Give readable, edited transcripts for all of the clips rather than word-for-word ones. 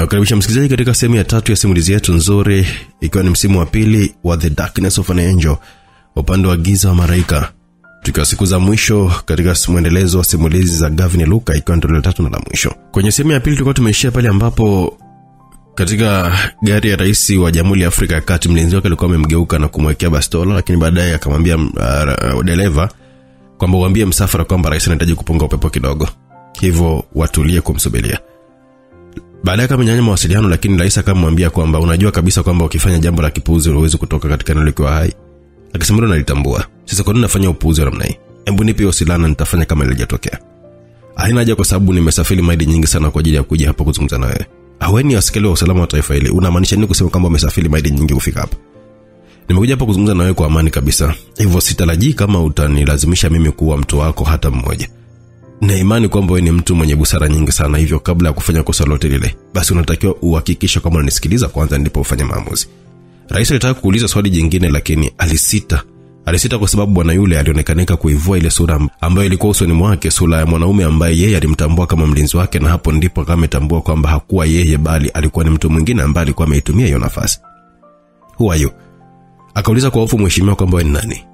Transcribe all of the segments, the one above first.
Na ukaribisha msikilizaji katika sehemu ya 3 ya simulizi yetu nzuri, ikiwa ni msimu wa pili wa The Darkness of an Angel, upande wa giza wa malaika. Tukiwa siku za mwisho katika mwendelezo wa simulizi za Gavin Luka, ikiwa ndio la 3 na la mwisho. Kwenye sehemu ya pili tulikuwa tumeishia pale ambapo katika gari ya rais wa Jamhuri ya Afrika ya Kati, mlinzi wake alikuwa amemgeuka na kumwekea bastola, lakini baadaye akamwambia dereva kwamba uambie msafara kwamba rais anahitaji kupunga upepo kidogo, hivyo watulie kumsubiria. Baadaye akamenyanya mawasiliano, lakini rais akamwambia kwamba unajua kabisa kwamba ukifanya jambo la kipuuzi huwezi kutoka katika eneo likiwa hai. Akisema ndio nalitambua. Sasa kwa nini nafanya upuuzi wa namna hii? Hebu nipe hiyo silaha na nitafanya kama ilijatokea. Haina haja kwa sababu nimesafiri maili nyingi sana kwa ajili ya kuja hapa kuzungumza na wewe. Haweni askari wa usalama wa taifa hili. Unamaanisha nini kusema kwamba umesafiri maili nyingi kufika hapa? Nimekuja hapa kuzungumza na wewe kwa amani kabisa. Hivyo sitarajii kama utanilazimisha mimi kuwa mtu wako hata mmoja. Na imani kwamba wewe ni mtu mwenye busara nyingi sana, hivyo kabla ya kufanya kosa lolote lile, basi unatakiwa uhakikishe kama unanisikiliza kwanza ndipo ufanye maamuzi. Rais alitaka kuuliza swali jingine, lakini alisita. Alisita kwa sababu bwana yule alionekanika kuivua ile sura ambayo ilikuwa usoni mwake, sura ya mwanaume ambaye yeye alimtambua kama mlinzi wake, na hapo ndipo akametambua kwamba hakuwa yeye bali alikuwa ni mtu mwingine ambaye alikuwa ameitumia hiyo nafasi. Who are you? Akauliza kwa hofu mheshimiwa kwamba wewe ni nani?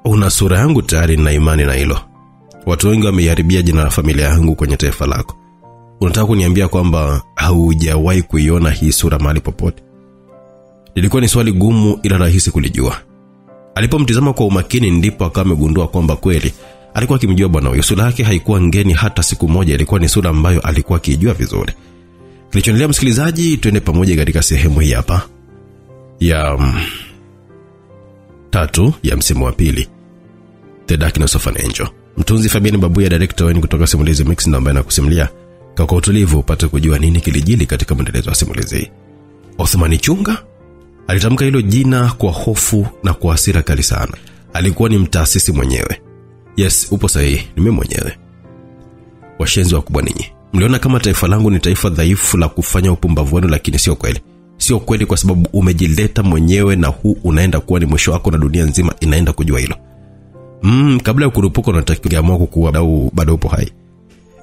Una sura yangu tayari na imani na hilo. Watu wengi wameharibia jina la familia yangu kwenye taifa lako. Unataka kuniambia kwamba haujawahi kuiona hii sura mahali popote? Lilikuwa ni swali gumu ila rahisi kulijua. Alipomtizama kwa umakini ndipo akamegundua kwamba kweli alikuwa akimjua bwana huyo. Sura yake haikuwa ngeni hata siku moja, ilikuwa ni sura ambayo alikuwa akijua vizuri. Kilichoendelea msikilizaji, twende pamoja katika sehemu hii hapa ya 3 ya msimu wa pili, The Darkness of an Angel. Mtunzi Fabian Babuya, director wenu kutoka Simulizi Mix, na ambaye nakusimulia kwa utulivu upate kujua nini kilijili katika mwendelezo wa simulizi. Othmani Chunga alitamka hilo jina kwa hofu na kwa hasira kali sana. Alikuwa ni mtaasisi mwenyewe. Yes, upo sahihi, ni mimi mwenyewe. Washenzi wakubwa ninyi, mliona kama taifa langu ni taifa dhaifu la kufanya upumbavu wenu, lakini sio kweli. Sio kweli kwa sababu umejileta mwenyewe, na huu unaenda kuwa ni mwisho wako na dunia nzima inaenda kujua hilo. Kabla ya kurupuka unatakiwa amua kukuwa au bado upo hai.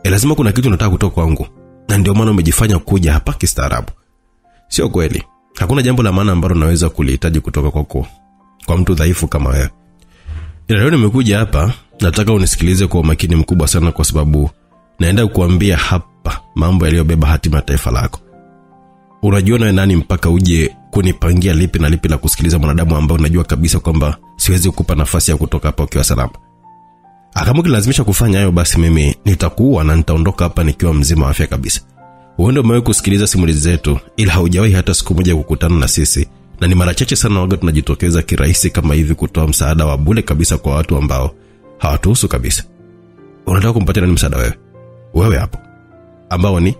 Lazima kuna kitu unataka kutoka kwangu, na ndio maana umejifanya kuja hapa kistaarabu. Sio kweli. Hakuna jambo la maana ambalo naweza kulihitaji kutoka kwako, kwa mtu dhaifu kama wewe. Ila leo nimekuja hapa, nataka unisikilize kwa umakini mkubwa sana, kwa sababu naenda kukuambia hapa mambo yaliyobeba hatima ya taifa lako. Unajua na nani mpaka uje kunipangia lipi na lipi la kusikiliza mwanadamu ambaye unajua kabisa kwamba siwezi kukupa nafasi ya kutoka hapa ukiwa salama? Kama ukilazimisha kufanya hayo, basi mimi nitakuua na nitaondoka hapa nikiwa mzima wa afya kabisa. Uende umewahi kusikiliza simulizi zetu, ila haujawahi hata siku moja kukutana na sisi, na ni mara chache sana waga tunajitokeza kirahisi kama hivi kutoa msaada wa bure kabisa kwa watu ambao hawatuhusu kabisa. Unataka kumpatia nani msaada wewe? Wewe hapo ambao ni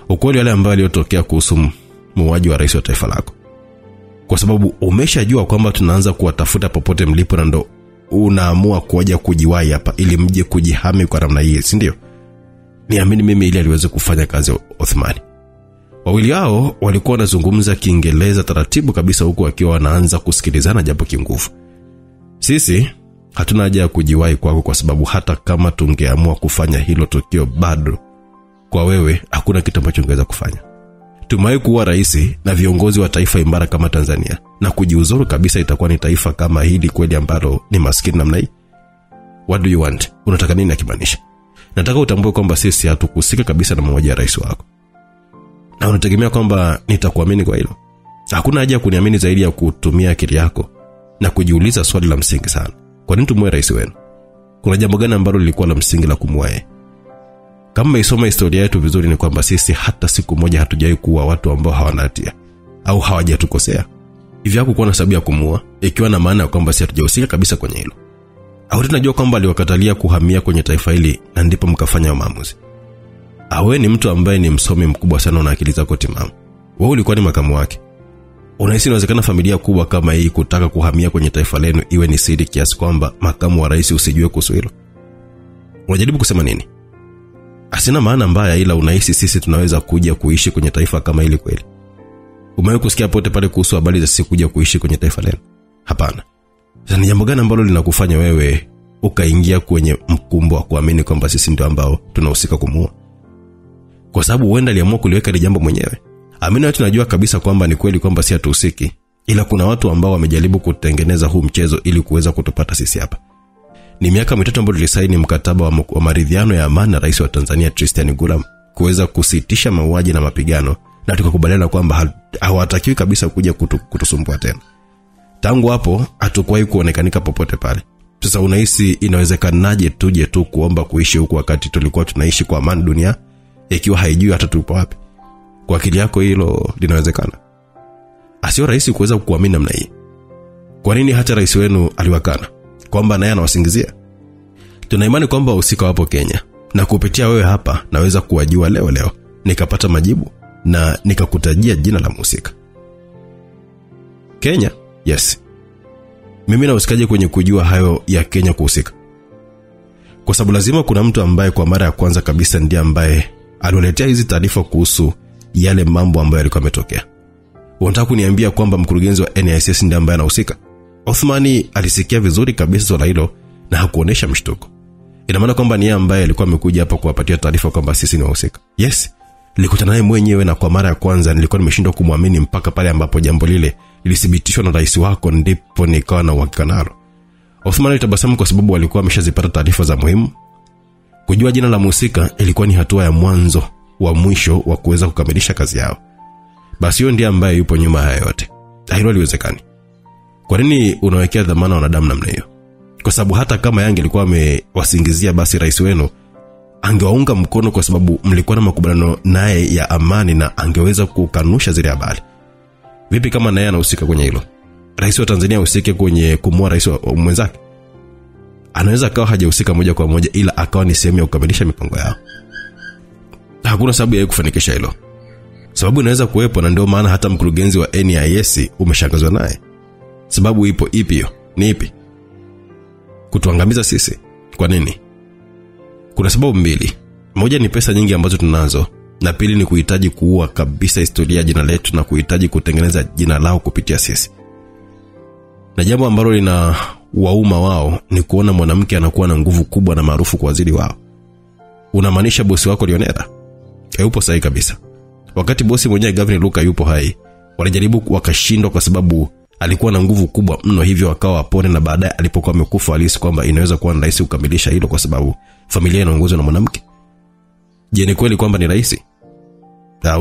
ukweli wale ambao waliotokea kuhusu muuaji wa rais wa taifa lako. Kwa sababu umeshajua kwamba tunaanza kuwatafuta popote mlipo, na ndo unaamua kuja kujiwai hapa ili mje kujihami kwa namna hii, si ndio? Niamini mimi ili aliweze kufanya kazi Othmani. Wawili hao walikuwa wanazungumza Kiingereza taratibu kabisa, huku wakiwa wanaanza kusikilizana japo kinguvu. Sisi hatuna haja ya kujiwai kwako, kwa sababu hata kama tungeamua kufanya hilo tukio, bado kwa wewe hakuna kitu ambacho ungeweza kufanya. Tumewahi kuwa rais na viongozi wa taifa imara kama Tanzania, na kujiuzuru kabisa itakuwa ni taifa kama hili kweli ambalo ni maskini namna hii? What do you want? Unataka nini akimaanisha? Nataka utambue kwamba sisi hatukusika kabisa na mmoja wa rais wako. Na unategemea kwamba nitakuamini kwa hilo? Hakuna haja ya kuniamini zaidi ya kutumia akili yako na kujiuliza swali la msingi sana. Kwa nini tumwe rais wenu? Kuna jambo gani ambalo lilikuwa la msingi la kumua yeye? Kama umeisoma historia yetu vizuri, ni kwamba sisi hata siku moja hatujawahi kuwa watu ambao hawana hatia au hawajatukosea. Hivyo hakukuwa na sababu ya kumua, ikiwa na maana kwamba sisi hatujahusika kabisa kwenye hilo. Au tunajua kwamba aliwakatalia kuhamia kwenye taifa hili na ndipo mkafanya maamuzi. Awe ni mtu ambaye ni msomi mkubwa sana na akili zako timamu. Wewe ulikuwa ni makamu wake. Unahisi inawezekana familia kubwa kama hii kutaka kuhamia kwenye taifa lenu iwe ni siri kiasi kwamba makamu wa rais usijue kuhusu hilo? Unajaribu kusema nini? Asina maana mbaya, ila unahisi sisi tunaweza kuja kuishi kwenye taifa kama hili kweli? Umewahi kusikia pote pale kuhusu habari za sisi kuja kuishi kwenye taifa lenu? Hapana. Sasa ni jambo gani ambalo linakufanya wewe ukaingia kwenye mkumbo wa kuamini kwamba sisi ndio ambao tunahusika kumuua? kwa sababu huenda aliamua kuliweka ile jambo mwenyewe. Amini watu tunajua kabisa kwamba ni kweli kwamba si hatuhusiki, ila kuna watu ambao wamejaribu kutengeneza huu mchezo ili kuweza kutupata sisi hapa. Ni miaka mitatu ambayo tulisaini mkataba wa maridhiano ya amani na rais wa Tanzania Christian Gulam kuweza kusitisha mauaji na mapigano, na tukakubaliana kwamba hawatakiwi kabisa kuja kutusumbua tena. Tangu hapo hatukuwahi kuonekanika popote pale. Sasa unahisi inawezekanaje tuje tu kuomba kuishi huku wakati tulikuwa tunaishi kwa amani dunia ikiwa haijui hata tupo wapi? Kwa akili yako hilo linawezekana? Asio rais kuweza kukuamini namna hii. Kwa nini hata rais wenu aliwakana kwamba naye anawasingizia? Tuna imani kwamba wahusika wapo Kenya, na kupitia wewe hapa naweza kuwajua leo nikapata majibu na nikakutajia jina la mhusika. Kenya? Yes. Mimi nahusikaje kwenye kujua hayo ya Kenya kuhusika? Kwa sababu lazima kuna mtu ambaye kwa mara ya kwanza kabisa ndiye ambaye aliletea hizi taarifa kuhusu yale mambo ambayo yalikuwa yametokea. Unataka kuniambia kwamba mkurugenzi wa NISS ndiye ambaye anahusika? Othmani alisikia vizuri kabisa swala hilo na hakuonesha mshtuko. Ina maana kwamba ni yeye ambaye alikuwa amekuja hapa kuwapatia taarifa kwamba sisi ni wahusika. Yes, nilikutana naye mwenyewe na kwa mara ya kwanza nilikuwa nimeshindwa kumwamini mpaka pale ambapo jambo lile lilithibitishwa na rais wako, ndipo nikawa na uhakika nalo. Othmani alitabasamu kwa sababu alikuwa ameshazipata taarifa za muhimu. Kujua jina la mhusika ilikuwa ni hatua ya mwanzo wa mwisho wa kuweza kukamilisha kazi yao. Basi hiyo ndiye ambaye yupo nyuma haya yote. Hilo haliwezekani. Kwa nini unawekea dhamana wanadamu namna hiyo? Kwa sababu hata kama yange alikuwa amewasingizia, basi rais wenu angewaunga mkono kwa sababu mlikuwa na makubaliano naye ya amani na angeweza kukanusha zile habari. Vipi kama naye anahusika kwenye hilo? Rais wa Tanzania ahusike kwenye kumua rais wa mwenzake? Anaweza akawa hajahusika moja kwa moja, ila akawa ni sehemu ya kukamilisha mipango yao. Hakuna sababu ya kufanikisha hilo. Sababu inaweza kuwepo, na ndio maana hata mkurugenzi wa NIS umeshangazwa naye. Sababu ipo, ipi hiyo? Ni ipi? Kutuangamiza sisi. Kwa nini? Kuna sababu mbili. Moja ni pesa nyingi ambazo tunazo, na pili ni kuhitaji kuua kabisa historia ya jina letu na kuhitaji kutengeneza jina lao kupitia sisi. Na jambo ambalo lina wauma wao ni kuona mwanamke anakuwa na nguvu kubwa na maarufu kwa waziri wao. Unamaanisha bosi wako Lionera? Yupo sahihi kabisa. Wakati bosi mwenyewe Gavana Luka yupo hai, walijaribu wakashindwa kwa sababu alikuwa na nguvu kubwa mno, hivyo akawa wapone, na baadaye alipokuwa amekufa alisi kwamba inaweza kuwa ni rahisi kukamilisha hilo kwa sababu familia inaongozwa na mwanamke. Je, ni kweli kwamba ni rahisi?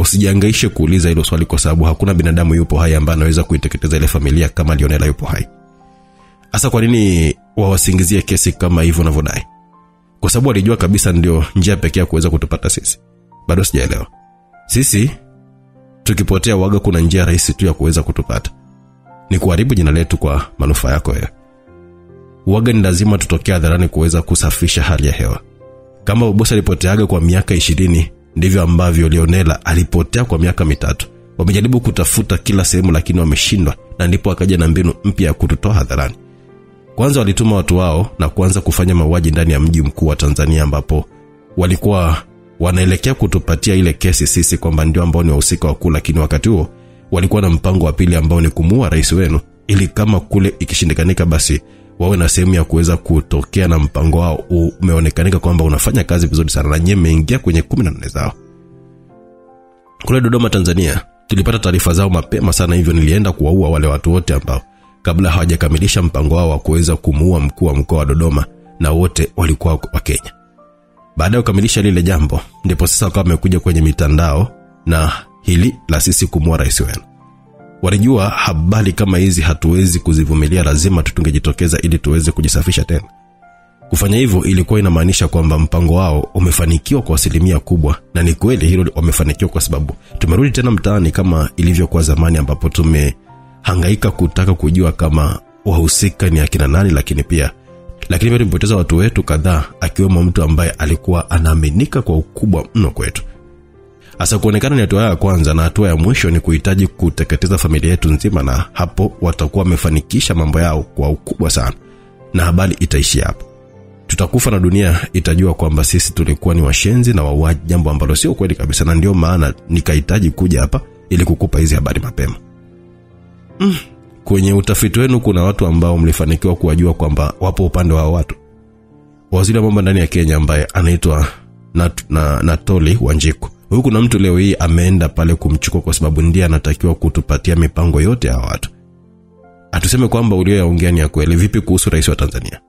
Usijihangaishe kuuliza hilo swali kwa sababu hakuna binadamu yupo hai ambaye anaweza kuiteketeza ile familia kama Lionera yupo hai. Asa kwa nini wawasingizie kesi kama hivyo wanavyodai? Kwa sababu walijua kabisa ndio njia pekee ya kuweza kutupata sisi. Bado sijaelewa. Sisi tukipotea waga kuna njia rahisi tu ya kuweza kutupata. Ni kuharibu jina letu kwa manufaa yako wewe. Waga ni lazima tutokea hadharani kuweza kusafisha hali ya hewa. Kama bosi alipoteaga kwa miaka 20, ndivyo ambavyo Lionela alipotea kwa miaka 3. Wamejaribu kutafuta kila sehemu lakini wameshindwa, na ndipo akaja na mbinu mpya ya kututoa hadharani. Kwanza walituma watu wao na kuanza kufanya mauaji ndani ya mji mkuu wa Tanzania, ambapo walikuwa wanaelekea kutupatia ile kesi sisi kwamba ndio ambao ni wahusika wakuu, lakini wakati huo walikuwa na mpango wa pili ambao ni kumuua rais wenu, ili kama kule ikishindikanika basi wawe na sehemu ya kuweza kutokea, na mpango wao umeonekanika kwamba unafanya kazi vizuri sana na nyeme ingia kwenye 14 zao. Kule Dodoma Tanzania tulipata taarifa zao mapema sana, hivyo nilienda kuwaua wale watu wote ambao kabla hawajakamilisha mpango wao wa kuweza kumuua mkuu wa mkoa wa Dodoma, na wote walikuwa wa Kenya. Baada ya kukamilisha lile jambo, ndipo sasa wakawa wamekuja kwenye mitandao na hili la sisi kumuua rais wenu. Walijua habari kama hizi hatuwezi kuzivumilia, lazima tutungejitokeza ili tuweze kujisafisha tena. Kufanya hivyo ilikuwa inamaanisha kwamba mpango wao umefanikiwa kwa asilimia kubwa, na ni kweli hilo wamefanikiwa kwa sababu tumerudi tena mtaani kama ilivyokuwa zamani, ambapo tumehangaika kutaka kujua kama wahusika ni akina nani, lakini pia tumepoteza watu wetu kadhaa, akiwemo mtu ambaye alikuwa anaaminika kwa ukubwa mno kwetu. Asa kuonekana ni hatua ya kwanza, na hatua ya mwisho ni kuhitaji kuteketeza familia yetu nzima, na hapo watakuwa wamefanikisha mambo yao kwa ukubwa sana, na habari itaishia hapo. Tutakufa na dunia itajua kwamba sisi tulikuwa ni washenzi na wauaji, jambo ambalo sio kweli kabisa, na ndio maana nikahitaji kuja hapa ili kukupa hizi habari mapema. Kwenye utafiti wenu kuna watu ambao mlifanikiwa kuwajua kwamba wapo upande wa watu. Waziri wa mambo ndani ya Kenya ambaye anaitwa Natoli Wanjiku Huyu kuna mtu leo hii ameenda pale kumchukua kwa sababu ndiye anatakiwa kutupatia mipango yote ya watu. Atuseme kwamba ulioyaongea ni ya kweli. Vipi kuhusu rais wa Tanzania?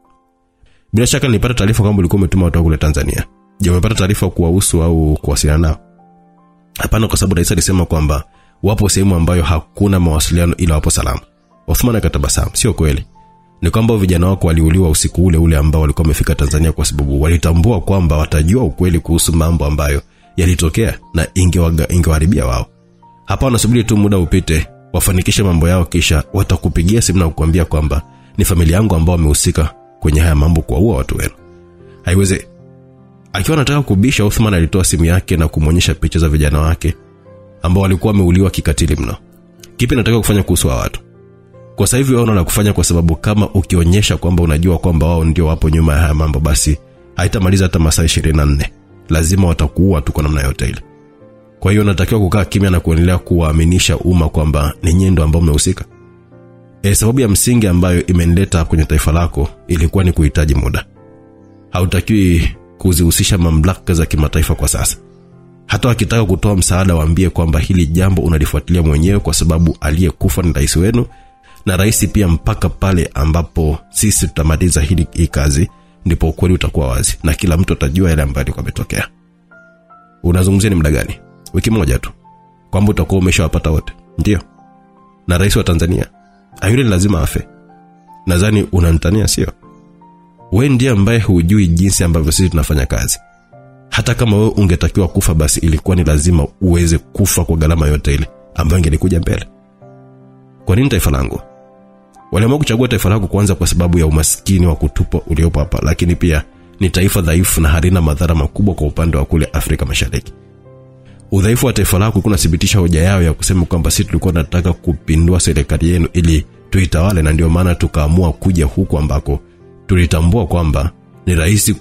Bila shaka nilipata taarifa kwamba ulikuwa umetuma watu kule Tanzania. Je, umepata taarifa kuwahusu au kuwasiliana nao? Hapana, kwa sababu rais alisema kwamba wapo sehemu ambayo hakuna mawasiliano ila wapo salama. Othman akatabasamu. Sio kweli. Ni kwamba vijana wako waliuliwa usiku ule ule ambao walikuwa wamefika Tanzania kwa sababu walitambua kwamba watajua ukweli kuhusu mambo ambayo yalitokea na ingewaharibia wao. Hapa wanasubiri tu muda upite, wafanikishe mambo yao, kisha watakupigia simu na kukuambia kwamba ni familia yangu ambao wamehusika kwenye haya mambo kuua watu wenu. Haiwezi. Akiwa anataka kubisha, Othman alitoa simu yake na kumuonyesha picha za vijana wake ambao walikuwa wameuliwa kikatili mno. Kipi nataka kufanya kuhusu watu? Kwa sasa hivi wao wanaona kufanya, kwa sababu kama ukionyesha kwamba unajua kwamba wao ndio wapo nyuma ya haya mambo, basi haitamaliza hata masaa 24. Lazima watakuua tu kwa namna yote ile. Kwa hiyo unatakiwa kukaa kimya na kuendelea kuwaaminisha umma kwamba ni nyinyi ndio ambao mmehusika. Sababu ya msingi ambayo imenileta kwenye taifa lako ilikuwa ni kuhitaji muda. Hautakiwi kuzihusisha mamlaka za kimataifa kwa sasa. Hata wakitaka kutoa msaada, waambie kwamba hili jambo unalifuatilia mwenyewe, kwa sababu aliyekufa ni rais wenu na rais pia, mpaka pale ambapo sisi tutamaliza hii kazi ndipo ukweli utakuwa wazi na kila mtu atajua yale ambayo yametokea. Unazungumzia ni muda gani? Wiki moja tu. Kwamba utakuwa umeshawapata wote. Ndio. Na rais wa Tanzania ayule ni lazima afe. Nadhani unanitania, sio? Wewe ndiye ambaye hujui jinsi ambavyo sisi tunafanya kazi. Hata kama wewe ungetakiwa kufa, basi ilikuwa ni lazima uweze kufa kwa gharama yote ile ambayo ingelikuja mbele. Kwa nini taifa langu? Waliamua kuchagua taifa lako kwanza kwa sababu ya umaskini wa kutupa uliopo hapa, lakini pia ni taifa dhaifu na halina madhara makubwa kwa upande wa kule Afrika Mashariki. Udhaifu wa taifa lako kunathibitisha hoja yao ya kusema kwamba sisi tulikuwa tunataka kupindua serikali yenu ili tuitawale, na ndio maana tukaamua kuja huku ambako tulitambua kwamba ni rahisi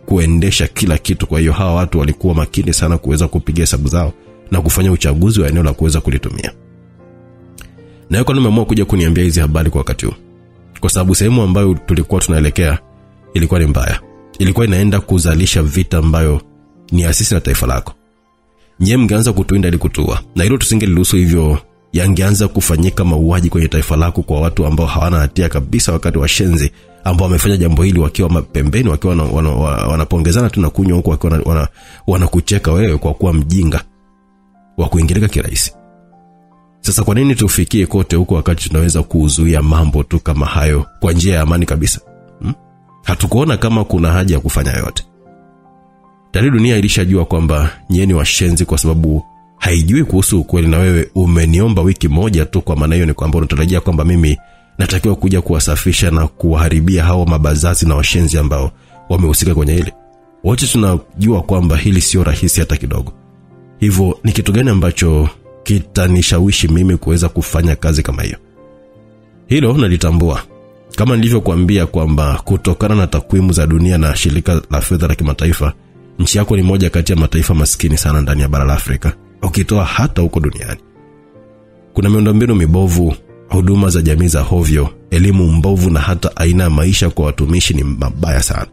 kuendesha kila kitu. Kwa hiyo hawa watu walikuwa makini sana kuweza kupiga hesabu zao na kufanya uchaguzi wa eneo la kuweza kulitumia. Na yuko nimeamua kuja kuniambia hizi habari kwa wakati huu, kwa sababu sehemu ambayo tulikuwa tunaelekea ilikuwa ni mbaya. Ilikuwa inaenda kuzalisha vita ambayo ni asisi na taifa lako. Nyie mngeanza kutuinda ili kutua, na hilo tusingeliruhusu. Hivyo yangeanza kufanyika mauaji kwenye taifa lako kwa watu ambao hawana hatia kabisa, wakati washenzi ambao wamefanya jambo hili wakiwa mapembeni, wakiwa wanapongezana tu na kunywa huko, wakiwa wanakucheka wewe kwa kuwa mjinga wa kuingilika kirahisi. Sasa kwa nini tufikie kote huko wakati tunaweza kuzuia mambo tu kama hayo kwa njia ya amani kabisa? Hatukuona kama kuna haja ya kufanya yote. Tayari dunia ilishajua kwamba nyinyi ni washenzi, kwa sababu haijui kuhusu ukweli, na wewe umeniomba wiki moja tu. Kwa maana hiyo ni kwamba unatarajia kwamba mimi natakiwa kuja kuwasafisha na kuwaharibia hao mabazazi na washenzi ambao wamehusika kwenye hili. Wote tunajua kwamba hili sio rahisi hata kidogo. Hivyo ni kitu gani ambacho kitanishawishi mimi kuweza kufanya kazi kama hiyo? Hilo nalitambua. Kama nilivyokuambia kwamba kutokana na takwimu za dunia na shirika la fedha la kimataifa, nchi yako ni moja kati ya mataifa maskini sana ndani ya bara la Afrika, ukitoa hata huko duniani. Kuna miundombinu mibovu, huduma za jamii za hovyo, elimu mbovu, na hata aina ya maisha kwa watumishi ni mabaya sana.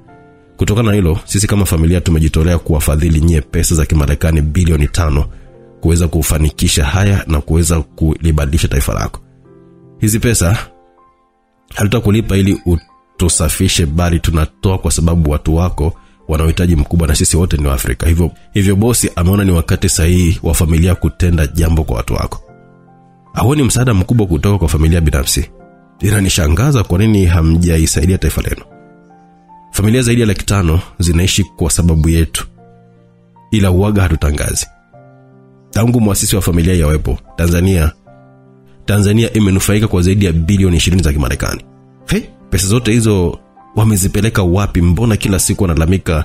Kutokana na hilo, sisi kama familia tumejitolea kuwafadhili nyie pesa za Kimarekani bilioni 5 kuweza kufanikisha haya na kuweza kulibadilisha taifa lako. Hizi pesa hatutakulipa ili utusafishe, bali tunatoa kwa sababu watu wako wana uhitaji mkubwa na sisi wote ni wa Afrika. Hivyo bosi ameona ni wakati sahihi wa familia kutenda jambo kwa watu wako. Hauoni msaada mkubwa kutoka kwa familia binafsi? Inanishangaza kwa nini hamjaisaidia taifa lenu. Familia zaidi ya 500 zinaishi kwa sababu yetu, ila uaga hatutangazi. Tangu muasisi wa familia yawepo, Tanzania imenufaika kwa zaidi ya bilioni 20 za Kimarekani. Pesa zote hizo wamezipeleka wapi? Mbona kila siku wanalalamika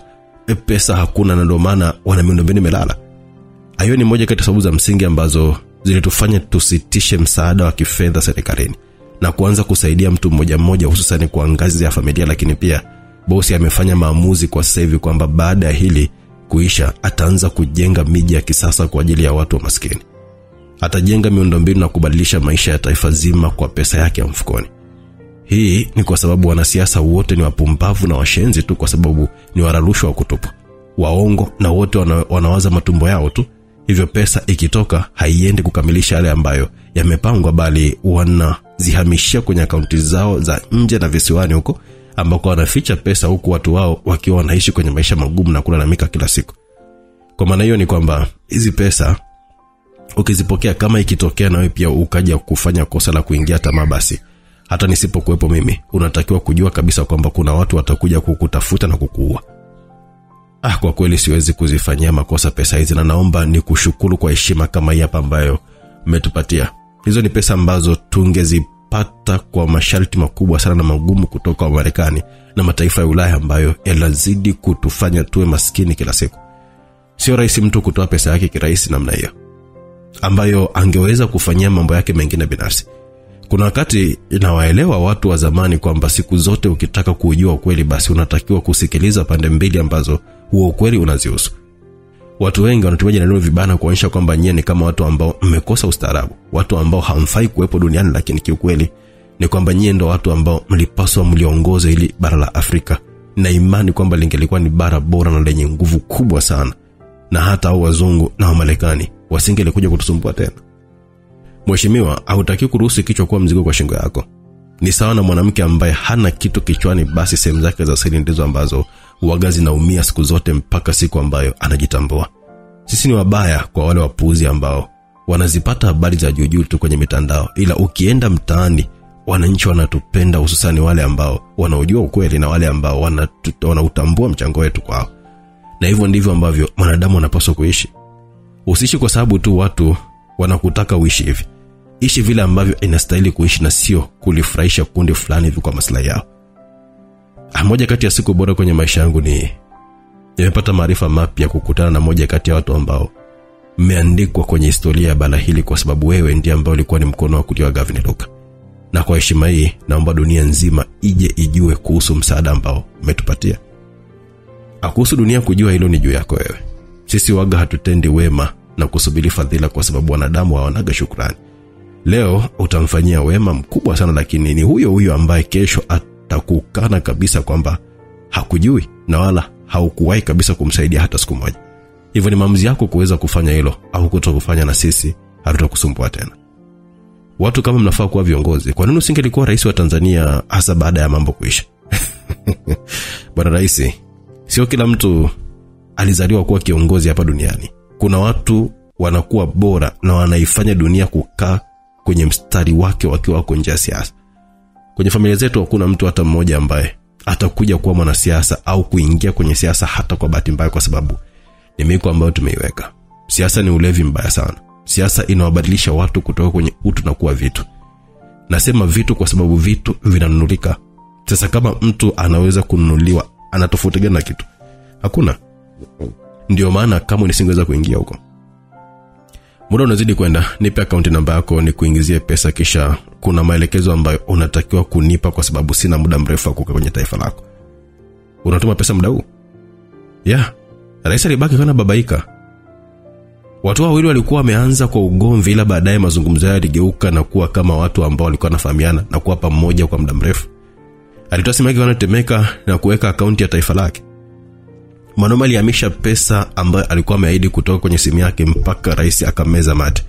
pesa hakuna, na ndio maana wana miundombinu melala? Hayo ni moja kati ya sababu za msingi ambazo zilitufanya tusitishe msaada wa kifedha serikalini na kuanza kusaidia mtu mmoja mmoja, hususan kwa ngazi ya familia. Lakini pia bosi amefanya maamuzi kwa sasa hivi kwamba baada ya hili kuisha ataanza kujenga miji ya kisasa kwa ajili ya watu wa maskini. Atajenga miundombinu na kubadilisha maisha ya taifa zima kwa pesa yake ya mfukoni. Hii ni kwa sababu wanasiasa wote ni wapumbavu na washenzi tu, kwa sababu ni wararushwa wa kutupa, waongo, na wote wanawaza matumbo yao tu. Hivyo pesa ikitoka haiendi kukamilisha yale ambayo yamepangwa, bali wanazihamishia kwenye akaunti zao za nje na visiwani huko ambako wanaficha pesa, huku watu wao wakiwa wanaishi kwenye maisha magumu na kulalamika kila siku. Kwa maana hiyo ni kwamba hizi pesa ukizipokea, kama ikitokea na wewe pia ukaja kufanya kosa la kuingia tamaa, basi hata nisipokuwepo mimi, unatakiwa kujua kabisa kwamba kuna watu watakuja kukutafuta na kukuua. Kwa kweli siwezi kuzifanyia makosa pesa hizi, na naomba nikushukuru kwa heshima kama hii hapa ambayo umetupatia. Hizo ni pesa ambazo tungezipata kwa masharti makubwa sana na magumu kutoka Marekani na mataifa ya Ulaya ambayo yanazidi kutufanya tuwe maskini kila siku. Sio rahisi mtu kutoa pesa yake kirahisi namna hiyo, ambayo angeweza kufanyia mambo yake mengine binafsi. Kuna wakati inawaelewa watu wa zamani kwamba siku zote ukitaka kujua ukweli, basi unatakiwa kusikiliza pande mbili ambazo huo ukweli unazihusu. Watu wengi wanatumia neno vibana kuonyesha kwamba nyinyi ni kama watu ambao mmekosa ustaarabu, watu ambao hamfai kuwepo duniani, lakini kiukweli ni kwamba nyinyi ndio watu ambao mlipaswa mliongoze ili bara la Afrika, na imani kwamba lingelikuwa ni bara bora na lenye nguvu kubwa sana, na hata wazungu na Wamarekani wasingelikuja kutusumbua tena. Mheshimiwa, hautaki kuruhusu kichwa kuwa mzigo kwa shingo yako. Ni sawa na mwanamke ambaye hana kitu kichwani, basi sehemu zake za siri ndizo ambazo huaga zinaumia siku zote mpaka siku ambayo anajitambua. Sisi ni wabaya kwa wale wapuuzi ambao wanazipata habari za juu tu kwenye mitandao, ila ukienda mtaani wananchi wanatupenda, hususani wale ambao wanaojua ukweli na wale ambao wanautambua mchango wetu kwao. Na hivyo ndivyo ambavyo mwanadamu anapaswa kuishi. Usiishi kwa sababu tu watu wanakutaka uishi hivi. Ishi vile ambavyo inastahili kuishi, na sio kulifurahisha kundi fulani hivi kwa maslahi yao. Moja kati ya siku bora kwenye maisha yangu ni nimepata maarifa mapya kukutana na moja kati ya watu ambao mmeandikwa kwenye historia ya bara hili, kwa sababu wewe ndiye ambaye ulikuwa ni mkono wa kulia wa Gavin Luka. Na kwa heshima hii naomba dunia nzima ije ijue kuhusu msaada ambao umetupatia. Kuhusu dunia kujua hilo ni juu yako wewe. Sisi waga hatutendi wema na kusubiri fadhila, kwa sababu wanadamu hawanaga shukrani. Leo utamfanyia wema mkubwa sana, lakini ni huyo ambaye kesho atakukana kabisa kwamba hakujui na wala haukuwahi kabisa kumsaidia hata siku moja. Hivyo ni maamuzi yako kuweza kufanya hilo au kutokufanya, na sisi hatutakusumbua tena. Watu kama mnafaa kuwa viongozi, kwa nini usingelikuwa rais wa Tanzania hasa baada ya mambo kuisha? Bwana rais, sio kila mtu alizaliwa kuwa kiongozi hapa duniani. Kuna watu wanakuwa bora na wanaifanya dunia kukaa kwenye mstari wake wakiwa wako nje ya siasa. Kwenye familia zetu hakuna mtu hata mmoja ambaye atakuja kuwa mwanasiasa au kuingia kwenye siasa hata kwa bahati mbaya, kwa sababu ni miko ambayo tumeiweka. Siasa ni ulevi mbaya sana. Siasa inawabadilisha watu kutoka kwenye utu na kuwa vitu. Nasema vitu kwa sababu vitu vinanunulika. Sasa kama mtu anaweza kununuliwa, anatofauti gani na kitu? Hakuna. Ndio maana kama nisingeweza kuingia huko. Muda unazidi kwenda, nipe account namba yako ni kuingizie pesa, kisha kuna maelekezo ambayo unatakiwa kunipa, kwa sababu sina muda mrefu kukaa kwenye taifa lako. Unatuma pesa muda huu? Rais alibaki kana babaika. Watu wawili walikuwa wameanza kwa ugomvi, ila baadaye mazungumzo yao yaligeuka na kuwa kama watu ambao walikuwa wanafahamiana na kuwa pamoja kwa muda mrefu. Alitoa simu yake anatemeka na kuweka account ya taifa lake. Mwanaume alihamisha pesa ambayo alikuwa ameahidi kutoka kwenye simu yake mpaka rais akameza mate.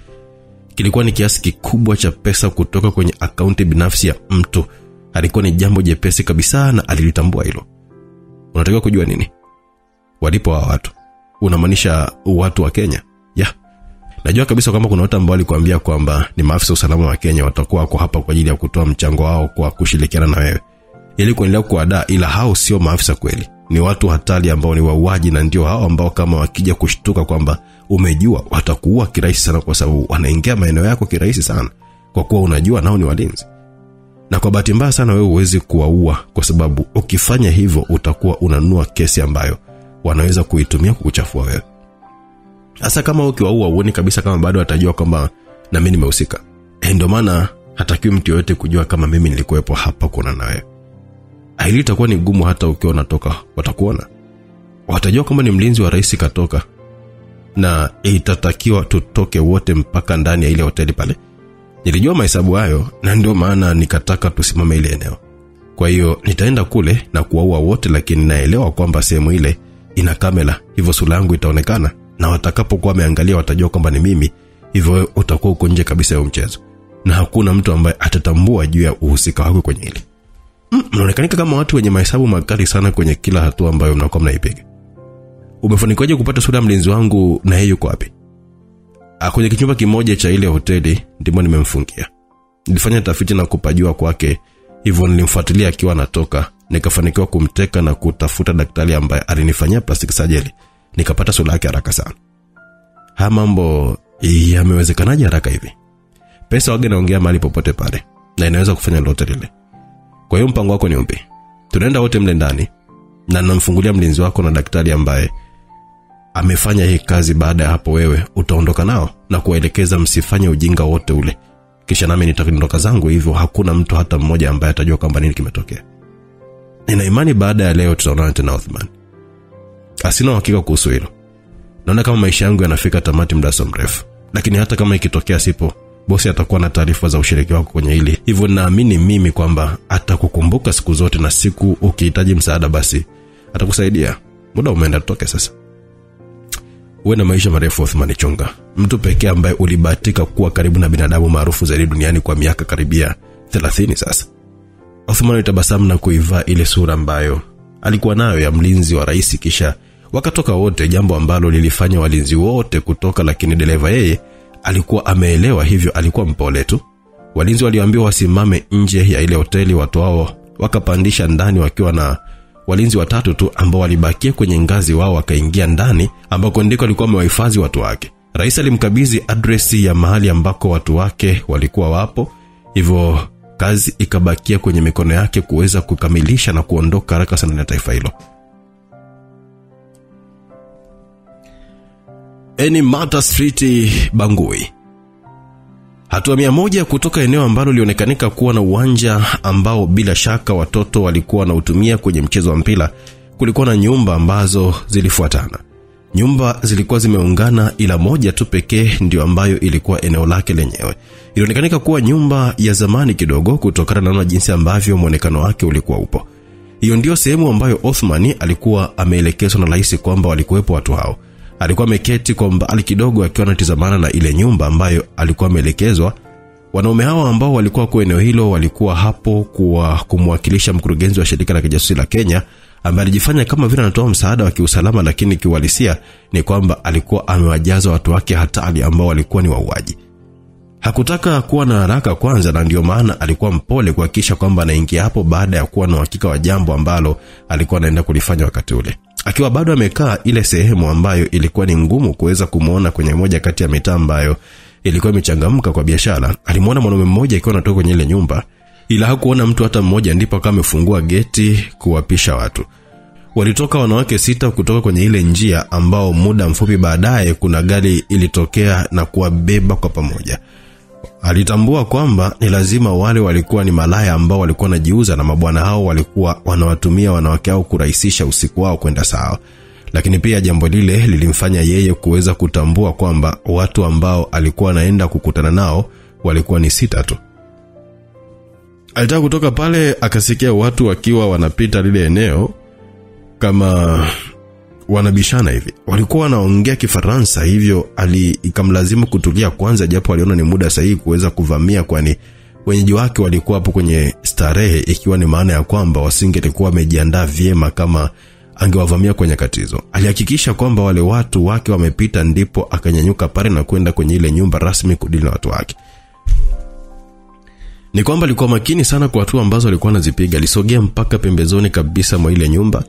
Kilikuwa ni kiasi kikubwa cha pesa kutoka kwenye akaunti binafsi ya mtu. Alikuwa ni jambo jepesi kabisa na alilitambua hilo. Unatakiwa kujua nini? Walipo wa watu. Unamaanisha watu wa Kenya? Najua kabisa kwamba kuna watu ambao walikwambia kwamba ni maafisa usalama wa Kenya watakuwa wako hapa kwa ajili ya kutoa mchango wao kwa kushirikiana na wewe ili kuendelea kuadaa, ila hao sio maafisa kweli. Ni watu hatari ambao ni wauaji, na ndio hao ambao kama wakija kushtuka kwamba umejua, watakuua kirahisi sana, kwa sababu wanaingia maeneo yako kirahisi sana kwa kuwa unajua nao ni walinzi. Na kwa bahati mbaya sana wewe huwezi kuwaua, kwa sababu ukifanya hivyo utakuwa unanunua kesi ambayo wanaweza kuitumia kukuchafua wewe. Hasa kama ukiwaua uone kabisa kama bado watajua kwamba na mimi nimehusika. Ndio maana hatakiwi mtu yote kujua kama mimi nilikuwepo hapa kuna na wewe. Hili itakuwa ni gumu, hata ukiwa unatoka watakuona. Watajua kama ni mlinzi wa rais katoka, na itatakiwa tutoke wote mpaka ndani ya ile hoteli pale. Nilijua mahesabu hayo, na ndio maana nikataka tusimame ile eneo. Kwa hiyo nitaenda kule na kuwaua wote, lakini naelewa kwamba sehemu ile ina kamera, hivyo sura yangu itaonekana. na watakapokuwa wameangalia watajua kwamba ni mimi, hivyo utakuwa uko nje kabisa ya mchezo na hakuna mtu ambaye atatambua juu ya uhusika wako kwenye hili. Mnaonekana kama watu wenye mahesabu makali sana kwenye kila hatua ambayo mnakuwa mnaipiga. Umefanikiwaje kupata sura ya mlinzi wangu na yeye yuko wapi? Kwenye kichumba kimoja cha ile hoteli ndimo nimemfungia. Nilifanya tafiti na kupajua kwake, hivyo nilimfuatilia akiwa anatoka, nikafanikiwa kumteka na kutafuta daktari ambaye alinifanyia plastic surgery. Nikapata sura yake haraka sana. Haya mambo yamewezekanaje haraka hivi? Pesa wage naongea mahali popote pale na inaweza kufanya lolote lile. Kwa hiyo mpango wako ni upi? Tunaenda wote mle ndani na namfungulia mlinzi wako na daktari ambaye amefanya hii kazi. Baada ya hapo wewe utaondoka nao na kuwaelekeza msifanye ujinga wote ule. Kisha nami nitaondoka zangu, hivyo hakuna mtu hata mmoja ambaye atajua kwamba nini kimetokea. Nina imani baada ya leo tutaonana tena Othman. Sina hakika kuhusu hilo. Naona kama maisha yangu yanafika tamati muda mrefu. Lakini hata kama ikitokea sipo, bosi atakuwa na taarifa za ushiriki wako kwenye hili. Hivyo naamini mimi kwamba atakukumbuka siku zote, na siku ukihitaji msaada basi atakusaidia. Muda umeenda, tutoke sasa. Uwe na maisha marefu Othman Chunga, mtu pekee ambaye ulibahatika kuwa karibu na binadamu maarufu zaidi duniani kwa miaka karibia 30 sasa. Othman alitabasamu na kuivaa ile sura ambayo alikuwa nayo ya mlinzi wa rais, kisha wakatoka wote, jambo ambalo lilifanya walinzi wote kutoka, lakini dereva yeye alikuwa ameelewa, hivyo alikuwa mpole tu. Walinzi waliambiwa wasimame nje ya ile hoteli, watu hao wakapandisha ndani wakiwa na walinzi watatu tu ambao walibakia kwenye ngazi. Wao wakaingia ndani ambako ndiko alikuwa amewahifadhi watu wake. Rais alimkabidhi address ya mahali ambako watu wake walikuwa wapo, hivyo kazi ikabakia kwenye mikono yake kuweza kukamilisha na kuondoka haraka sana na taifa hilo. Enimata Street, Bangui. Hatua 100 kutoka eneo ambalo lilionekanika kuwa na uwanja ambao bila shaka watoto walikuwa na utumia kwenye mchezo wa mpira, kulikuwa na nyumba ambazo zilifuatana. Nyumba zilikuwa zimeungana, ila moja tu pekee ndio ambayo ilikuwa eneo lake lenyewe. Ilionekanika kuwa nyumba ya zamani kidogo kutokana na jinsi ambavyo muonekano wake ulikuwa upo. Hiyo ndio sehemu ambayo Othman alikuwa ameelekezwa na rais kwamba walikuwepo watu hao. Alikuwa ameketi kwa mbali kidogo akiwa anatazamana na ile nyumba ambayo alikuwa ameelekezwa. Wanaume hao ambao walikuwa kwa eneo hilo walikuwa hapo kwa kumwakilisha mkurugenzi wa shirika la kijasusi la Kenya, ambaye alijifanya kama vile anatoa msaada wa kiusalama, lakini kiuhalisia ni kwamba alikuwa amewajaza watu wake hatari ambao walikuwa ni wauaji. Hakutaka kuwa na haraka kwanza, na ndio maana alikuwa mpole kuhakikisha kwamba anaingia hapo baada ya kuwa na uhakika wa jambo ambalo alikuwa anaenda kulifanya wakati ule. Akiwa bado amekaa ile sehemu ambayo ilikuwa ni ngumu kuweza kumuona kwenye moja kati ya mitaa ambayo ilikuwa imechangamka kwa biashara, alimuona mwanaume mmoja akiwa anatoka kwenye ile nyumba, ila hakuona mtu hata mmoja. Ndipo kama amefungua geti kuwapisha watu. Walitoka wanawake 6 kutoka kwenye ile njia ambao muda mfupi baadaye kuna gari ilitokea na kuwabeba kwa pamoja. Alitambua kwamba ni lazima wale walikuwa ni malaya ambao walikuwa wanajiuza, na mabwana hao walikuwa wanawatumia wanawake hao kurahisisha usiku wao kwenda sawa. Lakini pia jambo lile lilimfanya yeye kuweza kutambua kwamba watu ambao alikuwa anaenda kukutana nao walikuwa ni 6 tu. Alitaka kutoka pale, akasikia watu wakiwa wanapita lile eneo kama wanabishana hivi. Walikuwa wanaongea Kifaransa, hivyo ikamlazimu kutulia kwanza, japo aliona ni muda sahihi kuweza kuvamia, kwani wenyeji wake walikuwa hapo kwenye starehe, ikiwa ni maana ya kwamba wasingelikuwa wamejiandaa vyema kama angewavamia kwenye katizo. Alihakikisha kwamba wale watu wake wamepita, ndipo akanyanyuka pale na kwenda kwenye ile nyumba rasmi kudili na watu wake. Ni kwamba alikuwa makini sana kwa hatua ambazo alikuwa anazipiga. Alisogea mpaka pembezoni kabisa mwa ile nyumba.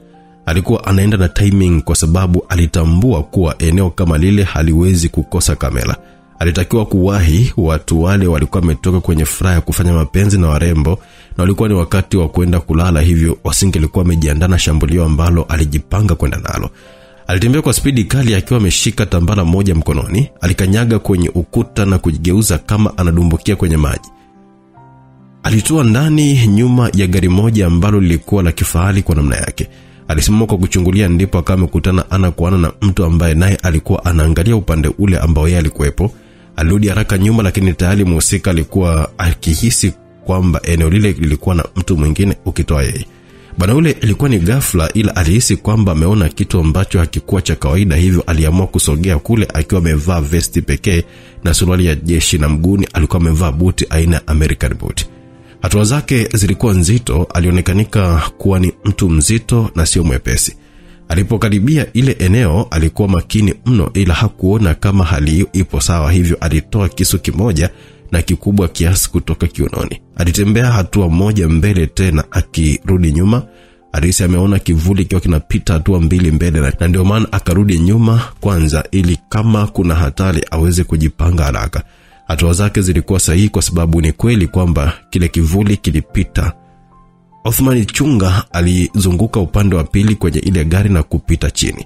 Alikuwa anaenda na timing kwa sababu alitambua kuwa eneo kama lile haliwezi kukosa kamera. Alitakiwa kuwahi. Watu wale walikuwa wametoka kwenye furaha ya kufanya mapenzi na warembo, na walikuwa ni wakati wa kwenda kulala, hivyo wasingelikuwa wamejiandaa na shambulio ambalo alijipanga kwenda nalo. Alitembea kwa spidi kali akiwa ameshika tambara moja mkononi. Alikanyaga kwenye ukuta na kujigeuza kama anadumbukia kwenye maji. Alitua ndani nyuma ya gari moja ambalo lilikuwa la kifahari kwa namna yake. Alisimama kwa kuchungulia, ndipo akamekutana ana kwa ana na mtu ambaye naye alikuwa anaangalia upande ule ambao yeye alikuwepo. Alirudi haraka nyuma, lakini tayari mhusika alikuwa akihisi kwamba eneo lile lilikuwa na mtu mwingine ukitoa yeye. Bwana yule ilikuwa ni ghafla, ila alihisi kwamba ameona kitu ambacho hakikuwa cha kawaida, hivyo aliamua kusogea kule akiwa amevaa vesti pekee na suruali ya jeshi, na mguuni alikuwa amevaa buti aina ya American boot. Hatua zake zilikuwa nzito, alionekanika kuwa ni mtu mzito na sio mwepesi. Alipokaribia ile eneo alikuwa makini mno, ila hakuona kama hali hiyo ipo sawa, hivyo alitoa kisu kimoja na kikubwa kiasi kutoka kiunoni. Alitembea hatua moja mbele tena akirudi nyuma. Alisi ameona kivuli kiwa kinapita hatua mbili mbele, na ndio maana akarudi nyuma kwanza ili kama kuna hatari aweze kujipanga haraka. Hatua zake zilikuwa sahihi kwa sababu ni kweli kwamba kile kivuli kilipita. Othmani Chunga alizunguka upande wa pili kwenye ile gari na kupita chini.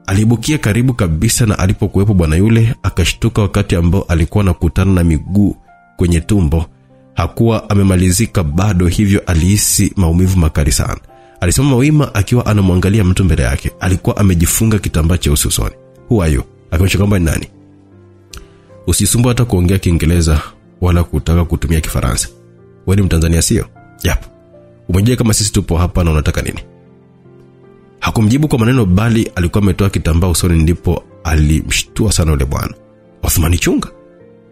Alibukia karibu kabisa na alipokuwepo bwana yule, akashtuka wakati ambao alikuwa anakutana na miguu kwenye tumbo. Hakuwa amemalizika bado, hivyo alihisi maumivu makali sana. Alisimama wima akiwa anamwangalia mtu mbele yake. Alikuwa amejifunga kitambaa cheusi usoni. Who are you? Akaonyesha kwamba ni nani. Usisumbue hata kuongea Kiingereza wala kutaka kutumia Kifaransa. Wewe ni Mtanzania sio? Yep. Umejua kama sisi tupo hapa na unataka nini? Hakumjibu kwa maneno, bali alikuwa ametoa kitambaa usoni. Ndipo alimshtua sana yule bwana. Othmani Chunga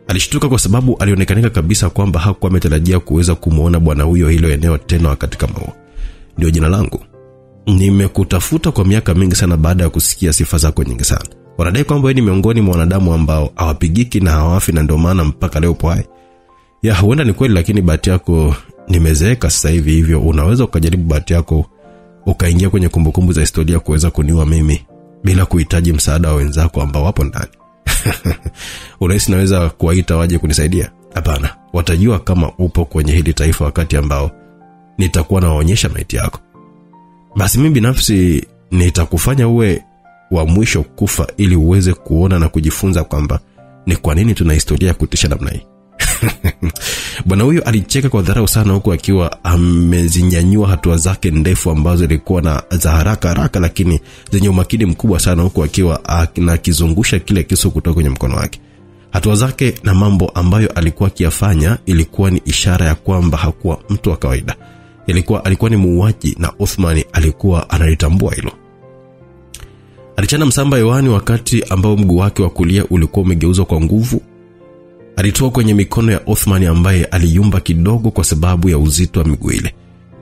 alishtuka kwa sababu alionekanika kabisa kwamba hakuwa ametarajia kuweza kumuona bwana huyo hilo eneo tena wakati kama huo. Ndio jina langu. Nimekutafuta kwa miaka mingi sana baada ya kusikia sifa zako nyingi sana. Wanadai kwamba wewe ni miongoni mwa wanadamu ambao hawapigiki na hawafi, na ndio maana mpaka leo upo hai. Ya, huenda ni kweli, lakini bahati yako nimezeeka sasa hivi, hivyo unaweza ukajaribu bahati yako ukaingia kwenye kumbukumbu za historia kuweza kuniua mimi bila kuhitaji msaada wa wenzako ambao wapo ndani. Unahisi naweza kuwaita waje kunisaidia? Hapana, watajua kama upo kwenye hili taifa wakati ambao nitakuwa nawaonyesha maiti yako. Basi mimi binafsi nitakufanya uwe wa mwisho kufa ili uweze kuona na kujifunza kwamba ni kwa nini tuna historia ya kutisha namna hii. Bwana huyo alicheka kwa dharau sana, huku akiwa amezinyanyua hatua zake ndefu ambazo zilikuwa na za haraka lakini zenye umakini mkubwa sana, huku akiwa akizungusha kile kisu kutoka kwenye mkono wake. Hatua zake na mambo ambayo alikuwa akiyafanya ilikuwa ni ishara ya kwamba hakuwa mtu wa kawaida. Alikuwa ni muuaji, na Othmani alikuwa analitambua hilo. Alichana msamba hewani wakati ambao mguu wake wa kulia ulikuwa umegeuzwa kwa nguvu. Alitoa kwenye mikono ya Othmani ambaye aliyumba kidogo kwa sababu ya uzito wa miguu ile.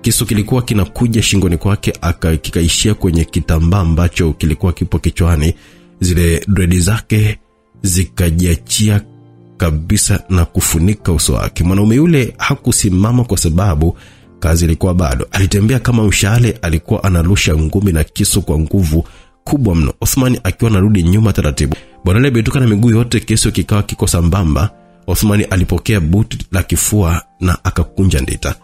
Kisu kilikuwa kinakuja shingoni kwake, akikaishia kwenye kitambaa ambacho kilikuwa kipo kichwani. Zile dread zake zikajiachia kabisa na kufunika uso wake. Mwanaume yule hakusimama kwa sababu kazi ilikuwa bado. Alitembea kama mshale, alikuwa anarusha ngumi na kisu kwa nguvu kubwa mno. Othmani akiwa anarudi nyuma taratibu. Bwana yule betuka na miguu yote, kisu kikawa kiko sambamba. Othmani alipokea buti la kifua na akakunja ndita.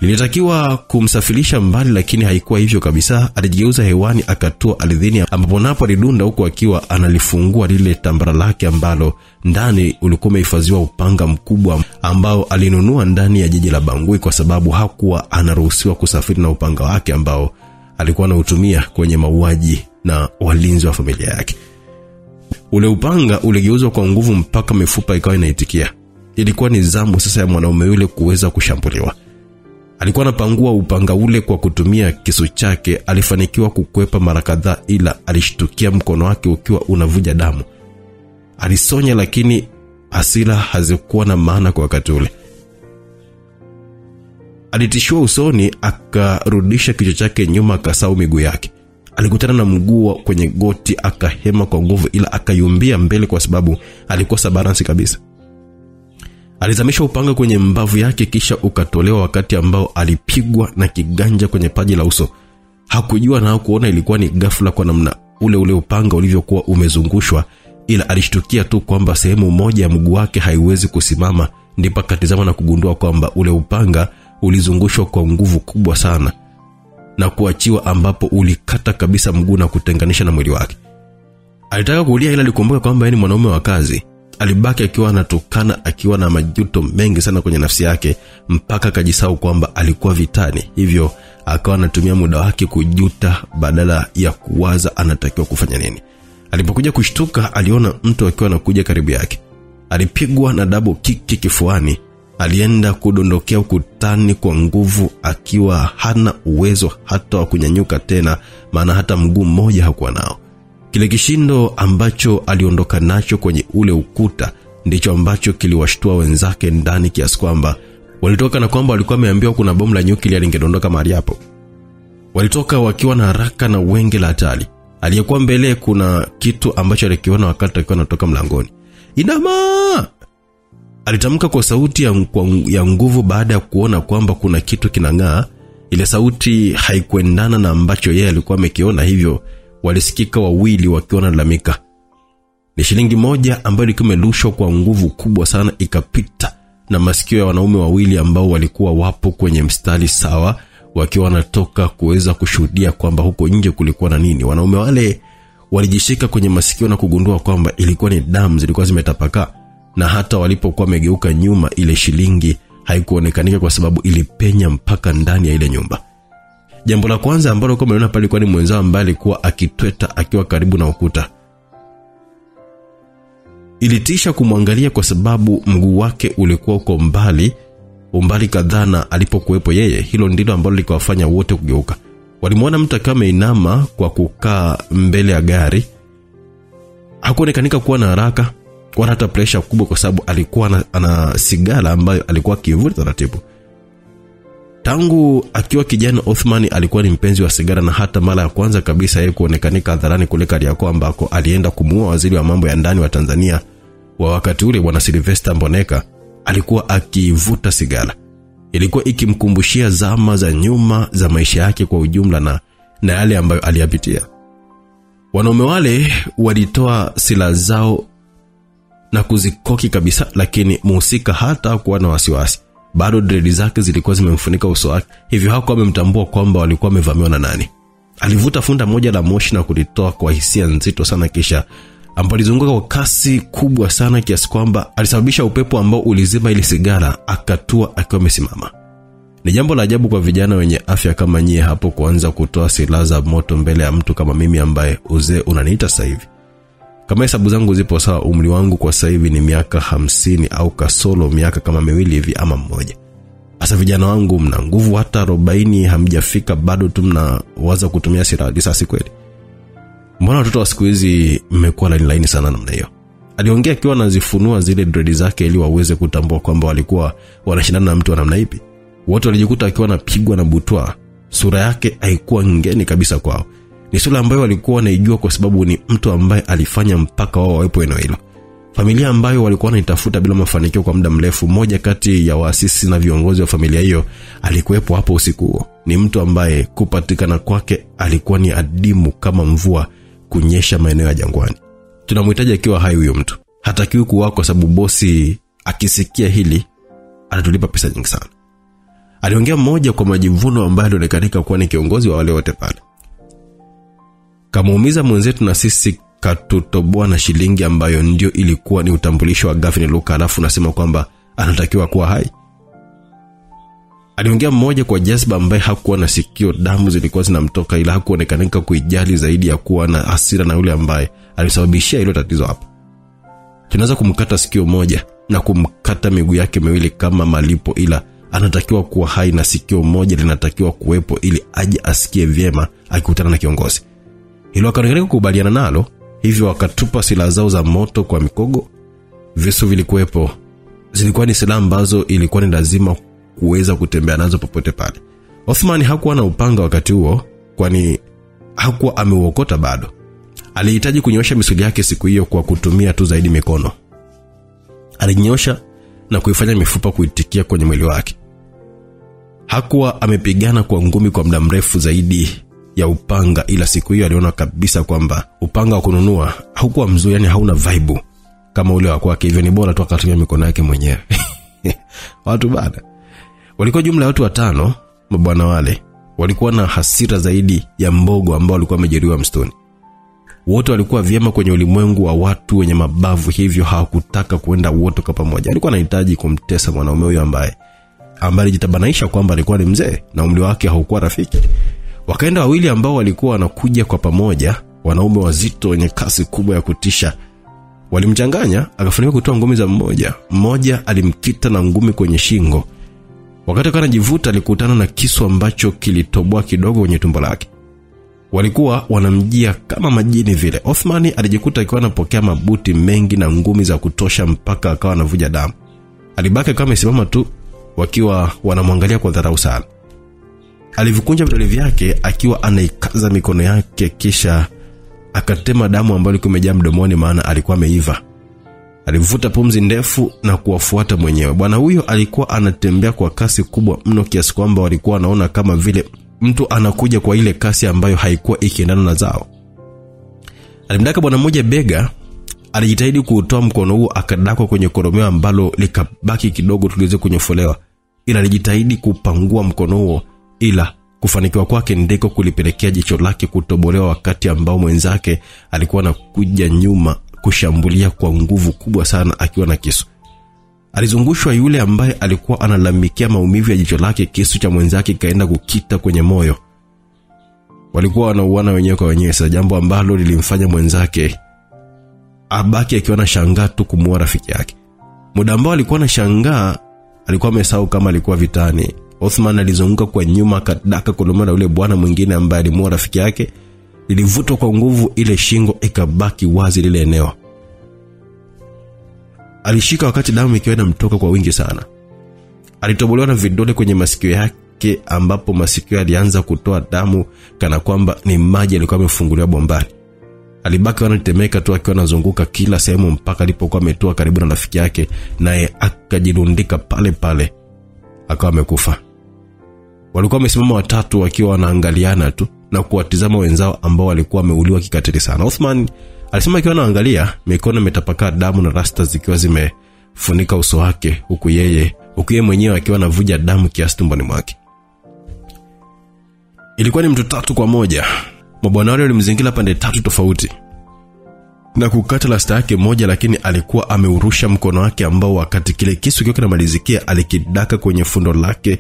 Lilitakiwa kumsafirisha mbali, lakini haikuwa hivyo kabisa. Alijigeuza hewani, akatua ardhini, ambapo napo alidunda huko akiwa analifungua lile tambara lake ambalo ndani ulikuwa umehifadhiwa upanga mkubwa ambao alinunua ndani ya jiji la Bangui, kwa sababu hakuwa anaruhusiwa kusafiri na upanga wake ambao alikuwa anautumia kwenye mauaji na walinzi wa familia yake. Ule upanga uligeuzwa kwa nguvu mpaka mifupa ikawa inaitikia. Ilikuwa ni zamu sasa ya mwanaume yule kuweza kushambuliwa. Alikuwa anapangua upanga ule kwa kutumia kisu chake. Alifanikiwa kukwepa mara kadhaa, ila alishtukia mkono wake ukiwa unavuja damu. Alisonya, lakini hasira hazikuwa na maana kwa wakati ule. Alitishwa usoni, akarudisha kichwa chake nyuma, akasau miguu yake. Alikutana na mguu kwenye goti, akahema kwa nguvu, ila akayumbia mbele kwa sababu alikosa balance kabisa. Alizamisha upanga kwenye mbavu yake, kisha ukatolewa wakati ambao alipigwa na kiganja kwenye paji la uso. Hakujua na hakuona ilikuwa ni ghafla kwa namna ule upanga ulivyokuwa umezungushwa, ila alishtukia tu kwamba sehemu moja ya mguu wake haiwezi kusimama. Ndipo akatizama na kugundua kwamba ule upanga ulizungushwa kwa nguvu kubwa sana na kuachiwa, ambapo ulikata kabisa mguu na kutenganisha na mwili wake. Alitaka kulia, ila alikumbuka kwamba yeye ni mwanaume wa kazi. Alibaki akiwa anatukana, akiwa na majuto mengi sana kwenye nafsi yake, mpaka akajisahau kwamba alikuwa vitani. Hivyo akawa anatumia muda wake kujuta badala ya kuwaza anatakiwa kufanya nini. Alipokuja kushtuka, aliona mtu akiwa anakuja karibu yake. Alipigwa na double kick kifuani. alienda kudondokea ukutani kwa nguvu akiwa hana uwezo hata wa kunyanyuka tena, maana hata mguu mmoja hakuwa nao. Kile kishindo ambacho aliondoka nacho kwenye ule ukuta ndicho ambacho kiliwashtua wenzake ndani kiasi kwamba walitoka na kwamba walikuwa wameambiwa kuna bomu la nyuklia lingedondoka mahali hapo. Walitoka wakiwa na haraka na wenge la hatari. Aliyekuwa mbele kuna kitu ambacho alikiona wakati akiwa anatoka mlangoni. "Inama!" alitamka kwa sauti ya nguvu baada ya kuona kwamba kuna kitu kinang'aa. Ile sauti haikuendana na ambacho yeye alikuwa amekiona, hivyo walisikika wawili wakiwa wanalalamika. Ni shilingi moja ambayo ilikuwa imerushwa kwa nguvu kubwa sana ikapita na masikio ya wanaume wawili ambao walikuwa wapo kwenye mstari sawa, wakiwa wanatoka kuweza kushuhudia kwamba huko nje kulikuwa na nini. Wanaume wale walijishika kwenye masikio na kugundua kwamba ilikuwa ni damu zilikuwa zimetapakaa, na hata walipokuwa wamegeuka nyuma ile shilingi haikuonekanika kwa sababu ilipenya mpaka ndani ya ile nyumba. Jambo la kwanza ambalo kwa mliona pale ilikuwa ni mwenzao ambaye alikuwa akitweta akiwa karibu na ukuta. Ilitisha kumwangalia kwa sababu mguu wake ulikuwa uko umbali kadhaa na alipokuwepo yeye. Hilo ndilo ambalo likawafanya wote kugeuka. Walimwona mtu kama inama kwa kukaa mbele ya gari. Hakuonekanika kuwa na haraka wala hata pressure kubwa kwa sababu alikuwa ana sigara ambayo alikuwa akivuta taratibu. Tangu akiwa kijana Othman alikuwa ni mpenzi wa sigara, na hata mara ya kwanza kabisa yeye kuonekanika hadharani kule Kariakoo ambako alienda kumuoa waziri wa mambo ya ndani wa Tanzania wa wakati ule Bwana Sylvester Mboneka, alikuwa akivuta sigara. Ilikuwa ikimkumbushia zama za nyuma za maisha yake kwa ujumla na yale ambayo aliyapitia. Wanaume wale walitoa silaha zao na kuzikoki kabisa, lakini mhusika hata kuwa na wasiwasi. Bado dread zake zilikuwa zimemfunika uso wake, hivyo hakuwa amemtambua kwamba walikuwa wamevamiwa na nani. Alivuta funda moja la moshi na kulitoa kwa hisia nzito sana, kisha ambapo alizunguka kwa kasi kubwa sana kiasi kwamba alisababisha upepo ambao ulizima ile sigara, akatua akiwa amesimama. Ni jambo la ajabu kwa vijana wenye afya kama nyie hapo kuanza kutoa silaha za moto mbele ya mtu kama mimi ambaye uzee unaniita sasa hivi. Kama hesabu zangu zipo sawa, umri wangu kwa sasa hivi ni miaka 50 au kasoro miaka kama 2 hivi ama 1. Asa vijana wangu mna nguvu, hata 40 hamjafika bado tu mnawaza kutumia silaha risasi kweli. Mbona watoto wa siku hizi mmekuwa laini sana namna hiyo? Aliongea akiwa anazifunua zile dread zake ili waweze kutambua kwamba walikuwa wanashindana na mtu wa namna ipi. Wote walijikuta akiwa anapigwa na butwa. Sura yake haikuwa ngeni kabisa kwao. Ni sura ambayo walikuwa wanaijua kwa sababu ni mtu ambaye alifanya mpaka wao wawepo eneo hilo. Familia ambayo walikuwa wanaitafuta bila mafanikio kwa muda mrefu, mmoja kati ya waasisi na viongozi wa familia hiyo alikuwepo hapo usiku huo. Ni mtu ambaye kupatikana kwake alikuwa ni adimu kama mvua kunyesha maeneo ya jangwani. Tunamhitaji akiwa hai huyo mtu. Hatakiwi kuwa kwa sababu bosi akisikia hili atatulipa pesa nyingi sana. Aliongea mmoja kwa majivuno ambaye alionekana kuwa ni kiongozi wa wale wote pale. Kamuumiza mwenzetu na sisi katutoboa na shilingi ambayo ndio ilikuwa ni utambulisho wa Gavin Luka, alafu nasema kwamba anatakiwa kuwa hai. Aliongea mmoja kwa jazba ambaye hakuwa na sikio, damu zilikuwa zinamtoka, ila hakuonekana kuijali zaidi ya kuwa na hasira na yule ambaye alisababishia hilo tatizo hapo. Tunaweza kumkata sikio moja na kumkata miguu yake miwili kama malipo, ila anatakiwa kuwa hai na sikio moja linatakiwa kuwepo ili aje asikie vyema akikutana na kiongozi. Hilo akaonekana kukubaliana nalo, hivyo wakatupa silaha zao za moto kwa mikogo. Visu vilikuwepo. Zilikuwa ni silaha ambazo ilikuwa ni lazima kuweza kutembea nazo popote pale. Othman hakuwa na upanga wakati huo, kwani hakuwa ameuokota bado. Alihitaji kunyosha misuli yake siku hiyo kwa kutumia tu zaidi mikono. Alinyosha na kuifanya mifupa kuitikia kwenye mwili wake. Hakuwa amepigana kwa ngumi kwa muda mrefu zaidi ya upanga, ila siku hiyo aliona kabisa kwamba upanga wa kununua haukuwa mzuri, yani hauna vibe kama ule wa kwake, hivyo ni bora tu akatumia mikono yake mwenyewe. Watu bada walikuwa jumla ya watu 5. Mabwana wale walikuwa na hasira zaidi ya mbogo ambao walikuwa wamejeruhiwa msituni. Wote walikuwa vyema kwenye ulimwengu wa watu wenye mabavu, hivyo hawakutaka kuenda wote kwa pamoja. Alikuwa anahitaji kumtesa mwanaume huyo ambaye alijitabanaisha kwamba alikuwa ni mzee na umri wake haukuwa rafiki. Wakaenda wawili ambao walikuwa wanakuja kwa pamoja, wanaume wazito wenye kasi kubwa ya kutisha. Walimchanganya, akafanikiwa kutoa ngumi za mmoja alimkita na ngumi kwenye shingo. Wakati akawa anajivuta, alikutana na kisu ambacho kilitoboa kidogo kwenye tumbo lake. Walikuwa wanamjia kama majini vile. Othman alijikuta akiwa anapokea mabuti mengi na ngumi za kutosha mpaka akawa anavuja damu. Alibaki kama amesimama tu, wakiwa wanamwangalia kwa dharau sana. Alivikunja vidole vyake akiwa anaikaza mikono yake, kisha akatema damu ambayo ilikuwa imejaa mdomoni, maana alikuwa ameiva. Alivuta pumzi ndefu na kuwafuata mwenyewe. Bwana huyo alikuwa anatembea kwa kasi kubwa mno kiasi kwamba walikuwa wanaona kama vile mtu anakuja kwa ile kasi ambayo haikuwa ikiendana na zao. Alimdaka bwana mmoja bega, alijitahidi kuutoa mkono huo, akadakwa kwenye koromeo ambalo likabaki kidogo tuliweze kunyofolewa. Ila alijitahidi kupangua mkono huo, ila kufanikiwa kwake ndiko kulipelekea jicho lake kutobolewa, wakati ambao mwenzake alikuwa anakuja nyuma kushambulia kwa nguvu kubwa sana akiwa na kisu. Alizungushwa yule ambaye alikuwa analamikia maumivu ya jicho lake, kisu cha mwenzake kaenda kukita kwenye moyo. Walikuwa wanauana wenyewe kwa wenyewe, sasa jambo ambalo lilimfanya mwenzake abaki akiwa anashangaa tu kumuua rafiki yake. Muda ambao alikuwa anashangaa, alikuwa amesahau kama alikuwa vitani. Othman alizunguka kwa nyuma, akadaka kolomeo la yule bwana mwingine ambaye alimuua rafiki yake. Lilivutwa kwa nguvu, ile shingo ikabaki wazi lile eneo. Alishika wakati damu ikiwa inamtoka kwa wingi sana. Alitobolewa na vidole kwenye masikio yake, ambapo masikio yalianza kutoa damu kana kwamba ni maji yalikuwa yamefunguliwa bombani. Alibaki anatemeka tu akiwa anazunguka kila sehemu mpaka alipokuwa ametoa karibu na rafiki yake, naye akajirundika pale pale akawa amekufa. Walikuwa wamesimama watatu wakiwa wanaangaliana tu na kuwatizama wenzao ambao walikuwa wameuliwa kikatili sana. Othman alisema akiwa anaangalia, mikono imetapakaa damu na rasta zikiwa zimefunika uso wake, huku yeye mwenyewe akiwa anavuja damu kiasi tumboni mwake. Ilikuwa ni mtu 3 kwa 1. Mabwana wale walimzingira pande 3 tofauti na kukata rasta yake moja, lakini alikuwa ameurusha mkono wake ambao wakati kile kisu kikiwa kinamalizikia alikidaka kwenye fundo lake.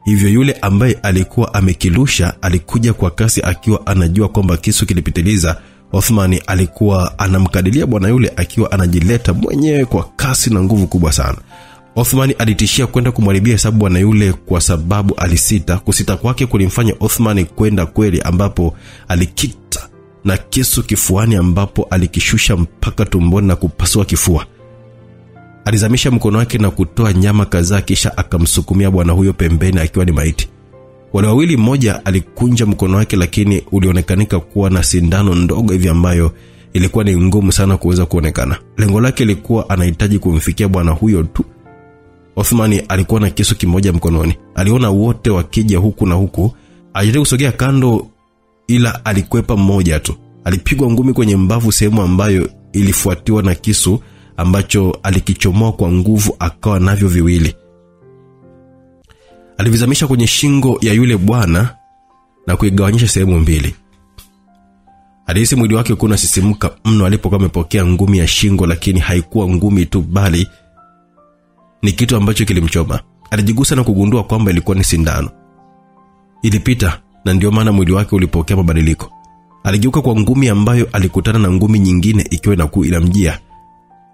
Hivyo yule ambaye alikuwa amekilusha alikuja kwa kasi akiwa anajua kwamba kisu kilipitiliza. Othman alikuwa anamkadilia bwana yule akiwa anajileta mwenyewe kwa kasi na nguvu kubwa sana. Othman alitishia kwenda kumharibia hesabu bwana yule kwa sababu alisita. Kusita kwake kulimfanya Othman kwenda kweli, ambapo alikita na kisu kifuani, ambapo alikishusha mpaka tumboni na kupasua kifua. Alizamisha mkono wake na kutoa nyama kadhaa, kisha akamsukumia bwana huyo pembeni akiwa ni maiti. Wale wawili, mmoja alikunja mkono wake, lakini ulionekanika kuwa na sindano ndogo hivi ambayo ilikuwa ni ngumu sana kuweza kuonekana. Lengo lake lilikuwa anahitaji kumfikia bwana huyo tu. Othman alikuwa na kisu kimoja mkononi. Aliona wote wakija huku na huku, alijaribu kusogea kando, ila alikwepa mmoja tu. Alipigwa ngumi kwenye mbavu, sehemu ambayo ilifuatiwa na kisu ambacho alikichomoa kwa nguvu, akawa navyo viwili. Alivizamisha kwenye shingo ya yule bwana na kuigawanyisha sehemu mbili. Alihisi mwili wake kuna sisimuka mno alipokuwa amepokea ngumi ya shingo, lakini haikuwa ngumi tu bali ni kitu ambacho kilimchoma. Alijigusa na kugundua kwamba ilikuwa ni sindano. Ilipita, na ndio maana mwili wake ulipokea mabadiliko. Aligeuka kwa ngumi ambayo alikutana na ngumi nyingine ikiwa inamjia.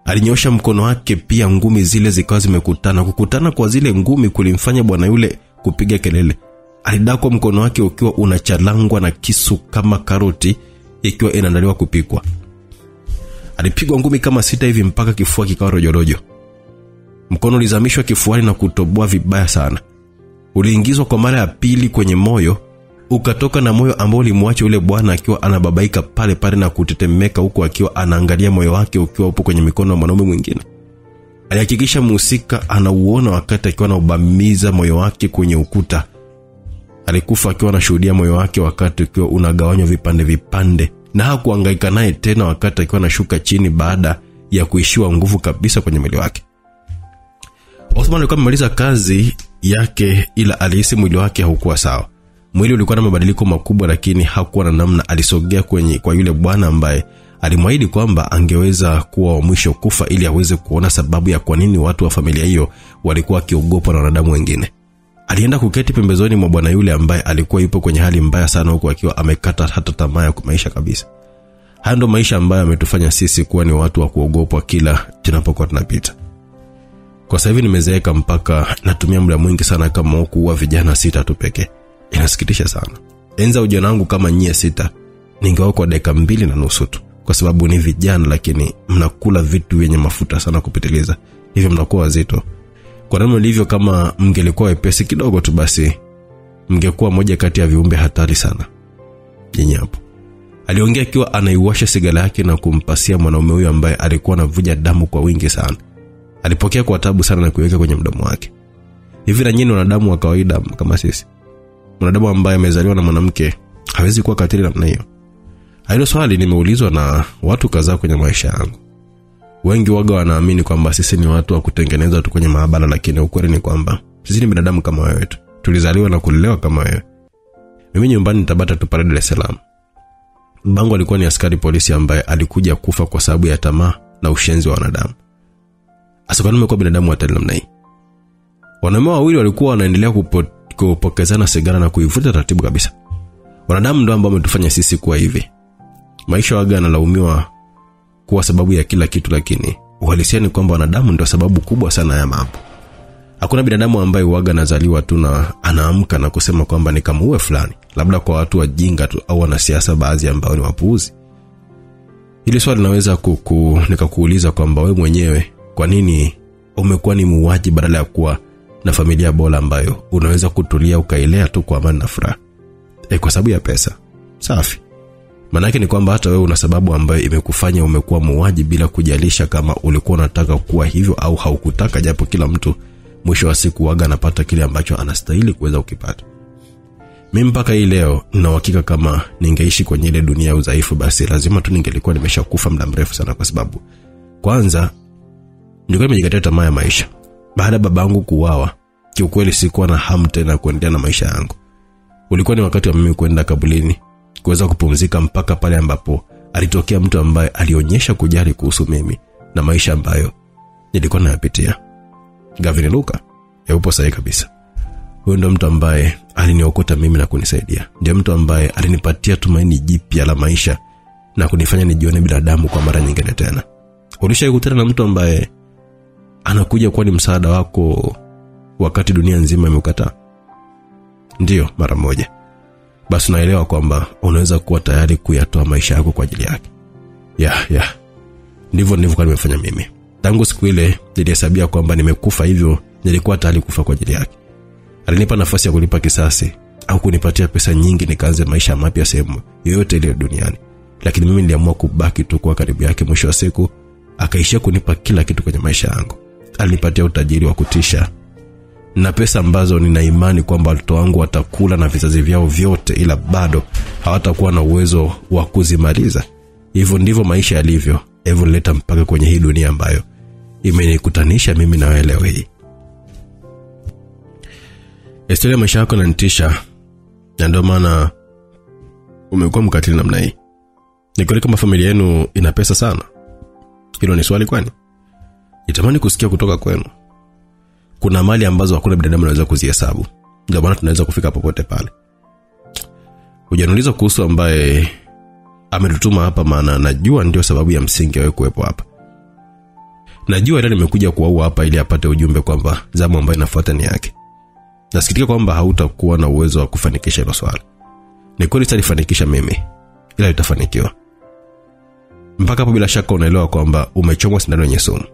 Alinyosha mkono wake, pia ngumi zile zikawa zimekutana. Kukutana kwa zile ngumi kulimfanya bwana yule kupiga kelele. Alidakwa mkono wake ukiwa unachalangwa na kisu kama karoti ikiwa inaandaliwa kupikwa. Alipigwa ngumi kama 6 hivi mpaka kifua kikawa rojorojo. Mkono ulizamishwa kifuani na kutoboa vibaya sana. Uliingizwa kwa mara ya pili kwenye moyo, ukatoka na moyo ambao ulimwacha yule bwana akiwa anababaika pale pale na kutetemeka, huko akiwa anaangalia moyo wake ukiwa upo kwenye mikono ya mwanaume mwingine. Alihakikisha mhusika anauona wakati akiwa anaubamiza moyo wake kwenye ukuta. Alikufa akiwa anashuhudia moyo wake wakati ukiwa unagawanywa vipande vipande, na hakuhangaika naye tena wakati akiwa anashuka chini baada ya kuishiwa nguvu kabisa kwenye mwili wake. Othman alikuwa amemaliza kazi yake, ila alihisi mwili wake haukuwa sawa. Mwili ulikuwa na mabadiliko makubwa, lakini hakuwa na namna. Alisogea kwa yule bwana ambaye alimwahidi kwamba angeweza kuwa wa mwisho kufa ili aweze kuona sababu ya kwa nini watu wa familia hiyo walikuwa wakiogopa na wanadamu wengine. Alienda kuketi pembezoni mwa bwana yule ambaye alikuwa yupo kwenye hali mbaya sana, huko akiwa amekata hata tamaa ya maisha kabisa. Haya ndo maisha ambayo yametufanya sisi kuwa ni watu wa kuogopwa kila tunapokuwa tunapita. Kwa sasa hivi nimezeeka mpaka natumia muda mwingi sana kama huku wa vijana 6 tu pekee. Inasikitisha sana. Enza ujana wangu kama nyie 6 ningeokoa dakika 2.5 tu, kwa sababu ni vijana lakini mnakula vitu vyenye mafuta sana kupitiliza. Hivyo mnakuwa wazito. Kwa namna ilivyo, kama mngelikuwa wepesi kidogo tu basi mngekuwa moja kati ya viumbe hatari sana. Yenye hapo. Aliongea akiwa anaiwasha sigara yake na kumpasia mwanaume huyo ambaye alikuwa anavuja damu kwa wingi sana. Alipokea kwa taabu sana na kuweka kwenye mdomo wake. Hivi na nyinyi wanadamu wa kawaida kama sisi, mwanadamu ambaye amezaliwa na mwanamke hawezi kuwa katili namna hiyo? Hilo swali nimeulizwa na watu kadhaa kwenye maisha yangu. Wengi waga wanaamini kwamba sisi ni watu wa kutengeneza tu kwenye maabara, lakini ukweli ni kwamba sisi ni binadamu kama wewe tu. Tulizaliwa na kulelewa kama wewe. Mimi nyumbani Tabata tu pale Dar es Salaam. Bangu alikuwa ni askari polisi ambaye alikuja kufa kwa sababu ya tamaa na ushenzi wa wanadamu. Asikuwa nimekuwa binadamu wa namna hii. Wanaume wawili walikuwa wanaendelea kupokezana sigara na kuivuta taratibu kabisa. Wanadamu ndio ambao wametufanya sisi kuwa hivi. Maisha waga yanalaumiwa kuwa sababu ya kila kitu, lakini uhalisia ni kwamba wanadamu ndio sababu kubwa sana ya mambo. Hakuna binadamu ambaye waga anazaliwa tu na anaamka na kusema kwamba nikamuue fulani, labda kwa watu wajinga tu au wanasiasa baadhi ambao ni wapuuzi. Hili swali linaweza nikakuuliza kwamba wewe mwenyewe kwa nini umekuwa ni muuaji badala ya kuwa na familia bora ambayo unaweza kutulia ukailea tu kwa amani na furaha? Kwa sababu ya pesa. Safi. Maana yake ni kwamba hata wewe una sababu ambayo imekufanya umekuwa muuaji bila kujalisha kama ulikuwa unataka kuwa hivyo au haukutaka, japo kila mtu mwisho wa siku waga anapata kile ambacho anastahili kuweza kukipata. Mimi mpaka hii leo nina uhakika kama ningeishi kwenye ile dunia ya udhaifu basi lazima tu ningelikuwa nimeshakufa muda mrefu sana, kwa sababu kwanza nilikuwa nimejikatia tamaa ya maisha. Baada babangu kuuawa, kiukweli sikuwa na hamu tena kuendelea na maisha yangu. Ulikuwa ni wakati wa mimi kwenda kaburini kuweza kupumzika, mpaka pale ambapo alitokea mtu ambaye alionyesha kujali kuhusu mimi na maisha ambayo nilikuwa nayapitia. Gavin Luka, yupo sahihi kabisa. Huyo ndo mtu ambaye aliniokota mimi na kunisaidia. Ndiye mtu ambaye alinipatia tumaini jipya la maisha na kunifanya nijione binadamu kwa mara nyingine tena. Ulishakutana na mtu ambaye anakuja kuwa ni msaada wako wakati dunia nzima imekukataa? Ndio, mara moja. Basi naelewa kwamba unaweza kuwa tayari kuyatoa maisha yako kwa ajili yake. Ndivyo nimefanya mimi. Tangu siku ile nilihesabia kwamba nimekufa, hivyo nilikuwa tayari kufa kwa ajili yake. Alinipa nafasi ya kulipa kisasi au kunipatia pesa nyingi nikaanze maisha mapya sehemu yoyote ile duniani. Lakini mimi niliamua kubaki tu kwa karibu yake. Mwisho wa siku akaishia kunipa kila kitu kwenye maisha yangu. Alinipatia utajiri wa kutisha na pesa ambazo nina imani kwamba watoto wangu watakula na vizazi vyao vyote, ila bado hawatakuwa na uwezo wa kuzimaliza. Hivyo ndivyo maisha yalivyo. Hivyo nileta mpaka kwenye hii dunia ambayo imenikutanisha mimi na wewe leo hii. Historia maisha yako inanitisha, na ndio maana umekuwa mkatili namna hii. Ni kweli kama familia yenu ina pesa sana? Hilo ni swali kwani? Nitamani kusikia kutoka kwenu. Kuna mali ambazo hakuna binadamu anaweza kuzihesabu. Ndio maana tunaweza kufika popote pale. Hujaniuliza kuhusu ambaye ametutuma hapa, maana najua ndio sababu ya msingi wewe kuwepo hapa. Najua ile nimekuja kuwaua hapa ili apate ujumbe kwamba zamu ambayo inafuata ni yake. Nasikitika kwamba hautakuwa na uwezo wa kufanikisha hilo swali. Ni kweli sitalifanikisha mimi, ila litafanikiwa. Mpaka hapo bila shaka unaelewa kwamba umechomwa sindano yenye sumu.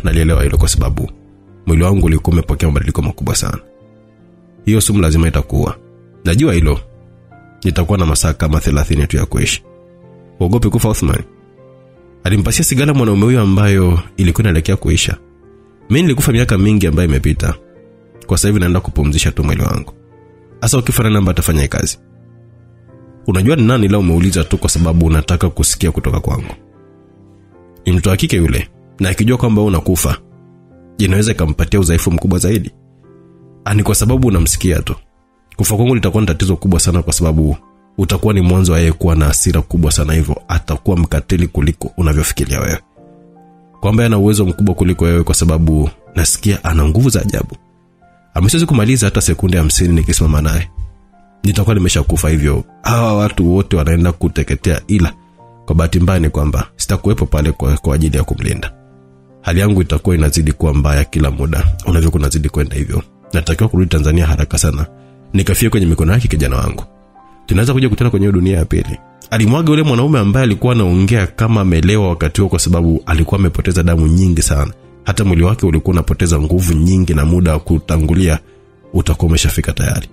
Nalielewa hilo kwa sababu mwili wangu ulikuwa umepokea mabadiliko makubwa sana. Hiyo sumu lazima itakuwa. Najua hilo. Nitakuwa na masaa kama 30 tu ya kuishi. Uogope kufa Othman? Alimpasia sigara mwanaume huyo ambayo ilikuwa inaelekea kuisha. Mimi nilikufa miaka mingi ambayo imepita. Kwa sasa hivi naenda kupumzisha tu mwili wangu. Asa ukifanya namba atafanya kazi. Unajua ni nani leo umeuliza tu kwa sababu unataka kusikia kutoka kwangu. Ni mtu wa kike yule, na akijua kwamba unakufa, inaweza kumpatia udhaifu mkubwa zaidi. Ani kwa sababu unamsikia tu. Kufa kwangu litakuwa tatizo kubwa sana, kwa sababu utakuwa ni mwanzo wa yeye kuwa na hasira kubwa sana, hivyo atakuwa mkatili kuliko unavyofikiria wewe. Kwamba ana uwezo mkubwa kuliko wewe, kwa sababu nasikia ana nguvu za ajabu. Amesiwezi kumaliza hata sekunde 50 nikisimama naye. Nitakuwa nimeshakufa, hivyo hawa watu wote wanaenda kuteketea, ila Kwa bahati mbaya ni kwamba sitakuwepo pale kwa ajili ya kumlinda. Hali yangu itakuwa inazidi kuwa mbaya kila muda unavyokuwa unazidi kwenda hivyo. Natakiwa kurudi Tanzania haraka sana nikafie kwenye mikono yake kijana wangu. Tunaweza kuja kukutana kwenye dunia ya pili. Alimwaga yule mwanaume ambaye alikuwa anaongea kama amelewa wakati huo, kwa sababu alikuwa amepoteza damu nyingi sana. Hata mwili wake ulikuwa unapoteza nguvu nyingi na muda wa kutangulia utakuwa umeshafika tayari.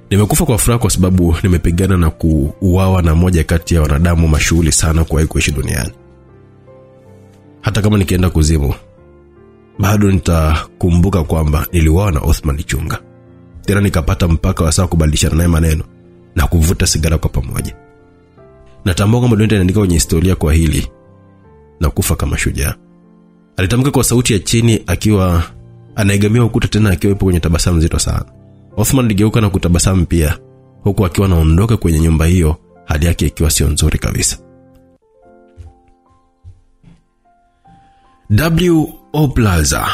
Nimekufa kwa furaha kwa sababu nimepigana na kuuawa na moja kati ya wanadamu mashuhuri sana kuwahi kuishi duniani. Hata kama nikienda kuzimu, bado nitakumbuka kwamba niliuawa na Othman Chunga. Tena nikapata mpaka wa saa kubadilishana naye maneno na kuvuta sigara kwa pamoja. Natambua kwamba dunia inaandika kwenye historia kwa hili na kufa kama shujaa. Alitamka kwa sauti ya chini akiwa anaegemea ukuta, tena akiwa kwenye tabasamu zito sana. Othman aligeuka na kutabasamu pia, huku akiwa anaondoka kwenye nyumba hiyo, hali yake ikiwa sio nzuri kabisa. WO Plaza.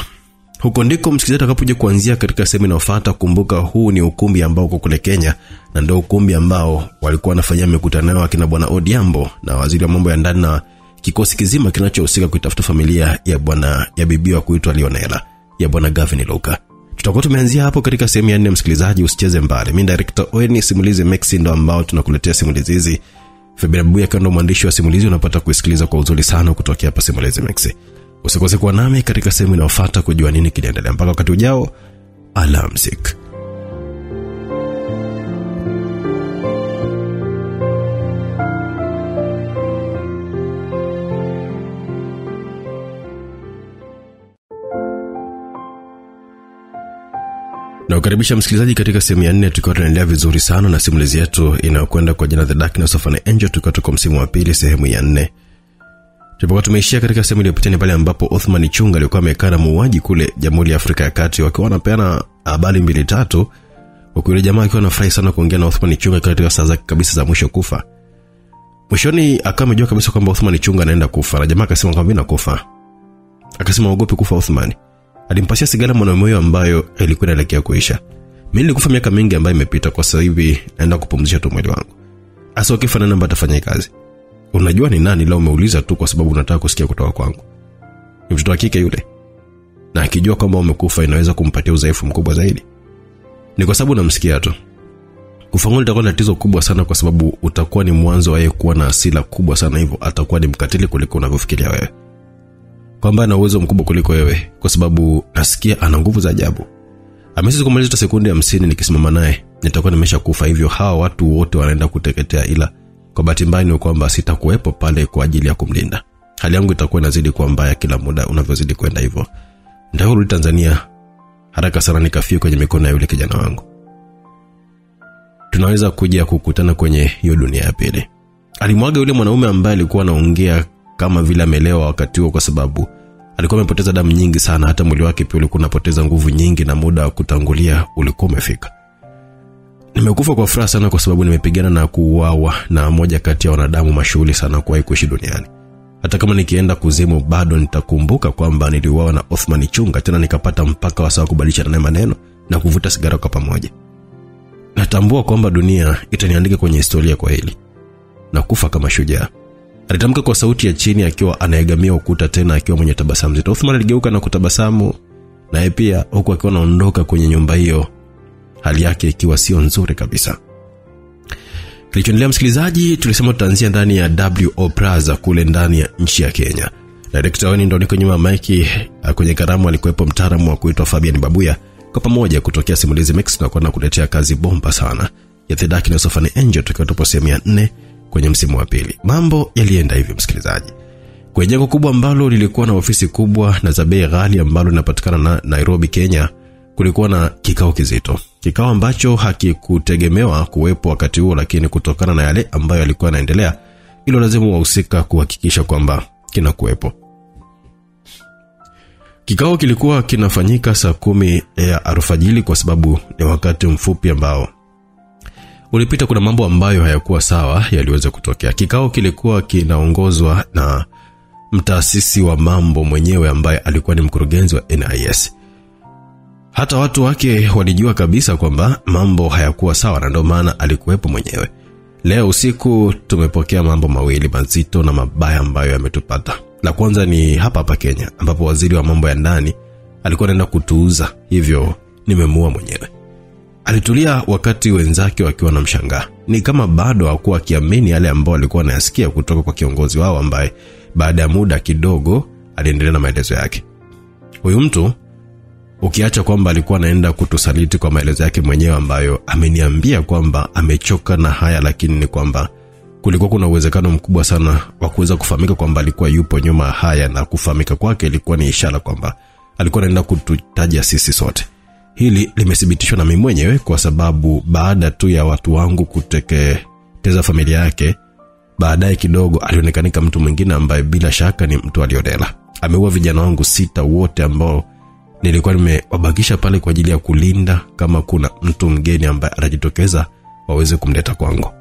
Huko ndiko msikilizaji atakapoje kuanzia katika sehemu inayofuata. Kumbuka huu ni ukumbi ambao uko kule Kenya, na ndio ukumbi ambao walikuwa wanafanyia mikutano yao akina bwana Odiambo na waziri wa mambo ya ndani na kikosi kizima kinachohusika kuitafuta familia ya bibi wa kuitwa Leonela ya bwana Gavin Luka. Tutakuwa tumeanzia hapo katika sehemu ya 4 msikilizaji, usicheze mbali. Mimi director Owen Simulizi Max ndo ambao tunakuletea simulizi hizi. Fabian Babuya kando mwandishi wa simulizi, unapata kusikiliza kwa uzuri sana kutokea hapa Simulizi Max. Usikose kuwa nami katika sehemu inayofuata kujua nini kinaendelea. Mpaka wakati ujao, alamsik. Na ukaribisha msikilizaji katika sehemu ya 4, tukiwa tunaendelea vizuri sana na simulizi yetu inayokwenda kwa jina The Darkness of an Angel, tuko msimu wa 2 sehemu ya 4. Tulipokuwa tumeishia katika sehemu iliyopita pale ambapo Othman Chunga alikuwa amekaa na muuaji kule Jamhuri ya Afrika ya Kati, wakiwa wanapeana habari 2-3, huku yule jamaa akiwa anafurahi sana kuongea na Othman Chunga katika saa zake kabisa za mwisho kufa. Mwishoni akawa amejua kabisa kwamba Othman Chunga anaenda kufa, na jamaa akasema kwamba mimi nakufa. Akasema ogope kufa Othman. Alimpasia sigara mwanamume huyo ambayo ilikuwa inaelekea kuisha. Mimi nilikufa miaka mingi ambayo imepita, kwa sasa hivi naenda kupumzisha tu mwili wangu. Asa ukifa nani ambaye atafanya kazi? Unajua ni nani? Leo umeuliza tu kwa sababu unataka kusikia kutoka kwangu. Ni mtoto wa kike yule. Na akijua kwamba umekufa inaweza kumpatia udhaifu mkubwa zaidi. Ni kwa sababu namsikia tu. Kufa ngoni itakuwa tatizo kubwa sana, kwa sababu utakuwa ni mwanzo wa yeye kuwa na hasira kubwa sana, hivyo atakuwa ni mkatili kuliko unavyofikiria wewe. Kwamba ana uwezo mkubwa kuliko wewe, kwa sababu nasikia ana nguvu za ajabu. Amesema kumaliza sekunde 50 nikisimama naye nitakuwa nimeshakufa, hivyo hawa watu wote wanaenda kuteketea, ila kwa bahati mbaya ni kwamba sitakuwepo pale kwa ajili ya kumlinda. Hali yangu itakuwa inazidi kuwa mbaya kila muda unavyozidi kwenda hivyo. Ndio rudi Tanzania haraka sana nikafie kwenye mikono ya yule kijana wangu. Tunaweza kuja kukutana kwenye hiyo dunia ya pili. Alimwaga yule mwanaume ambaye alikuwa anaongea kama vile amelewa wakati huo, kwa sababu alikuwa amepoteza damu nyingi sana. Hata mwili wake pia ulikuwa unapoteza nguvu nyingi na muda wa kutangulia ulikuwa umefika. Nimekufa kwa furaha sana kwa sababu nimepigana na kuuawa na moja kati ya wanadamu mashuhuri sana kuwahi kuishi duniani. Hata kama nikienda kuzimu, bado nitakumbuka kwamba niliuawa na Othman Chunga, tena nikapata mpaka wa saa kubadilishana naye maneno na kuvuta sigara kwa pamoja. Natambua kwamba dunia itaniandika kwenye historia kwa hili na kufa kama shujaa. Alitamka kwa sauti ya chini akiwa anaegamia ukuta, tena akiwa mwenye tabasamu zito. Othman aligeuka na kutabasamu naye pia, huku akiwa anaondoka kwenye nyumba hiyo, hali yake ikiwa sio nzuri kabisa. Kilichoendelea msikilizaji, tulisema tutaanzia ndani ya WO Plaza kule ndani ya nchi ya Kenya. Director Wayne ndo niko nyuma maiki. Kwenye karamu alikuwepo mtaalamu wa kuitwa Fabian Babuya. Kwa pamoja kutokea Simulizi Mix tunakuwa na kuletea kazi bomba sana ya The Darkness of an Angel, tukiwa tupo sehemu ya 4 kwenye msimu wa 2. Mambo yalienda hivi msikilizaji. Kwenye jengo kubwa ambalo lilikuwa na ofisi kubwa na za bei ghali ambalo linapatikana na Nairobi, Kenya, kulikuwa na kikao kizito. Kikao ambacho hakikutegemewa kuwepo wakati huo, lakini kutokana na yale ambayo yalikuwa yanaendelea, ilo lazima wahusika kuhakikisha kwamba kinakuwepo. Kikao kilikuwa kinafanyika saa 10 ya alfajiri, kwa sababu ni wakati mfupi ambao ulipita. Kuna mambo ambayo hayakuwa sawa yaliweza kutokea. Kikao kilikuwa kinaongozwa na mtaasisi wa mambo mwenyewe ambaye alikuwa ni mkurugenzi wa NIS. Hata watu wake walijua kabisa kwamba mambo hayakuwa sawa, na ndio maana alikuwepo mwenyewe. Leo usiku tumepokea mambo mawili mazito na mabaya ambayo yametupata. La kwanza ni hapa Kenya, ambapo waziri wa mambo ya ndani alikuwa anaenda kutuuza, hivyo nimemuua mwenyewe. Alitulia wakati wenzake wakiwa na mshangaa. Ni kama bado hakuwa akiamini yale ambao alikuwa anayasikia kutoka kwa kiongozi wao, ambaye baada ya muda kidogo aliendelea na maelezo yake. Huyu mtu, ukiacha kwamba alikuwa anaenda kutusaliti kwa maelezo yake mwenyewe ambayo ameniambia kwamba amechoka na haya, lakini ni kwamba kulikuwa kuna uwezekano mkubwa sana wa kuweza kufahamika kwamba alikuwa yupo nyuma haya, na kufahamika kwake ilikuwa ni ishara kwamba alikuwa anaenda kututaja sisi sote. Hili limethibitishwa na mimi mwenyewe, kwa sababu baada tu ya watu wangu kuteketeza familia yake, baadaye kidogo alionekanika mtu mwingine ambaye bila shaka ni mtu aliodela. Ameua vijana wangu 6 wote ambao nilikuwa nimewabakisha pale kwa ajili ya kulinda kama kuna mtu mgeni ambaye atajitokeza waweze kumleta kwangu.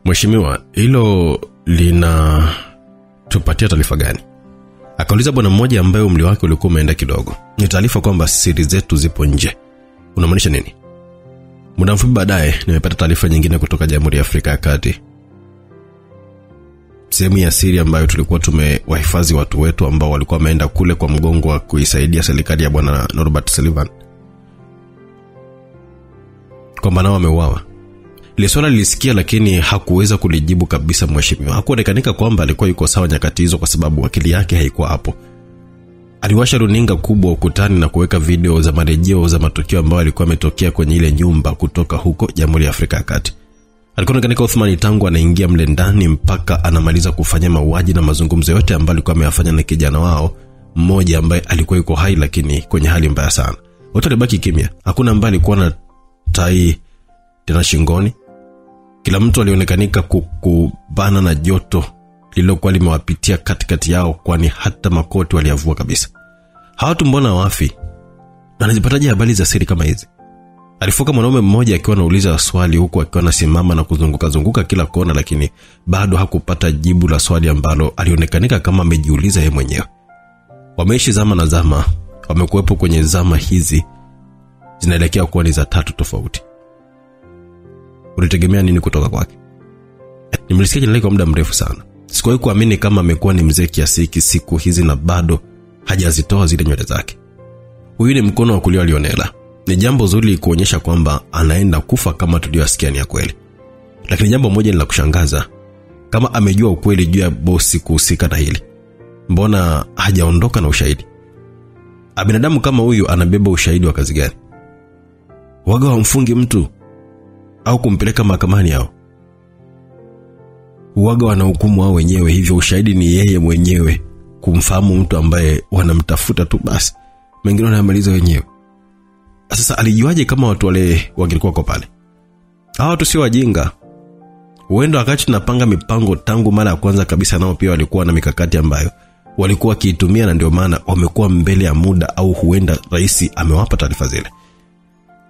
Mheshimiwa, hilo lina tupatia taarifa gani? Akauliza bwana mmoja ambaye umri wake ulikuwa umeenda kidogo. Ni taarifa kwamba siri zetu zipo nje. Unamaanisha nini? Muda mfupi baadaye nimepata taarifa nyingine kutoka Jamhuri ya Afrika ya Kati. Sehemu ya siri ambayo tulikuwa tumewahifadhi watu wetu ambao walikuwa wameenda kule kwa mgongo wa kuisaidia serikali ya bwana Norbert Sullivan, kwamba nao wameuawa. Ile swala lilisikia, lakini hakuweza kulijibu kabisa mheshimiwa. Hakuonekanika kwamba alikuwa yuko sawa nyakati hizo, kwa sababu akili yake haikuwa hapo. Aliwasha runinga kubwa ukutani na kuweka video za marejeo za matukio ambayo alikuwa ametokea kwenye ile nyumba kutoka huko Jamhuri ya Afrika ya Kati. Alikuwa anaonekana Othman tangu anaingia mle ndani mpaka anamaliza kufanya mauaji na mazungumzo yote ambayo alikuwa ameyafanya na kijana wao mmoja ambaye alikuwa yuko hai lakini kwenye hali mbaya sana. Wote walibaki kimya. Hakuna ambaye alikuwa na tai tena shingoni. Kila mtu alionekanika kukubana na joto lililokuwa limewapitia katikati yao, kwani hata makoti waliyavua kabisa. Hawatu mbona wafi? Na anajipataje habari za siri kama hizi? Alifuka mwanaume mmoja akiwa anauliza swali huku akiwa anasimama na kuzunguka kila kona, lakini bado hakupata jibu la swali ambalo alionekanika kama amejiuliza yeye mwenyewe. Wameishi zama na zama, wamekuwepo kwenye zama hizi zinaelekea kuwa ni za 3 tofauti. Ulitegemea nini kutoka kwake? Nimlisikia jina lake kwa muda mrefu sana. Sikuwahi kuamini kama amekuwa ni mzee kiasi hiki siku hizi na bado hajazitoa zile nywele zake. Huyu ni mkono wa kulia wa Lionela. Ni jambo zuri kuonyesha kwamba anaenda kufa kama tuliyosikia ni ya kweli. Lakini jambo moja ni la kushangaza. Kama amejua ukweli juu ya bosi kuhusika na hili, mbona hajaondoka na ushahidi? Binadamu kama huyu anabeba ushahidi wa kazi gani? Waga wamfungi mtu au kumpeleka mahakamani yao? Waga wanahukumu wao wenyewe, hivyo ushahidi ni yeye mwenyewe kumfahamu mtu ambaye wanamtafuta tu basi. Mengine wanamaliza wenyewe. Sasa alijuaje kama watu wale wangekuwa kwa pale? Hao watu sio wajinga. Huenda wakati tunapanga mipango tangu mara ya kwanza kabisa, nao pia walikuwa na mikakati ambayo walikuwa kiitumia, na ndio maana wamekuwa mbele ya muda, au huenda rais amewapa taarifa zile.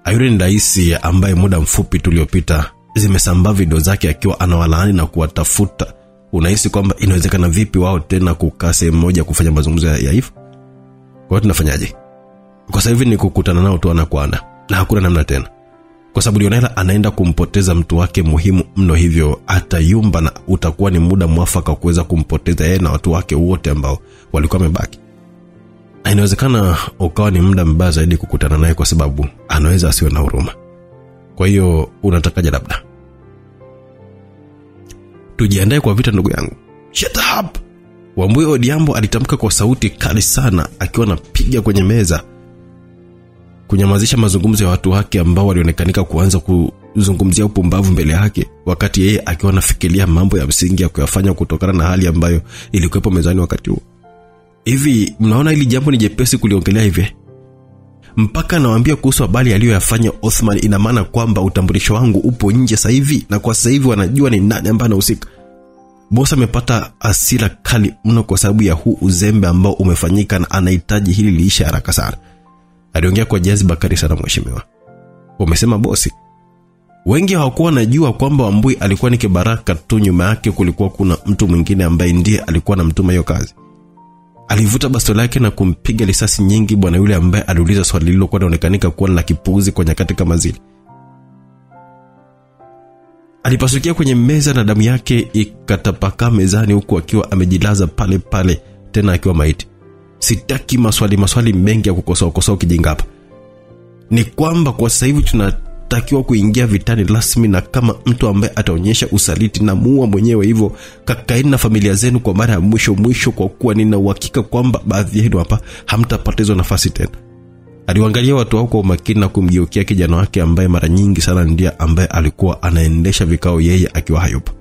Ayure ni rais ambaye muda mfupi tuliopita zimesambaa video zake akiwa anawalaani na kuwatafuta. Unahisi kwamba inawezekana vipi wao tena kukaa sehemu moja kufanya mazungumzo ya hivyo? Kwa hiyo tunafanyaje? Kwa sasa hivi ni kukutana nao tu ana kwa ana, na hakuna namna tena. Kwa sababu Lionela anaenda kumpoteza mtu wake muhimu mno, hivyo atayumba na utakuwa ni muda mwafaka kuweza kumpoteza yeye na watu wake wote ambao walikuwa wamebaki. Inawezekana ukawa ni muda mbaya zaidi kukutana naye, kwa sababu anaweza asiwe na huruma. Kwa hiyo unatakaje? Labda tujiandae kwa vita, ndugu yangu. Shut up! Wambui Odhiambo alitamka kwa sauti kali sana, akiwa anapiga kwenye meza kunyamazisha mazungumzo ya watu wake ambao walionekanika kuanza kuzungumzia upumbavu mbele yake, wakati yeye akiwa anafikiria mambo ya msingi ya kuyafanya kutokana na hali ambayo ilikuwepo mezani wakati huo. Hivi mnaona hili jambo ni jepesi kuliongelea hivi? Mpaka nawaambia kuhusu habari aliyoyafanya Othman, ina maana kwamba utambulisho wangu upo nje sasa hivi, na kwa sasa hivi wanajua ni nani ambaye anahusika. Boss amepata hasira kali mno kwa sababu ya huu uzembe ambao umefanyika, na anahitaji hili liishe haraka sana. Aliongea kwa jaziba kali sana mheshimiwa. Umesema bosi. Wengi hawakuwa wanajua kwamba Wambui alikuwa ni kibaraka tu, nyuma yake kulikuwa kuna mtu mwingine ambaye ndiye alikuwa anamtuma hiyo kazi. Alivuta bastola yake na kumpiga risasi nyingi bwana yule ambaye aliuliza swali lililokuwa linaonekanika kuwa la kipuuzi kwa nyakati kama zile. Alipasukia kwenye meza na damu yake ikatapakaa mezani huku akiwa amejilaza pale pale tena akiwa maiti. Sitaki maswali mengi ya kukosoa kijinga hapa. Ni kwamba kwa sasa hivi tunatakiwa kuingia vitani rasmi, na kama mtu ambaye ataonyesha usaliti na muua mwenyewe, hivyo kakaeni na familia zenu kwa mara ya mwisho, kwa kuwa nina uhakika kwamba baadhi yenu hapa hamtapata hizo nafasi tena. Aliwaangalia watu wao kwa umakini na kumgeukia kijana wake ambaye mara nyingi sana ndiye ambaye alikuwa anaendesha vikao yeye akiwa hayupo.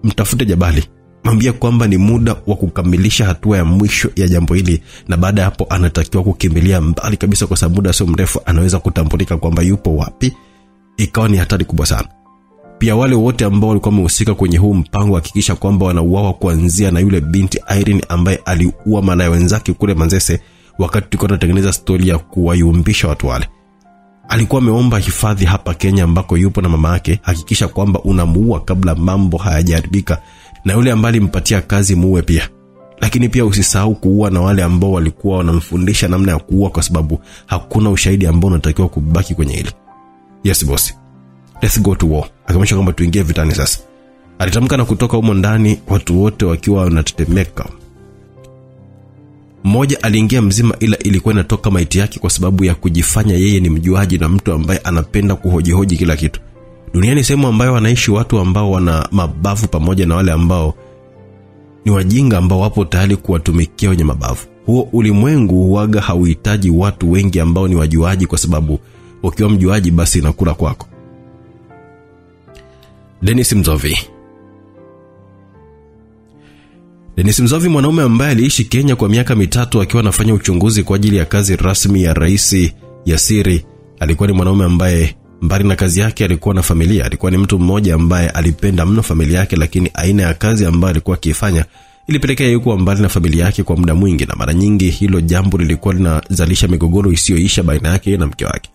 Mtafute Jabali, mwambie kwamba ni muda wa kukamilisha hatua ya mwisho ya jambo hili, na baada ya hapo anatakiwa kukimbilia mbali kabisa, kwa sababu muda sio mrefu anaweza kutambulika kwamba yupo wapi. Ikawa ni hatari kubwa sana. Pia wale wote ambao walikuwa wamehusika kwenye huu mpango hakikisha kwamba wanauawa, kuanzia na yule binti Irene ambaye aliua malaya wenzake kule Manzese wakati tulikuwa tunatengeneza story ya kuwayumbisha watu wale. Alikuwa ameomba hifadhi hapa Kenya ambako yupo na mama yake. Hakikisha kwamba unamuua kabla mambo hayajaribika, na yule ambaye alimpatia kazi muue pia. Lakini pia usisahau kuua na wale ambao walikuwa wanamfundisha namna ya kuua, kwa sababu hakuna ushahidi ambao unatakiwa kubaki kwenye hili. Yes boss, let's go to war. Akamwambia kwamba tuingie vitani sasa. Alitamka na kutoka humo ndani, watu wote wakiwa wanatetemeka. Mmoja aliingia mzima, ila ilikuwa inatoka maiti yake kwa sababu ya kujifanya yeye ni mjuaji na mtu ambaye anapenda kuhoji kila kitu. Duniani sehemu ambayo wanaishi watu ambao wana mabavu pamoja na wale ambao ni wajinga ambao wapo tayari kuwatumikia wenye mabavu. Huo ulimwengu huaga hauhitaji watu wengi ambao ni wajuaji, kwa sababu ukiwa mjuaji basi inakula kwako. Dennis Mzovi, mwanaume ambaye aliishi Kenya kwa miaka 3 akiwa anafanya uchunguzi kwa ajili ya kazi rasmi ya rais ya siri. Alikuwa ni mwanaume ambaye mbali na kazi yake alikuwa na familia. Alikuwa ni mtu mmoja ambaye alipenda mno familia yake, lakini aina ya kazi ambayo alikuwa akifanya ilipelekea yeye kuwa mbali na familia yake kwa muda mwingi, na mara nyingi hilo jambo lilikuwa linazalisha migogoro isiyoisha baina yake na mke wake.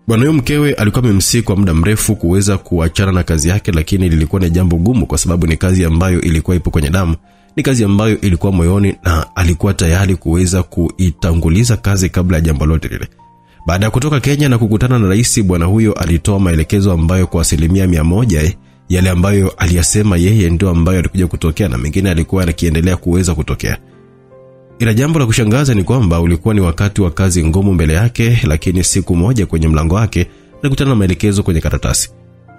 Bwana huyo mkewe alikuwa amemsihi kwa muda mrefu kuweza kuachana na kazi yake, lakini lilikuwa ni jambo gumu kwa sababu ni kazi ambayo ilikuwa ipo kwenye damu, ni kazi ambayo ilikuwa moyoni, na alikuwa tayari kuweza kuitanguliza kazi kabla ya jambo lote lile. Baada ya kutoka Kenya na kukutana na rais, bwana huyo alitoa maelekezo ambayo kwa 100% yale ambayo aliyasema yeye ndio ambayo alikuja kutokea, na mengine alikuwa anakiendelea kuweza kutokea. Ila jambo la kushangaza ni kwamba ulikuwa ni wakati wa kazi ngumu mbele yake, lakini siku moja kwenye mlango wake alikutana na maelekezo kwenye karatasi.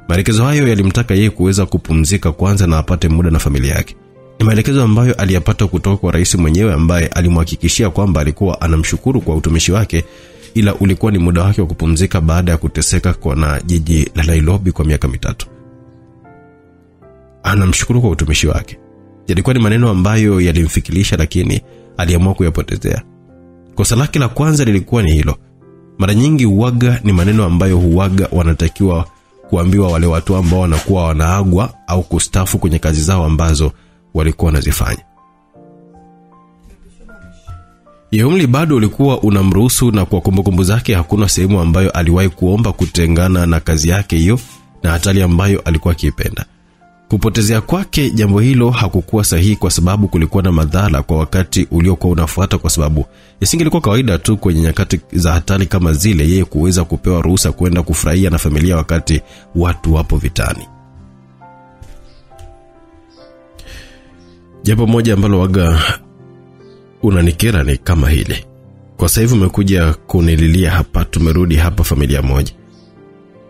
Maelekezo hayo yalimtaka yeye kuweza kupumzika kwanza na apate muda na familia yake. Ni maelekezo ambayo aliyapata kutoka kwa rais mwenyewe ambaye alimhakikishia kwamba alikuwa anamshukuru kwa utumishi wake, ila ulikuwa ni muda wake wa kupumzika baada ya kuteseka kwa na jiji la Nairobi kwa miaka 3. Anamshukuru kwa utumishi wake. Yalikuwa ni maneno ambayo yalimfikirisha, lakini aliamua kuyapotezea. Kosa lake la kwanza lilikuwa ni hilo. Mara nyingi uwaga ni maneno ambayo huwaga wanatakiwa kuambiwa wale watu ambao wanakuwa wanaagwa au kustafu kwenye kazi zao ambazo walikuwa wanazifanya. Yomli bado ulikuwa unamruhusu, na kwa kumbukumbu zake hakuna sehemu ambayo aliwahi kuomba kutengana na kazi yake hiyo na hatari ambayo alikuwa akipenda. Kupotezea kwake jambo hilo hakukuwa sahihi, kwa sababu kulikuwa na madhara kwa wakati uliokuwa unafuata, kwa sababu isingelikuwa kawaida tu kwenye nyakati za hatari kama zile yeye kuweza kupewa ruhusa kwenda kufurahia na familia wakati watu wapo vitani. Jambo moja ambalo waga unanikera ni kama hili. Kwa sasa hivi umekuja kunililia hapa, tumerudi hapa familia moja.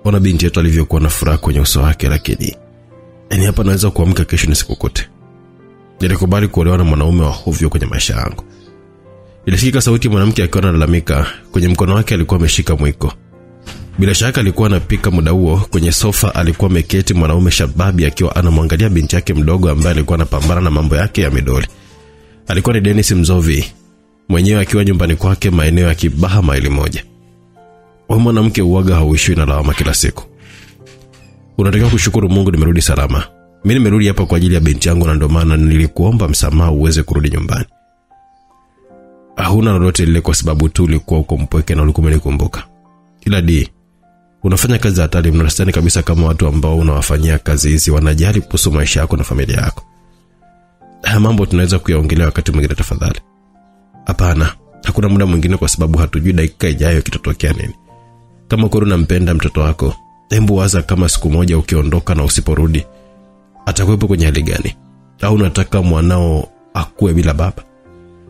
Ona binti yetu alivyokuwa na furaha kwenye uso wake, lakini hapa naweza kuamka kesho nisikukote. Nilikubali kuolewa na mwanaume wa hovyo kwenye maisha yangu. Ilisikika sauti ya mwanamke akiwa analalamika. Kwenye mkono wake alikuwa ameshika mwiko. Bila shaka alikuwa anapika muda huo. Kwenye sofa alikuwa ameketi mwanaume shababi akiwa anamwangalia binti yake mdogo ambaye alikuwa anapambana na mambo yake ya midoli. Alikuwa ni Dennis Mzovi, mwenyewe akiwa nyumbani kwake maeneo ya Kibaha maili moja. Huyo mwanamke uwaga hauishi na lawama kila siku. Unatakiwa kushukuru Mungu nimerudi salama. Mimi nimerudi hapa kwa ajili ya binti yangu, na ndio maana nilikuomba msamaha uweze kurudi nyumbani. Huna lolote lile kwa sababu tu ulikuwa uko mpweke na ulikuwa umenikumbuka. Ila unafanya kazi hatari, mnastani kabisa kama watu ambao unawafanyia kazi hizi wanajali kuhusu maisha yako na familia yako. Haya mambo tunaweza kuyaongelea wakati mwingine tafadhali. Hapana, hakuna muda mwingine kwa sababu hatujui dakika ijayo kitatokea nini. Kama uko unampenda mtoto wako, Hebu waza kama siku moja ukiondoka na usiporudi, atakuwepo kwenye hali gani? Au unataka mwanao akue bila baba?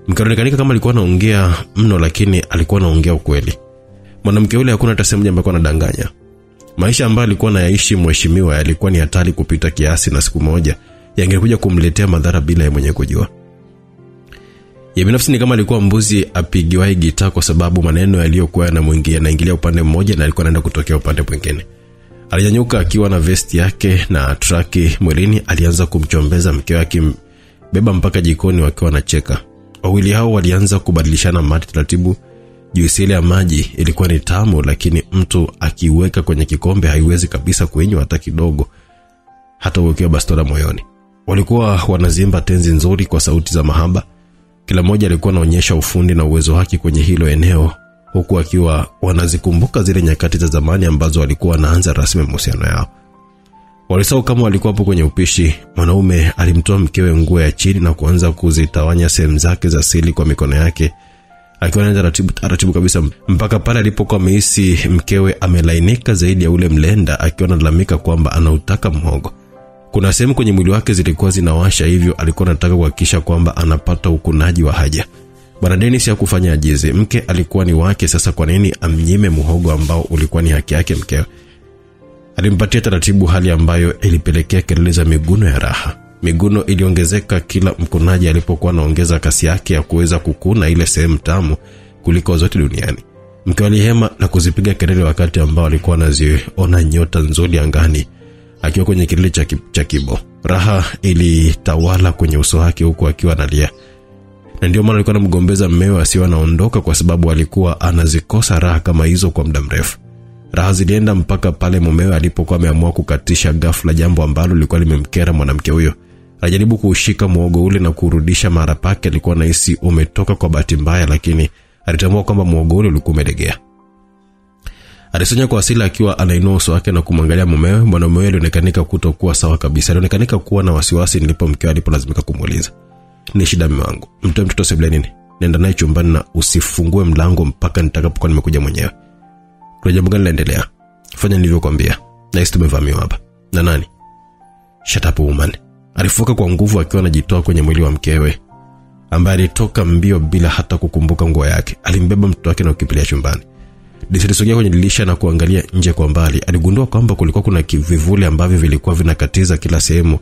Mkaonekanika kama alikuwa anaongea mno, lakini alikuwa anaongea ukweli. Mwanamke yule hakuna hata sehemu moja ambayo anadanganya. Maisha ambayo alikuwa anayaishi mheshimiwa yalikuwa ni hatari kupita kiasi, na siku moja yangekuja kumletea madhara bila yeye mwenyewe kujua. Yeye binafsi ni kama alikuwa mbuzi apigiwae gitaa, kwa sababu maneno yaliyokuwa yanaingilia upande mmoja na alikuwa anaenda kutokea upande mwingine. Alinyanyuka akiwa na vesti yake na traki mwilini, alianza kumchombeza mkewe akimbeba mpaka jikoni wakiwa wanacheka. Wawili hao walianza kubadilishana mate taratibu. Juisi ile ya maji ilikuwa ni tamu, lakini mtu akiweka kwenye kikombe haiwezi kabisa kuinywa hata kidogo, hata ukiwa bastola moyoni. Walikuwa wanazimba tenzi nzuri kwa sauti za mahaba. Kila mmoja alikuwa anaonyesha ufundi na uwezo wake kwenye hilo eneo, huku akiwa wanazikumbuka zile nyakati za zamani ambazo walikuwa wanaanza rasmi mahusiano yao. Walisahau kama walikuwa hapo kwenye upishi. Mwanaume alimtoa mkewe nguo ya chini na kuanza kuzitawanya sehemu zake za siri kwa mikono yake, akiwa anaenda taratibu kabisa mpaka pale alipokuwa amehisi mkewe amelainika zaidi ya ule mlenda, akiwa analalamika kwamba anautaka mhogo. Kuna sehemu kwenye mwili wake zilikuwa zinawasha, hivyo alikuwa anataka kuhakikisha kwamba anapata ukunaji wa haja. Bwana Dennis hakufanya ajizi. Mke alikuwa ni wake, sasa kwa nini amnyime mhogo ambao ulikuwa ni haki yake mkewe? Alimpatia taratibu, hali ambayo ilipelekea kelele za miguno ya raha. Miguno iliongezeka kila mkunaji alipokuwa anaongeza kasi yake ya kuweza kukuna ile sehemu tamu kuliko zote duniani. Mke alihema na kuzipiga kelele wakati ambao alikuwa anaziona nyota nzuri angani, akiwa kwenye kilele cha kibo. Raha ilitawala kwenye uso wake huku akiwa analia. Na ndio maana alikuwa anamgombeza mmewe asiwe anaondoka, kwa sababu alikuwa anazikosa raha kama hizo kwa muda mrefu. Raha zilienda mpaka pale mumewe alipokuwa ameamua kukatisha ghafla, jambo ambalo lilikuwa limemkera mwanamke huyo. Alijaribu kuushika muogo ule na kurudisha mara pake. Alikuwa anahisi umetoka kwa bahati mbaya, lakini alitambua kwamba muogo ule ulikuwa umelegea. Alisonya kwa asili akiwa anainua uso wake na kumwangalia mumewe. Mwanamume alionekana kutokuwa sawa kabisa. Alionekana kuwa na wasiwasi ndipo mkewe alipolazimika kumuuliza, "Ni shida mume wangu? Mtoe mtoto sebuleni. Nenda naye chumbani na usifungue mlango mpaka nitakapokuwa nimekuja mwenyewe." "Kuna jambo gani linaendelea?" "Fanya nilivyokuambia. Na hisi tumevamiwa hapa." "Na nani?" "Shut up woman." Alifuka kwa nguvu akiwa anajitoa kwenye mwili wa mkewe, ambaye alitoka mbio bila hata kukumbuka nguo yake. Alimbeba mtoto wake na kukimbia chumbani. Alisogea kwenye dirisha na kuangalia nje kwa mbali. Aligundua kwamba kulikuwa kuna vivuli ambavyo vilikuwa vinakatiza kila sehemu.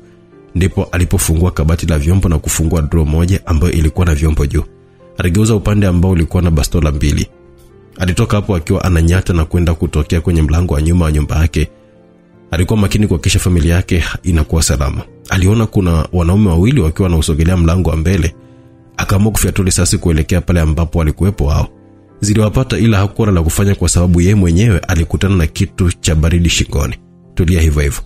Ndipo alipofungua kabati la vyombo na kufungua drawer moja ambayo ilikuwa na vyombo juu. Aligeuza upande ambao ulikuwa na bastola mbili. Alitoka hapo akiwa ananyata na kwenda kutokea kwenye mlango wa nyuma wa nyumba yake. Alikuwa makini kuhakikisha familia yake inakuwa salama. Aliona kuna wanaume wawili wakiwa wanausogelea mlango wa mbele. Akaamua kufyatua risasi kuelekea pale ambapo walikuwepo wao. Ziliwapata, ila hakuwa la kufanya kwa sababu yeye mwenyewe alikutana na kitu cha baridi shingoni. "Tulia hivyo hivyo.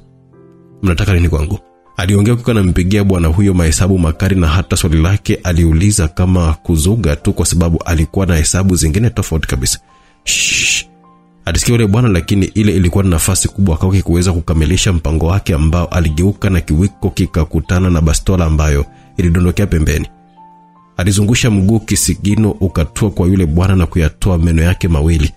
Mnataka nini kwangu?" Aliongea kwa kumpigia bwana huyo mahesabu makali, na hata swali lake aliuliza kama kuzuga tu, kwa sababu alikuwa na hesabu zingine tofauti kabisa. "Shh." Alisikia yule bwana, lakini ile ilikuwa na nafasi kubwa kwake kuweza kukamilisha mpango wake ambao aligeuka na kiwiko kikakutana na bastola ambayo ilidondokea pembeni. Alizungusha mguu, kisigino ukatua kwa yule bwana na kuyatoa meno yake mawili.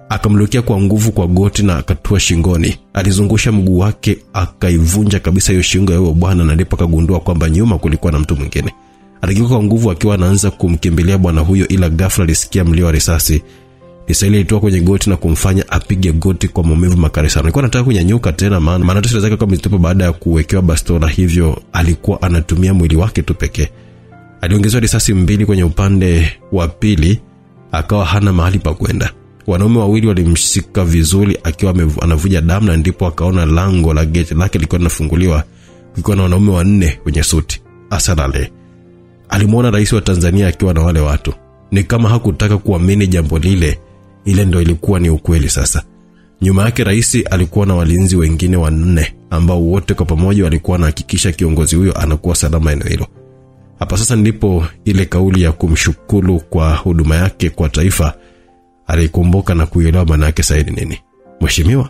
Akamlukia kwa nguvu kwa goti na akatua shingoni. Alizungusha mguu wake akaivunja kabisa hiyo shingo ya yule bwana, na ndipo akagundua kwamba nyuma kulikuwa na mtu mwingine. Aligeuka kwa nguvu akiwa anaanza kumkimbilia bwana huyo, ila ghafla alisikia mlio wa risasi. Risasi ilitoka kwenye goti na kumfanya apige goti kwa maumivu makali sana. Alikuwa anataka kunyanyuka tena, maana tatizo zake kama zitupa baada ya kuwekewa bastola, hivyo alikuwa anatumia mwili wake tu pekee. Aliongezwa risasi mbili kwenye upande wa pili, akawa hana mahali pa kwenda. Wanaume wawili walimshika vizuri akiwa anavuja damu, na ndipo akaona lango la gate lake liko linafunguliwa, kulikuwa na wanaume wanne wenye suti. Asalale. Alimuona rais wa Tanzania akiwa na wale watu. Ni kama hakutaka kuamini jambo lile. Ile ndio ilikuwa ni ukweli sasa. Nyuma yake rais alikuwa na walinzi wengine wanne ambao wote kwa pamoja walikuwa wanahakikisha kiongozi huyo anakuwa salama eneo hilo. Hapa sasa ndipo ile kauli ya kumshukuru kwa huduma yake kwa taifa alikumbuka na kuelewa maana yake saidi nini. "Mheshimiwa,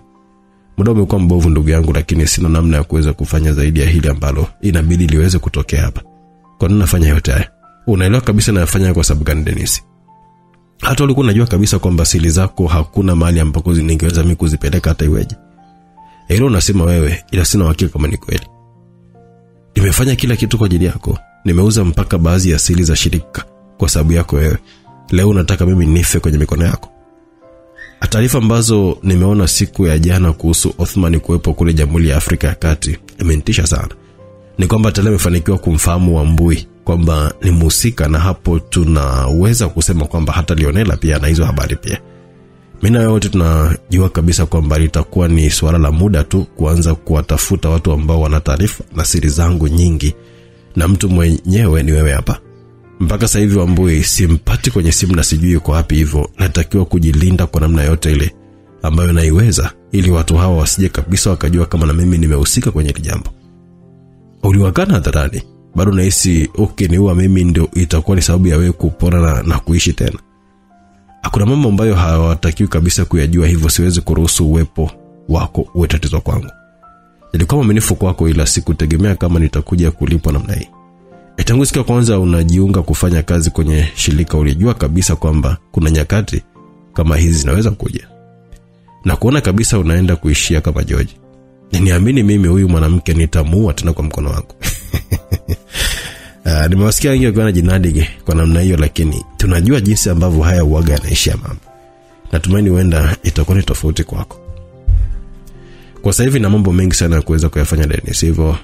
muda umekuwa mbovu ndugu yangu, lakini sina namna ya kuweza kufanya zaidi ya hili ambalo inabidi liweze kutokea hapa. Kwa nini nafanya yote haya? Unaelewa kabisa nafanya kwa sababu gani Dennis? Hata ulikuwa unajua kabisa kwamba siri zako hakuna mahali ambako ningeweza mimi kuzipeleka hata iweje. Hilo unasema wewe, ila sina uhakika kama ni kweli. Nimefanya kila kitu kwa ajili yako. Nimeuza mpaka baadhi ya siri za shirika kwa sababu yako wewe. Leo unataka mimi nife kwenye mikono yako? Taarifa ambazo nimeona siku ya jana kuhusu Othman kuwepo kule Jamhuri ya Afrika ya Kati imenitisha sana. Ni kwamba tayari amefanikiwa kumfahamu Wambui kwamba ni mhusika, na hapo tunaweza kusema kwamba hata Lionela pia ana hizo habari pia. Mimi na wote tunajua kabisa kwamba litakuwa ni swala la muda tu kuanza kuwatafuta watu ambao wana taarifa na siri zangu nyingi, na mtu mwenyewe ni wewe hapa. Mpaka sasa hivi Wambui simpati kwenye simu na sijui yuko wapi, hivyo natakiwa kujilinda kwa namna yote ile ambayo naiweza, ili watu hawa wasije kabisa wakajua kama na mimi nimehusika kwenye hili jambo. Uliwakana hadharani, bado nahisi ukiniua mimi ndio itakuwa ni sababu ya wewe kupona na kuishi tena. Hakuna mambo ambayo hawatakiwi kabisa kuyajua, hivyo siwezi kuruhusu uwepo wako uwe tatizo kwangu. Nilikuwa mwaminifu kwako, ila sikutegemea kama nitakuja kulipwa namna hii. Tangu siku ya kwanza unajiunga kufanya kazi kwenye shirika, ulijua kabisa kwamba kuna nyakati kama hizi zinaweza kuja, na kuona kabisa unaenda kuishia kama George. Niamini mimi, huyu mwanamke nitamuua tena kwa mkono wangu. Nimewasikia wengi wakiwa jinadi kwa namna hiyo, lakini tunajua jinsi ambavyo haya uaga yanaishia mambo. Natumaini huenda itakuwa ni tofauti kwako. Kwa sasa hivi na mambo mengi sana ya kuweza kuyafanya Dennis, hivyo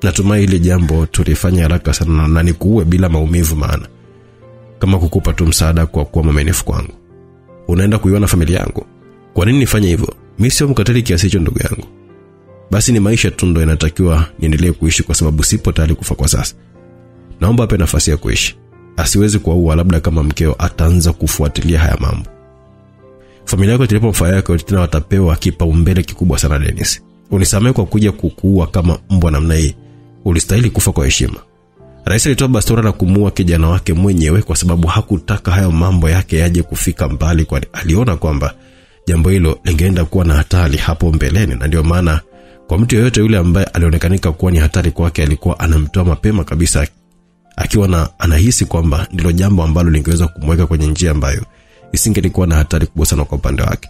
natumai ile jambo tulifanya haraka sana na nikuue bila maumivu, maana kama kukupa tu msaada kwa kuwa mwaminifu kwangu. Unaenda kuiona familia yangu. Kwa nini nifanye hivyo? Mimi sio mkatili kiasi hicho ndugu yangu. Basi ni maisha tu ndio inatakiwa niendelee kuishi, kwa sababu sipo tayari kufa kwa sasa. Naomba ape nafasi ya kuishi. Asiwezi kuua, labda kama mkeo ataanza kufuatilia haya mambo. Familia yako italipomfaa yako tena watapewa kipaumbele kikubwa sana Dennis. Unisamehe kwa kuja kukuua kama mbwa namna hii. Ulistahili kufa kwa heshima. Rais alitoa bastora la kumuua kijana wake mwenyewe kwa sababu hakutaka hayo mambo yake yaje kufika mbali, kwani aliona kwamba jambo hilo lingeenda kuwa na hatari hapo mbeleni, na ndio maana kwa mtu yeyote yule ambaye alionekanika kuwa ni hatari kwake alikuwa anamtoa mapema kabisa, akiwa na anahisi kwamba ndilo jambo ambalo lingeweza kumweka kwenye njia ambayo isingelikuwa na hatari kubwa sana kwa upande wake.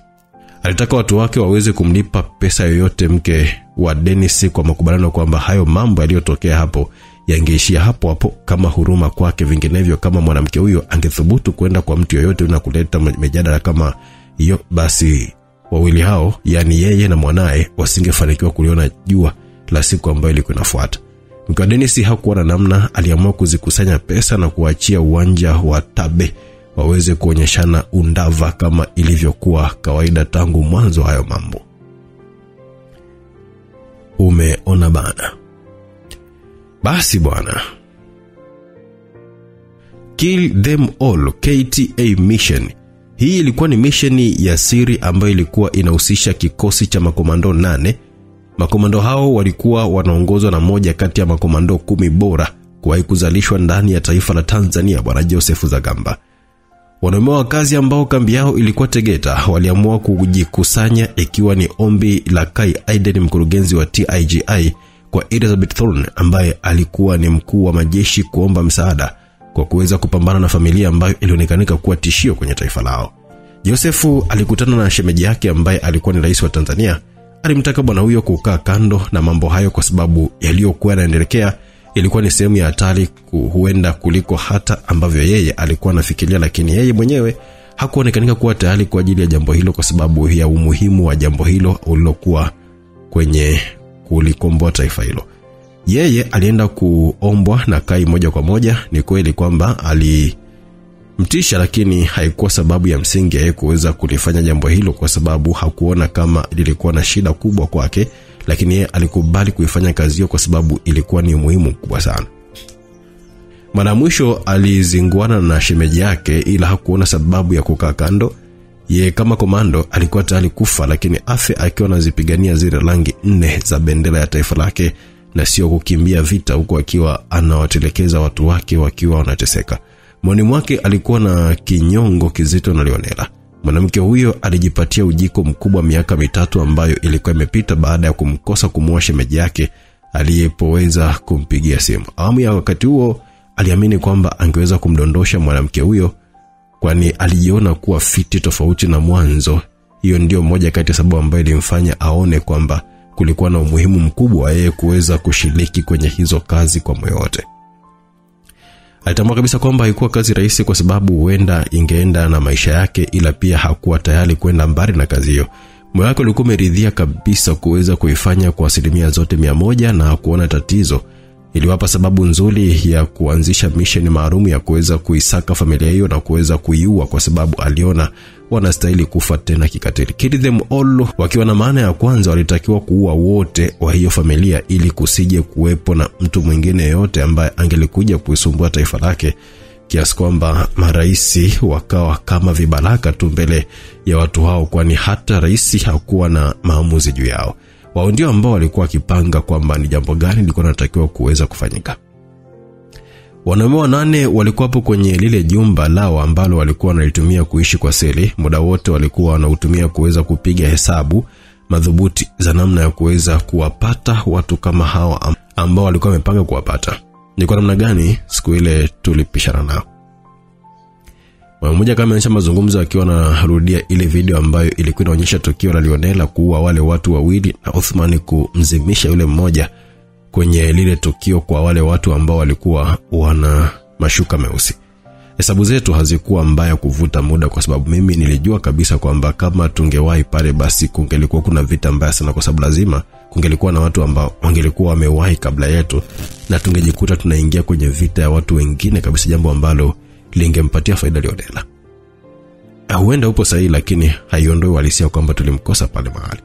Alitaka watu wake waweze kumlipa pesa yoyote mke wa Dennis kwa makubaliano kwamba hayo mambo yaliyotokea hapo yangeishia hapo hapo kama huruma kwake. Vinginevyo kama mwanamke huyo angethubutu kwenda kwa mtu yoyote na kuleta mjadala kama hiyo, basi wawili hao, yani yeye na mwanae, wasingefanikiwa kuliona jua la siku ambayo ilikuwa inafuata. Mke wa Dennis hakuwa na namna, aliamua kuzikusanya pesa na kuachia uwanja wa Tabe waweze kuonyeshana undava kama ilivyokuwa kawaida tangu mwanzo hayo mambo. Umeona bana? Basi bwana. Kill them all KTA mission. Hii ilikuwa ni misheni ya siri ambayo ilikuwa inahusisha kikosi cha makomando 8. Makomando hao walikuwa wanaongozwa na moja kati ya makomando 10 bora kuwahi kuzalishwa ndani ya taifa la Tanzania, Bwana Joseph Zagamba. Wanaume wa kazi ambao kambi yao ilikuwa Tegeta waliamua kujikusanya, ikiwa ni ombi la Kai Aiden, mkurugenzi wa TIGI, kwa Elizabeth Thorne ambaye alikuwa ni mkuu wa majeshi, kuomba msaada kwa kuweza kupambana na familia ambayo ilionekanika kuwa tishio kwenye taifa lao. Josefu alikutana na shemeji yake ambaye alikuwa ni rais wa Tanzania. Alimtaka bwana huyo kukaa kando na mambo hayo kwa sababu yaliyokuwa yanaendelea ilikuwa ni sehemu ya hatari huenda kuliko hata ambavyo yeye alikuwa anafikiria, lakini yeye mwenyewe hakuonekanika kuwa tayari kwa ajili ya jambo hilo kwa sababu ya umuhimu wa jambo hilo ulilokuwa kwenye kulikomboa taifa hilo. Yeye alienda kuombwa na Kai moja kwa moja. Ni kweli kwamba alimtisha, lakini haikuwa sababu ya msingi yeye kuweza kulifanya jambo hilo kwa sababu hakuona kama lilikuwa na shida kubwa kwake, lakini yeye alikubali kuifanya kazi hiyo kwa sababu ilikuwa ni muhimu kubwa sana. Mara mwisho alizinguana na shemeji yake, ila hakuona sababu ya kukaa kando. Yeye kama komando alikuwa tayari kufa, lakini afe akiwa anazipigania zile rangi 4 za bendera ya taifa lake na sio kukimbia vita huko akiwa anawatelekeza watu wake wakiwa wanateseka. Mwani mwake alikuwa na kinyongo kizito na Lionela. Mwanamke huyo alijipatia ujiko mkubwa miaka 3 ambayo ilikuwa imepita baada ya kumkosa kumuoa shemeji yake aliyepoweza kumpigia simu. Awamu ya wakati huo aliamini kwamba angeweza kumdondosha mwanamke huyo, kwani alijiona kuwa fiti tofauti na mwanzo, Hiyo ndio moja kati ya sababu ambayo ilimfanya aone kwamba kulikuwa na umuhimu mkubwa yeye kuweza kushiriki kwenye hizo kazi kwa moyo wote. Alitambua kabisa kwamba haikuwa kazi rahisi kwa sababu huenda ingeenda na maisha yake, ila pia hakuwa tayari kwenda mbali na kazi hiyo. Moyo wake ulikuwa umeridhia kabisa kuweza kuifanya kwa asilimia zote 100 na kuona tatizo iliwapa sababu nzuri ya kuanzisha mission maalum ya kuweza kuisaka familia hiyo na kuweza kuiua, kwa sababu aliona wanastahili kufa tena kikatili. Kill them all, wakiwa na maana ya kwanza walitakiwa kuua wote wa hiyo familia ili kusije kuwepo na mtu mwingine yote ambaye angelikuja kuisumbua taifa lake, kiasi kwamba maraisi wakawa kama vibaraka tu mbele ya watu hao, kwani hata raisi hakuwa na maamuzi juu yao. Wao ndio ambao walikuwa kipanga kwamba ni jambo gani liko natakiwa kuweza kufanyika. Wanaume 8 walikuwa hapo kwenye lile jumba lao ambalo walikuwa wanalitumia kuishi kwa siri. Muda wote walikuwa wanautumia kuweza kupiga hesabu madhubuti za namna ya kuweza kuwapata watu kama hawa ambao walikuwa wamepanga kuwapata. Ni kwa namna gani siku ile tulipishana nao. Mmoja kama anaonyesha mazungumzo akiwa anarudia ile video ambayo ilikuwa inaonyesha tukio la Lionel kuua wale watu wawili na Uthman kumzimisha yule mmoja kwenye lile tukio kwa wale watu ambao walikuwa wana mashuka meusi. Hesabu zetu hazikuwa mbaya kuvuta muda, kwa sababu mimi nilijua kabisa kwamba kama tungewahi pale basi kungelikuwa kuna vita mbaya sana, kwa sababu lazima kungelikuwa na watu ambao wangelikuwa wamewahi kabla yetu na tungejikuta tunaingia kwenye vita ya watu wengine kabisa, jambo ambalo lingempatia faida Lionel. Huenda upo sahihi, lakini haiondoi uhalisia kwamba tulimkosa pale mahali.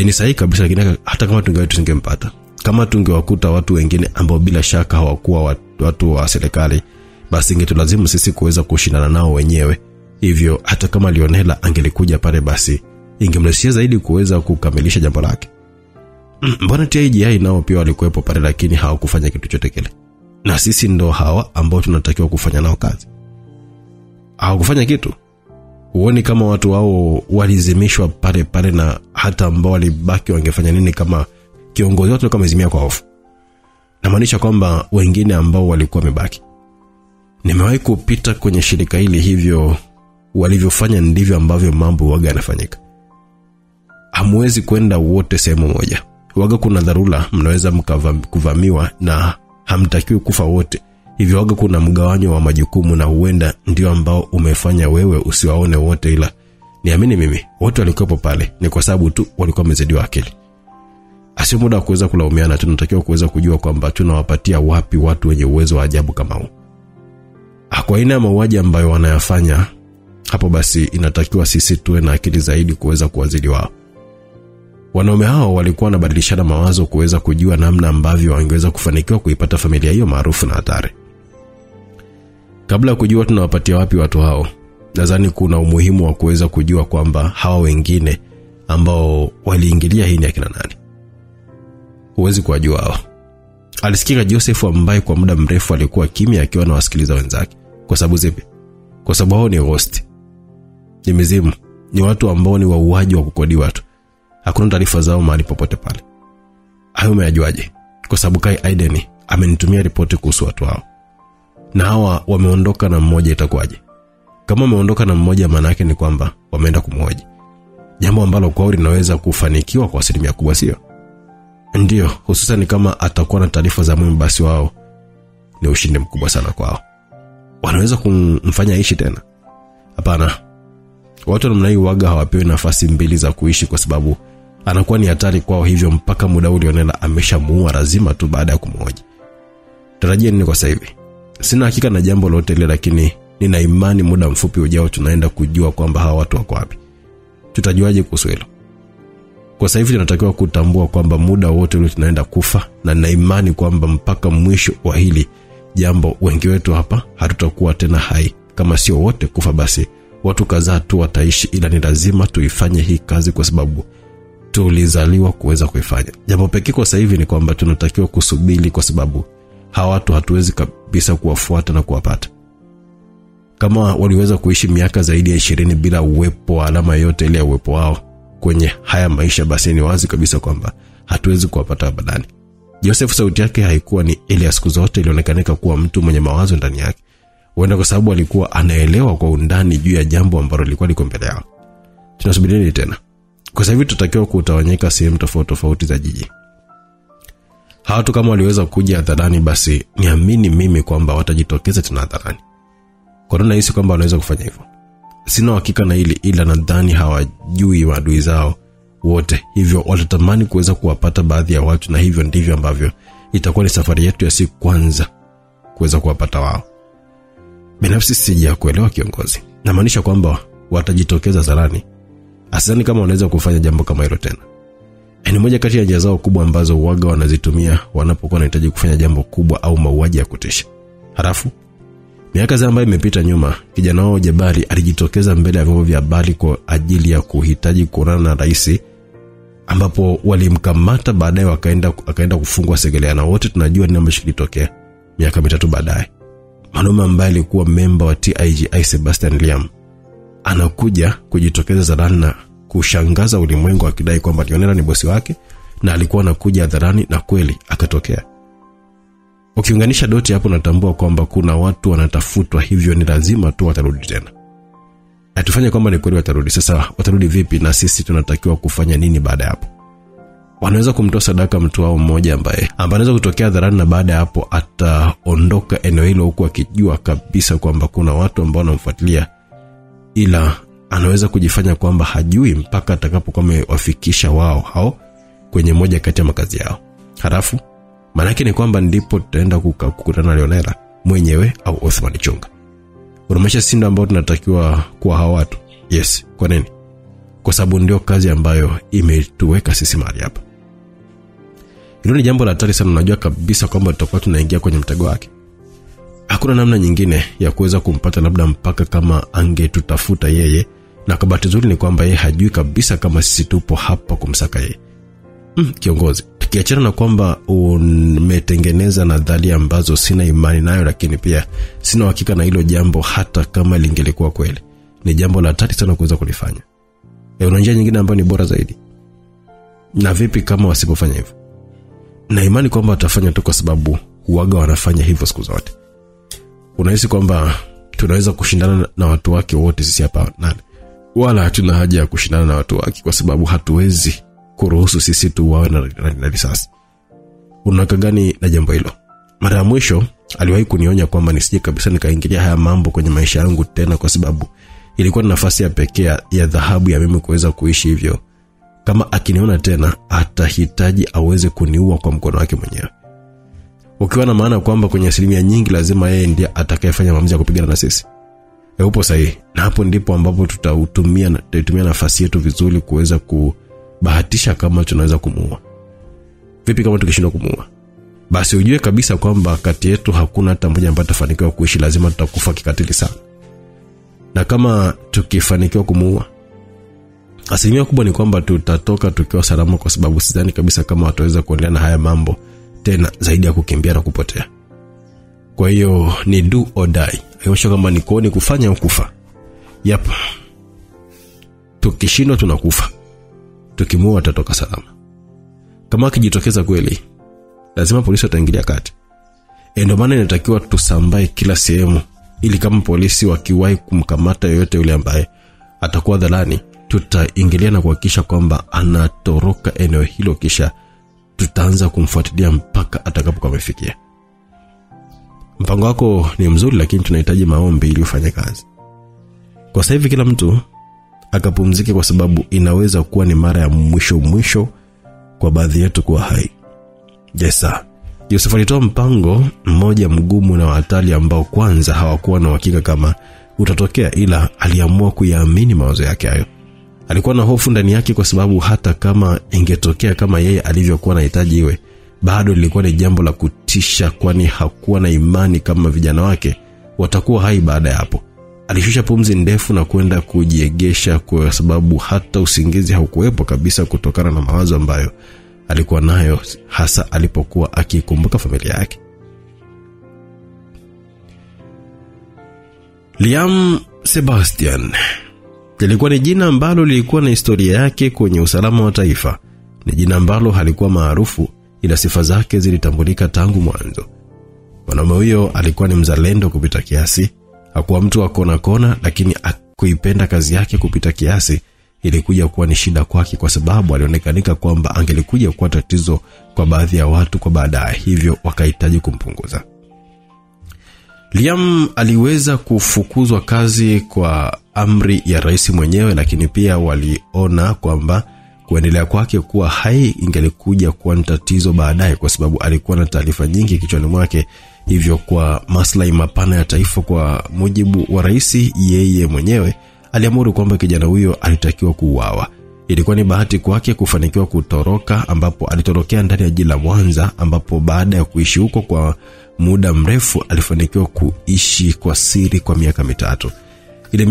Ni sahihi kabisa, lakini hata kama tungempata, kama tungewakuta watu wengine ambao bila shaka hawakuwa watu wa serikali, basi ingetulazimu sisi kuweza kushindana nao wenyewe. Hivyo hata kama Lionel angelikuja pale, basi ingemrahisishia zaidi kuweza kukamilisha jambo lake. Mbona TIGI nao pia walikuwepo pale, lakini hawakufanya kitu chochote kile. Na sisi ndo hawa ambao tunatakiwa kufanya nao kazi. Hawakufanya kitu. Huoni kama watu wao walizimishwa pale pale, na hata ambao walibaki wangefanya nini kama kiongozi wao kama zimia kwa hofu? Na maanisha kwamba wengine ambao walikuwa wamebaki. Nimewahi kupita kwenye shirika hili, hivyo walivyofanya ndivyo ambavyo mambo waga yanafanyika. Hamwezi kwenda wote sehemu moja. Waga kuna dharura, mnaweza kuvamiwa na hamtakiwi kufa wote. Hivyo waga kuna mgawanyo wa majukumu, na huenda ndio ambao umefanya wewe usiwaone wote, ila niamini mimi wote walikuwa pale ni kwa sababu tu walikuwa wamezidiwa akili. Asio muda wa kuweza kulaumiana, tunatakiwa kuweza kujua kwamba tunawapatia wapi watu wenye uwezo wa ajabu kama huu. Kwa aina ya mauaji ambayo wanayafanya hapo, basi inatakiwa sisi tuwe na akili zaidi kuweza kuwazidi wao. Wanaume hao walikuwa wanabadilishana mawazo kuweza kujua namna ambavyo wangeweza kufanikiwa kuipata familia hiyo maarufu na hatari. Kabla ya kujua tunawapatia wapi watu hao, nadhani kuna umuhimu wa kuweza kujua kwamba hawa wengine ambao waliingilia hii ni akina nani. Huwezi kuwajua hao. Alisikika Joseph ambaye kwa muda mrefu alikuwa kimya akiwa na wasikiliza wenzake. Kwa sababu zipi? Kwa sababu hao ni ghost. Ni mizimu. Ni watu ambao ni wauaji wa kukodi watu. Hakuna taarifa zao mahali popote pale. Hayo umeyajuaje? Kwa sababu Kai Aiden amenitumia ripoti kuhusu watu hao. Na hawa wameondoka na mmoja, itakuwaje? Kama wameondoka na mmoja, maana yake ni kwamba wameenda kumhoji. Jambo ambalo kwao linaweza kufanikiwa kwa asilimia kubwa, sio? Ndio, hususan kama atakuwa na taarifa za muhimu, basi wao ni ushindi mkubwa sana kwao. Wanaweza kumfanya aishi tena? Hapana. Watu namna hii waga hawapewi nafasi mbili za kuishi, kwa sababu anakuwa ni hatari kwao. Hivyo mpaka muda ule Lionel ameshamuua lazima tu baada ya kumhoji. Tarajia nini kwa sasa hivi? Sina hakika na jambo lote lile, lakini nina imani muda mfupi ujao tunaenda kujua kwamba hawa watu wako wapi. Tutajuaje kuhusu hilo? Kwa sasa hivi tunatakiwa kutambua kwamba muda wote ule tunaenda kufa, na nina imani kwamba mpaka mwisho wa hili jambo wengi wetu hapa hatutakuwa tena hai. Kama sio wote kufa, basi watu kadhaa tu wataishi, ila ni lazima tuifanye hii kazi kwa sababu tulizaliwa kuweza kuifanya. Jambo pekee kwa sasa hivi ni kwamba tunatakiwa kusubiri, kwa sababu hawa watu hatuwezi kabisa kuwafuata na kuwapata. Kama waliweza kuishi miaka zaidi ya 20 bila uwepo wa alama yote ile ya uwepo wao kwenye haya maisha, basi ni wazi kabisa kwamba hatuwezi kuwapata badani. Joseph sauti yake haikuwa ni ile ya siku zote, ilionekanika kuwa mtu mwenye mawazo ndani yake. Huenda kwa sababu alikuwa anaelewa kwa undani juu ya jambo ambalo lilikuwa liko mbele yao. Tunasubiri nini tena? Kwa sababu tutakiwa kutawanyika sehemu tofauti za jiji. Hawatu kama waliweza kuja hadharani, basi niamini mimi kwamba watajitokeza tena hadharani. Kwa nini nahisi kwamba wanaweza kufanya hivyo? Sina hakika na hili, ila nadhani hawajui maadui zao wote. Hivyo watatamani kuweza kuwapata baadhi ya watu, na hivyo ndivyo ambavyo itakuwa ni safari yetu ya siku kwanza kuweza kuwapata wao. Binafsi sijakuelewa kiongozi. Namaanisha kwamba watajitokeza hadharani. Asante kama wanaweza kufanya jambo kama hilo tena. Ni moja kati ya njia zao kubwa ambazo uwaga wanazitumia wanapokuwa wanahitaji kufanya jambo kubwa au mauaji ya kutisha. Halafu miaka ambayo imepita nyuma, kijana wao Jabari alijitokeza mbele ya vyombo vya habari kwa ajili ya kuhitaji kuonana na rais, ambapo walimkamata, baadaye akaenda kufungwa Segerea, na wote tunajua nini ambacho kilitokea miaka 3 baadaye. Mwanaume ambaye alikuwa memba wa TIGI Sebastian Liam anakuja kujitokeza hadharani na kushangaza ulimwengu akidai kwamba Lionel ni bosi wake, na alikuwa anakuja hadharani, na kweli akatokea. Ukiunganisha doti hapo natambua kwamba kuna watu wanatafutwa, hivyo ni lazima tu watarudi tena. Atufanye kwamba ni kweli watarudi. Sasa watarudi vipi, na sisi tunatakiwa kufanya nini baada ya hapo? Wanaweza kumtoa sadaka mtu wao mmoja ambaye anaweza kutokea hadharani, na baada ya hapo ataondoka eneo hilo huku akijua kabisa kwamba kuna watu ambao wanamfuatilia, ila anaweza kujifanya kwamba hajui mpaka atakapokuwa amewafikisha wao hao kwenye moja kati ya makazi yao. Halafu maana yake ni kwamba ndipo tutaenda kukutana na Lionel mwenyewe au Othman Chunga. Unamaanisha sisi ndio ambao tunatakiwa kuwa hao watu? Yes. Kwa nini? Kwa sababu ndio kazi ambayo imetuweka sisi mahali hapa. Hilo ni jambo la hatari sana. Unajua kabisa kwamba tutakuwa tunaingia kwenye mtego wake. Hakuna namna nyingine ya kuweza kumpata, labda mpaka kama angetutafuta yeye, na kabati nzuri ni kwamba yeye hajui kabisa kama sisi tupo hapa kumsaka yeye. Kiongozi, tukiachana na kwamba umetengeneza nadharia ambazo sina imani nayo, lakini pia sina hakika na hilo jambo hata kama lingelikuwa kweli. Ni jambo la hatari sana kuweza kulifanya. Una njia nyingine ambayo ni bora zaidi? Na vipi kama wasipofanya hivyo? Na imani kwamba watafanya tu kwa sababu huaga wanafanya hivyo siku zote. Unahisi kwamba tunaweza kushindana na watu wake wote sisi hapa? Nani? Wala hatuna haja ya kushindana na watu wake, kwa sababu hatuwezi kuruhusu sisi tu wawe na risasi. Unaka gani na jambo hilo? Mara ya mwisho aliwahi kunionya kwamba nisije kabisa nikaingilia haya mambo kwenye maisha yangu tena, kwa sababu ilikuwa nafasi ya pekee ya dhahabu ya mimi kuweza kuishi hivyo. Kama akiniona tena atahitaji aweze kuniua kwa mkono wake mwenyewe. Ukiwa na maana kwamba kwenye asilimia nyingi lazima yeye ndiye atakayefanya maamuzi ya kupigana na sisi. Upo sahihi. Na hapo ndipo ambapo tutaitumia nafasi yetu vizuri kuweza kubahatisha kama tunaweza kumuua. Vipi kama tukishindwa kumuua? Basi ujue kabisa kwamba kati yetu hakuna hata mmoja ambaye atafanikiwa kuishi, lazima tutakufa kikatili sana. Na kama tukifanikiwa kumuua, asilimia kubwa ni kwamba tutatoka tukiwa salama, kwa sababu sidhani kabisa kama wataweza kuendelea na haya mambo tena zaidi ya kukimbia na kupotea. Kwa hiyo ni do or die. Hiyo kama ni kuoni kufanya au kufa. Yep. Tukishindwa tunakufa. Tukimuua tutatoka salama. Kama akijitokeza kweli, lazima polisi wataingilia kati. Ndio maana inatakiwa tusambae kila sehemu, ili kama polisi wakiwahi kumkamata yoyote yule ambaye atakuwa dhalani, tutaingilia na kuhakikisha kwamba anatoroka eneo hilo, kisha tutaanza kumfuatilia mpaka atakapokuwa amefikia. Mpango wako ni mzuri, lakini tunahitaji maombi ili ufanye kazi. Kwa sasa hivi kila mtu akapumzike, kwa sababu inaweza kuwa ni mara ya mwisho kwa baadhi yetu kuwa hai. Jesa Yusuf alitoa mpango mmoja mgumu na hatari ambao kwanza hawakuwa na uhakika kama utatokea, ila aliamua kuyaamini mawazo yake hayo. Alikuwa na hofu ndani yake, kwa sababu hata kama ingetokea kama yeye alivyokuwa anahitaji iwe, bado lilikuwa ni jambo la kutisha, kwani hakuwa na imani kama vijana wake watakuwa hai baada ya hapo. Alishusha pumzi ndefu na kwenda kujiegesha, kwa sababu hata usingizi haukuwepo kabisa kutokana na mawazo ambayo alikuwa nayo, hasa alipokuwa akikumbuka familia yake. Liam Sebastian lilikuwa ni jina ambalo lilikuwa na historia yake kwenye usalama wa taifa. Ni jina ambalo halikuwa maarufu, ila sifa zake zilitambulika tangu mwanzo. Mwanaume huyo alikuwa ni mzalendo kupita kiasi. Hakuwa mtu wa kona, lakini akuipenda kazi yake kupita kiasi, ilikuja kuwa ni shida kwake, kwa sababu alionekanika kwamba angelikuja kuwa tatizo kwa baadhi ya watu kwa baadaye, hivyo wakahitaji kumpunguza. Liam aliweza kufukuzwa kazi kwa amri ya rais mwenyewe, lakini pia waliona kwamba kuendelea kwake kuwa hai ingelikuja kuwa tatizo baadaye, kwa sababu alikuwa na taarifa nyingi kichwani mwake. Hivyo kwa maslahi mapana ya taifa, kwa mujibu wa rais yeye mwenyewe, aliamuru kwamba kijana huyo alitakiwa kuuawa. Ilikuwa ni bahati kwake kufanikiwa kutoroka, ambapo alitorokea ndani ya jiji la Mwanza, ambapo baada ya kuishi huko kwa muda mrefu alifanikiwa kuishi kwa siri kwa miaka 3. Ile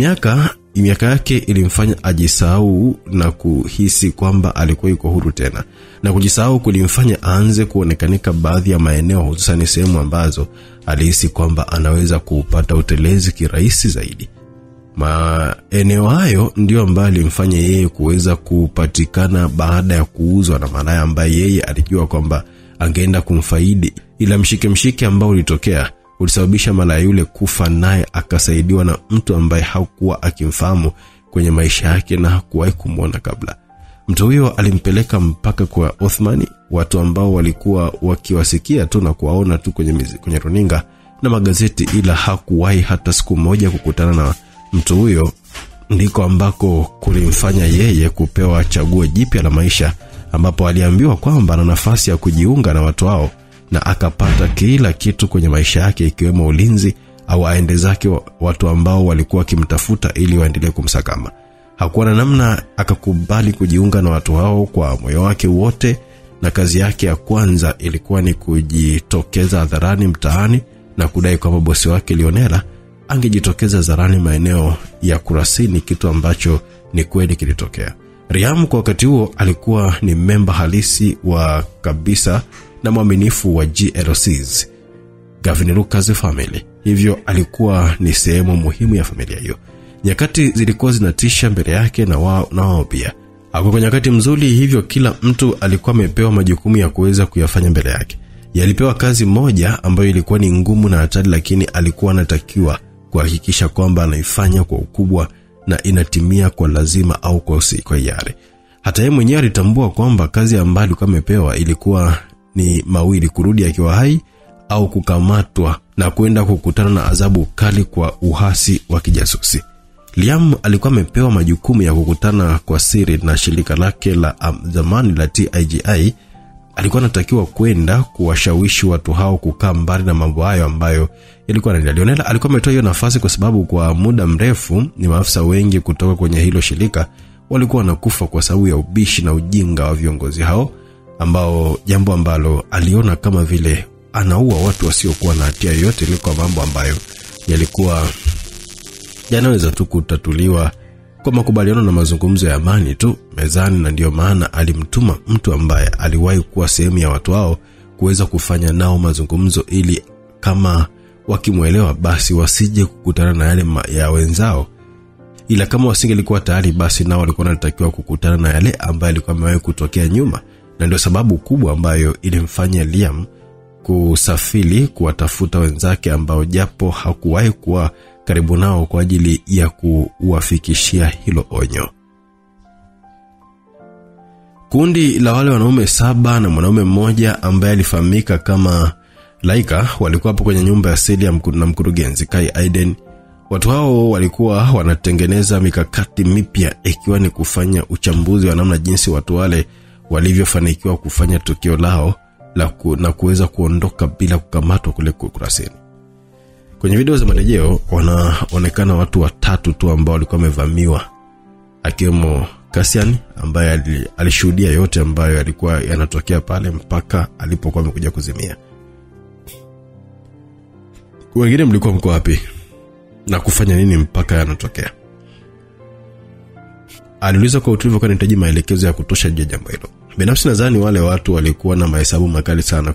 miaka yake ilimfanya ajisahau na kuhisi kwamba alikuwa yuko huru tena, na kujisahau kulimfanya aanze kuonekanika baadhi ya maeneo, hususan sehemu ambazo alihisi kwamba anaweza kupata utelezi kirahisi zaidi. Maeneo hayo ndio ambayo alimfanya yeye kuweza kupatikana baada ya kuuzwa na malaya ambaye yeye alijua kwamba angeenda kumfaidi, ila mshike ambao ulitokea ulisababisha malaya yule kufa, naye akasaidiwa na mtu ambaye hakuwa akimfahamu kwenye maisha yake na hakuwahi kumuona kabla. Mtu huyo alimpeleka mpaka kwa Othmani, watu ambao walikuwa wakiwasikia tu na kuwaona tu kwenye runinga na magazeti, ila hakuwahi hata siku moja kukutana na mtu huyo. Ndiko ambako kulimfanya yeye kupewa chaguo jipya la maisha, ambapo aliambiwa kwamba ana nafasi ya kujiunga na watu hao na akapata kila kitu kwenye maisha yake, ikiwemo ulinzi au aende zake watu ambao walikuwa kimtafuta ili waendelee kumsakama. Hakuwa na namna, akakubali kujiunga na watu hao kwa moyo wake wote, na kazi yake ya kwanza ilikuwa ni kujitokeza hadharani mtaani na kudai kwamba bosi wake Lionela angejitokeza hadharani maeneo ya Kurasini, kitu ambacho ni kweli kilitokea. Liam kwa wakati huo alikuwa ni memba halisi wa kabisa na mwaminifu wa GLCs, Gavin Lucas family. Hivyo alikuwa ni sehemu muhimu ya familia hiyo. Nyakati zilikuwa zinatisha mbele yake na wao pia. Hakuwa kwa nyakati mzuri, hivyo kila mtu alikuwa amepewa majukumu ya kuweza kuyafanya mbele yake. Yalipewa kazi moja ambayo ilikuwa ni ngumu na hatari, lakini alikuwa anatakiwa kuhakikisha kwamba anaifanya kwa ukubwa na inatimia kwa lazima au kwa hiari. Hata yeye mwenyewe alitambua kwamba kazi ambayo alikuwa amepewa ilikuwa ni mawili: kurudi akiwa hai au kukamatwa na kwenda kukutana na adhabu kali kwa uhasi wa kijasusi. Liam alikuwa amepewa majukumu ya kukutana kwa siri na shirika lake la zamani la TIGI. Alikuwa anatakiwa kwenda kuwashawishi watu hao kukaa mbali na mambo hayo ambayo yalikuwa yanaendelea. Lionela alikuwa ametoa hiyo nafasi kwa sababu kwa muda mrefu ni maafisa wengi kutoka kwenye hilo shirika walikuwa wanakufa kwa sababu ya ubishi na ujinga wa viongozi hao, ambao jambo ambalo aliona kama vile anaua watu wasiokuwa na hatia yoyote, ni kwa mambo ambayo yalikuwa yanaweza tu kutatuliwa kwa makubaliano na mazungumzo ya amani tu mezani. Na ndio maana alimtuma mtu ambaye aliwahi kuwa sehemu ya watu hao kuweza kufanya nao mazungumzo, ili kama wakimuelewa basi wasije kukutana na yale ya wenzao, ila kama wasingelikuwa tayari basi nao walikuwa wanatakiwa kukutana na yale ambayo alikuwa amewahi kutokea nyuma. Na ndio sababu kubwa ambayo ilimfanya Liam kusafiri kuwatafuta wenzake ambao japo hakuwahi kuwa karibu nao kwa ajili ya kuwafikishia hilo onyo. Kundi la wale wanaume 7 na mwanaume mmoja ambaye alifahamika kama Laika walikuwa hapo kwenye nyumba ya Celia na mkurugenzi Kai Aiden. Watu hao walikuwa wanatengeneza mikakati mipya, ikiwa ni kufanya uchambuzi wa namna jinsi watu wale walivyofanikiwa kufanya tukio lao na kuweza kuondoka bila kukamatwa kule Kurasini. Kwenye video za marejeo wanaonekana watu 3 tu ambao walikuwa wamevamiwa, akiwemo Cassian ambaye alishuhudia yote ambayo yalikuwa yanatokea pale mpaka alipokuwa amekuja kuzimia. Wengine mlikuwa mko wapi na kufanya nini mpaka yanatokea? Aliuliza kwa utulivu, kwa nitaji maelekezo ya kutosha juu ya jambo hilo. Binafsi nadhani wale watu walikuwa na mahesabu makali sana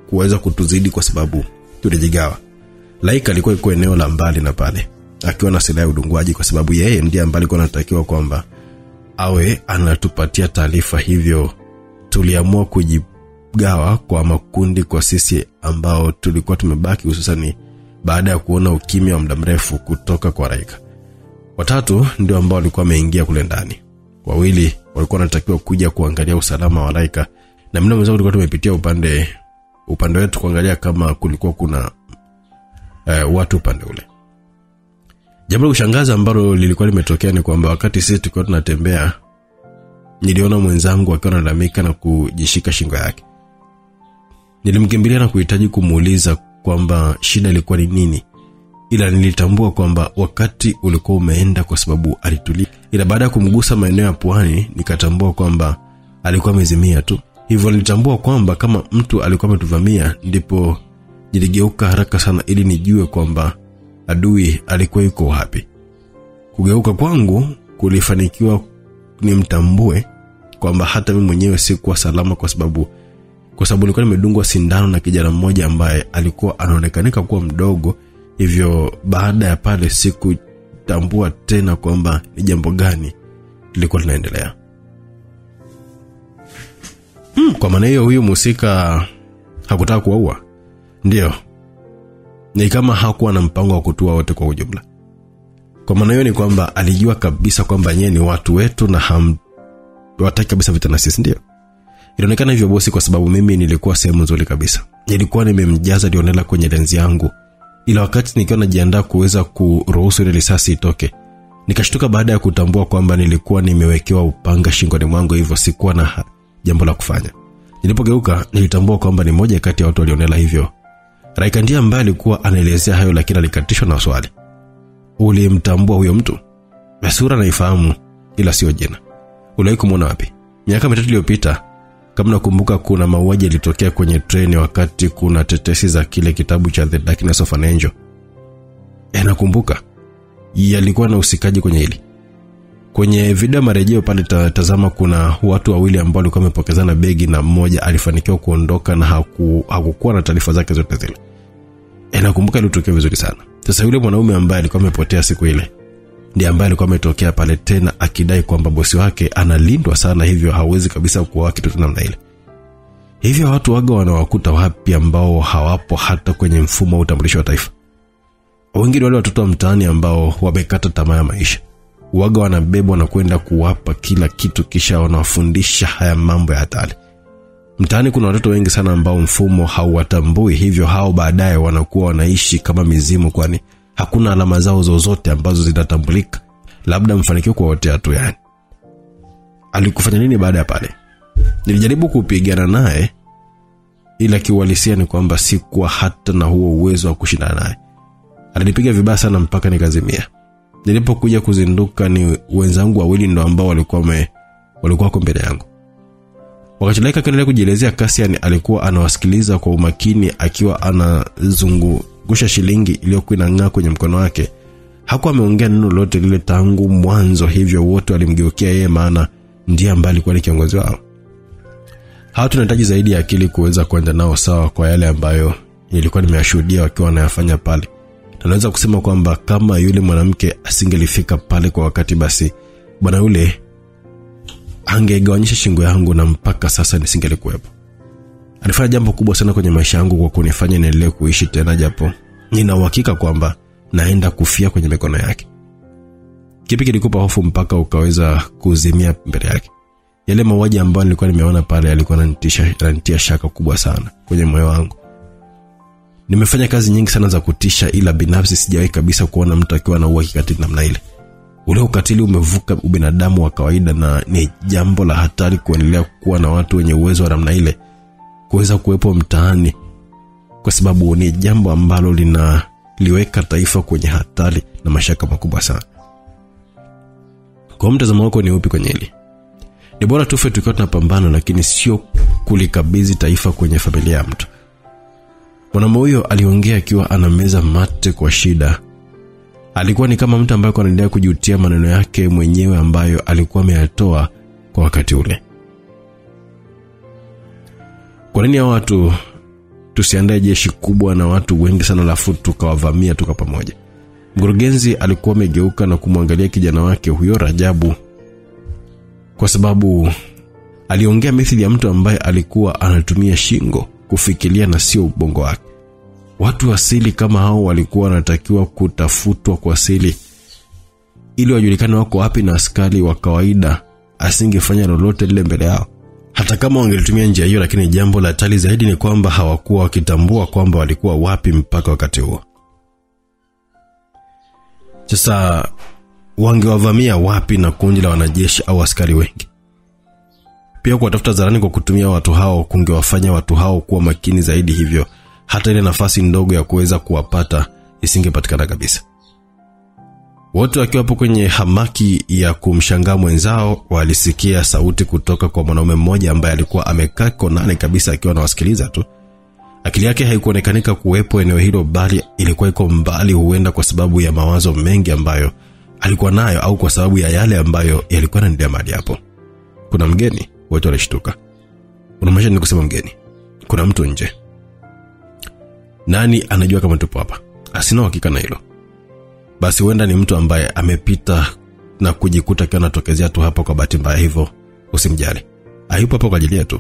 kuweza kutuzidi, kwa sababu tulijigawa. Laika alikuwa yuko eneo la mbali na pale akiwa na silaha ya udungwaji, kwa sababu yeye ndiye ambaye alikuwa anatakiwa kwamba awe anatupatia taarifa. Hivyo tuliamua kujigawa kwa makundi kwa sisi ambao tulikuwa tumebaki, hususan baada ya kuona ukimya wa muda mrefu kutoka kwa Laika. 3 ndio ambao walikuwa wameingia kule ndani. wawili walikuwa wanatakiwa kuja kuangalia usalama wa Laika, na mimi na mwenzangu tulikuwa tumepitia upande wetu kuangalia kama kulikuwa kuna watu upande ule. Jambo la kushangaza ambalo lilikuwa limetokea ni kwamba wakati sisi tulikuwa tunatembea, niliona mwenzangu akiwa analalamika na kujishika shingo yake. Nilimkimbilia na kuhitaji kumuuliza kwamba shida ilikuwa ni nini, ila nilitambua kwamba wakati ulikuwa umeenda kwa sababu alitulia. Ila baada ya kumgusa maeneo ya puani nikatambua kwamba alikuwa amezimia tu. Hivyo nilitambua kwamba kama mtu alikuwa ametuvamia, ndipo niligeuka haraka sana ili nijue kwamba adui alikuwa yuko wapi. Kugeuka kwangu kulifanikiwa nimtambue kwamba hata mimi mwenyewe sikuwa salama kwa sababu nilikuwa nimedungwa sindano na kijana mmoja ambaye alikuwa anaonekanika kuwa mdogo. Hivyo baada ya pale sikutambua tena kwamba ni jambo gani lilikuwa linaendelea. Kwa maana hiyo huyu mhusika hakutaka kuwaua. Ndio. Ni kama hakuwa na mpango wa kutua wote kwa ujumla. Kwa maana hiyo ni kwamba alijua kabisa kwamba yeye ni watu wetu na hawataki kabisa vita na sisi, ndio. Ilionekana hivyo bosi kwa sababu mimi nilikuwa sehemu nzuri kabisa. Nilikuwa nimemjaza Dionela kwenye lenzi yangu. Ila wakati nikiwa najiandaa kuweza kuruhusu ile risasi itoke, nikashtuka baada ya kutambua kwamba nilikuwa nimewekewa upanga shingoni mwangu, hivyo sikuwa na jambo la kufanya. Nilipogeuka nilitambua kwamba ni moja kati ya watu walionela hivyo. Laika ndiye ambaye alikuwa anaelezea hayo, lakini alikatishwa na swali. Ulimtambua huyo mtu? Sura naifahamu ila sio jina. Uliwahi kumuona wapi? Miaka 3 iliyopita, kama nakumbuka, kuna mauaji yalitokea kwenye treni wakati kuna tetesi za kile kitabu cha The Darkness of an Angel. Nakumbuka. Yalikuwa na usikaji kwenye hili. Kwenye video marejeo pale tazama, kuna watu wawili ambao walikuwa wamepokezana begi na mmoja alifanikiwa kuondoka na hakukuwa na taarifa zake zote zile. Nakumbuka ilitokea vizuri sana. Sasa yule mwanaume ambaye alikuwa amepotea siku ile ndiye ambaye alikuwa ametokea pale tena akidai kwamba bosi wake analindwa sana, hivyo hawezi kabisa kuoa kitu namna ile. Hivyo watu waga wanawakuta wapi ambao hawapo hata kwenye mfumo wa utambulisho wa taifa? Wengine wale watoto wa mtaani ambao wamekata tamaa ya maisha, waga wanabebwa na kwenda kuwapa kila kitu kisha wanawafundisha haya mambo ya hatari. Mtaani kuna watoto wengi sana ambao mfumo hauwatambui, hivyo hao baadaye wanakuwa wanaishi kama mizimu, kwani hakuna alama zao zozote ambazo zinatambulika. Labda mfanikio kwa wote tu yani. Alikufanya nini baada ya pale? Nilijaribu kupigana naye, ila kiuhalisia ni kwamba sikuwa hata na huo uwezo wa kushindana naye. Alinipiga vibaya sana mpaka nikazimia. Nilipokuja kuzinduka ni wenzangu wawili ndio ambao walikuwa mbele yangu. Wakati Laika akaendelea kujielezea, Cassian alikuwa anawasikiliza kwa umakini akiwa anazungusha shilingi iliyokuwa inang'aa kwenye mkono wake. Hakuwa ameongea neno lolote lile tangu mwanzo, hivyo wote walimgeukia yeye, maana ndiye ambaye alikuwa ni kiongozi wao. Hao tunahitaji zaidi ya akili kuweza kwenda nao sawa kwa yale ambayo nilikuwa nimeyashuhudia wakiwa wanayafanya pale. Naweza kusema kwamba kama yule mwanamke asingelifika pale kwa wakati, basi bwana yule angegawanyisha shingo yangu na mpaka sasa nisingelikuwepo. Alifanya jambo kubwa sana kwenye maisha yangu kwa kunifanya niendelee kuishi tena, japo nina uhakika kwamba naenda kufia kwenye mikono yake. Kipi kilikupa hofu mpaka ukaweza kuzimia mbele yake? Yale mauaji ambayo nilikuwa nimeona pale yalikuwa yananitia shaka kubwa sana kwenye moyo wangu. Nimefanya kazi nyingi sana za kutisha, ila binafsi sijawahi kabisa kuona mtu akiwa anaua kikatili namna ile. Ule ukatili umevuka ubinadamu wa kawaida, na ni jambo la hatari kuendelea kuwa na watu wenye uwezo wa namna ile kuweza kuwepo mtaani, kwa sababu ni jambo ambalo linaliweka taifa kwenye hatari na mashaka makubwa sana. Kwa mtazamo wako ni upi kwenye hili? Ni bora tufe tukiwa tunapambana, lakini sio kulikabidhi taifa kwenye familia ya mtu. Mwanamume huyo aliongea akiwa anameza mate kwa shida. Alikuwa ni kama mtu ambaye anaendelea kujutia maneno yake mwenyewe ambayo alikuwa ameyatoa kwa wakati ule. Kwa nini hao watu tusiandae jeshi kubwa na watu wengi sana alafu tukawavamia tuka pamoja? Mkurugenzi alikuwa amegeuka na kumwangalia kijana wake huyo Rajabu, kwa sababu aliongea mithili ya mtu ambaye alikuwa anatumia shingo kufikiria na sio ubongo wake. Watu asili kama hao walikuwa wanatakiwa kutafutwa kwa asili ili wajulikane wako wapi, na askari wa kawaida asingefanya lolote lile mbele yao. Hata kama wangelitumia njia hiyo, lakini jambo la hatari zaidi ni kwamba hawakuwa wakitambua kwamba walikuwa wapi mpaka wakati huo. Sasa wangewavamia wapi na kundi la wanajeshi au askari wengi? Pia kuwatafuta zarani kwa kutumia watu hao kungewafanya watu hao kuwa makini zaidi, hivyo hata ile nafasi ndogo ya kuweza kuwapata isingepatikana kabisa. Wote wakiwa hapo kwenye hamaki ya kumshangaa mwenzao, walisikia sauti kutoka kwa mwanaume mmoja ambaye alikuwa amekaa konani kabisa akiwa anawasikiliza tu. Akili yake haikuonekanika kuwepo eneo hilo, bali ilikuwa iko mbali, huenda kwa sababu ya mawazo mengi ambayo alikuwa nayo au kwa sababu ya yale ambayo yalikuwa yanaendelea mahali hapo. Kuna mgeni? Wote walishtuka. Unamaanisha ni kusema mgeni? Kuna mtu nje? Nani anajua kama tupo hapa? Asina hakika na hilo. Basi huenda ni mtu ambaye amepita na kujikuta akiwa anatokezea tu hapa kwa bahati mbaya, hivyo usimjali. Hayupo hapo kwa ajili yetu.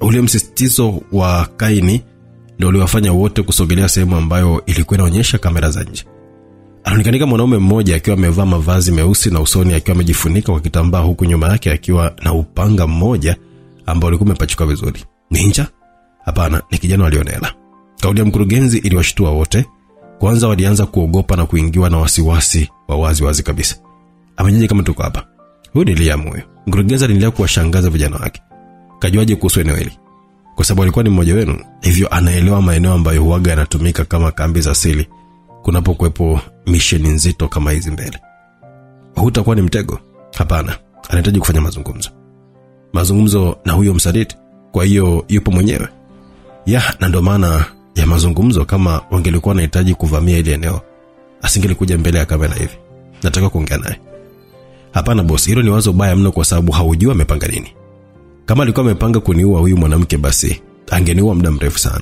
Ule msisitizo wa Kaini ndio uliwafanya wote kusogelea sehemu ambayo ilikuwa inaonyesha kamera za nje. Anaonekana mwanaume mmoja akiwa amevaa mavazi meusi na usoni akiwa amejifunika kwa kitambaa, huku nyuma yake akiwa na upanga mmoja ambao ulikuwa umepachikwa vizuri. Ninja? Hapana, ni kijana alionela. Kauli ya mkurugenzi iliwashtua wote. Kwanza walianza kuogopa na kuingiwa na wasiwasi wa wazi kabisa. Amenyeje kama tuko hapa? Huyu ni Liam huyo. Mkurugenzi aliendelea kuwashangaza vijana wake. Kajuaje kuhusu eneo hili? Kwa sababu alikuwa ni mmoja wenu, hivyo anaelewa maeneo ambayo huaga yanatumika kama kambi za siri kunapokuepo misheni nzito kama hizi mbele. Hutakuwa ni mtego? Hapana, anahitaji kufanya mazungumzo na huyo msaliti. Kwa hiyo yupo mwenyewe? Na ndio maana ya mazungumzo. Kama wangelikuwa wanahitaji kuvamia ile eneo, asingelikuja mbele ya kamera hivi. Nataka kuongea naye. Hapana boss, hilo ni wazo baya mno, kwa sababu haujua amepanga nini. Kama alikuwa amepanga kuniua huyu mwanamke, basi angeniua muda mrefu sana.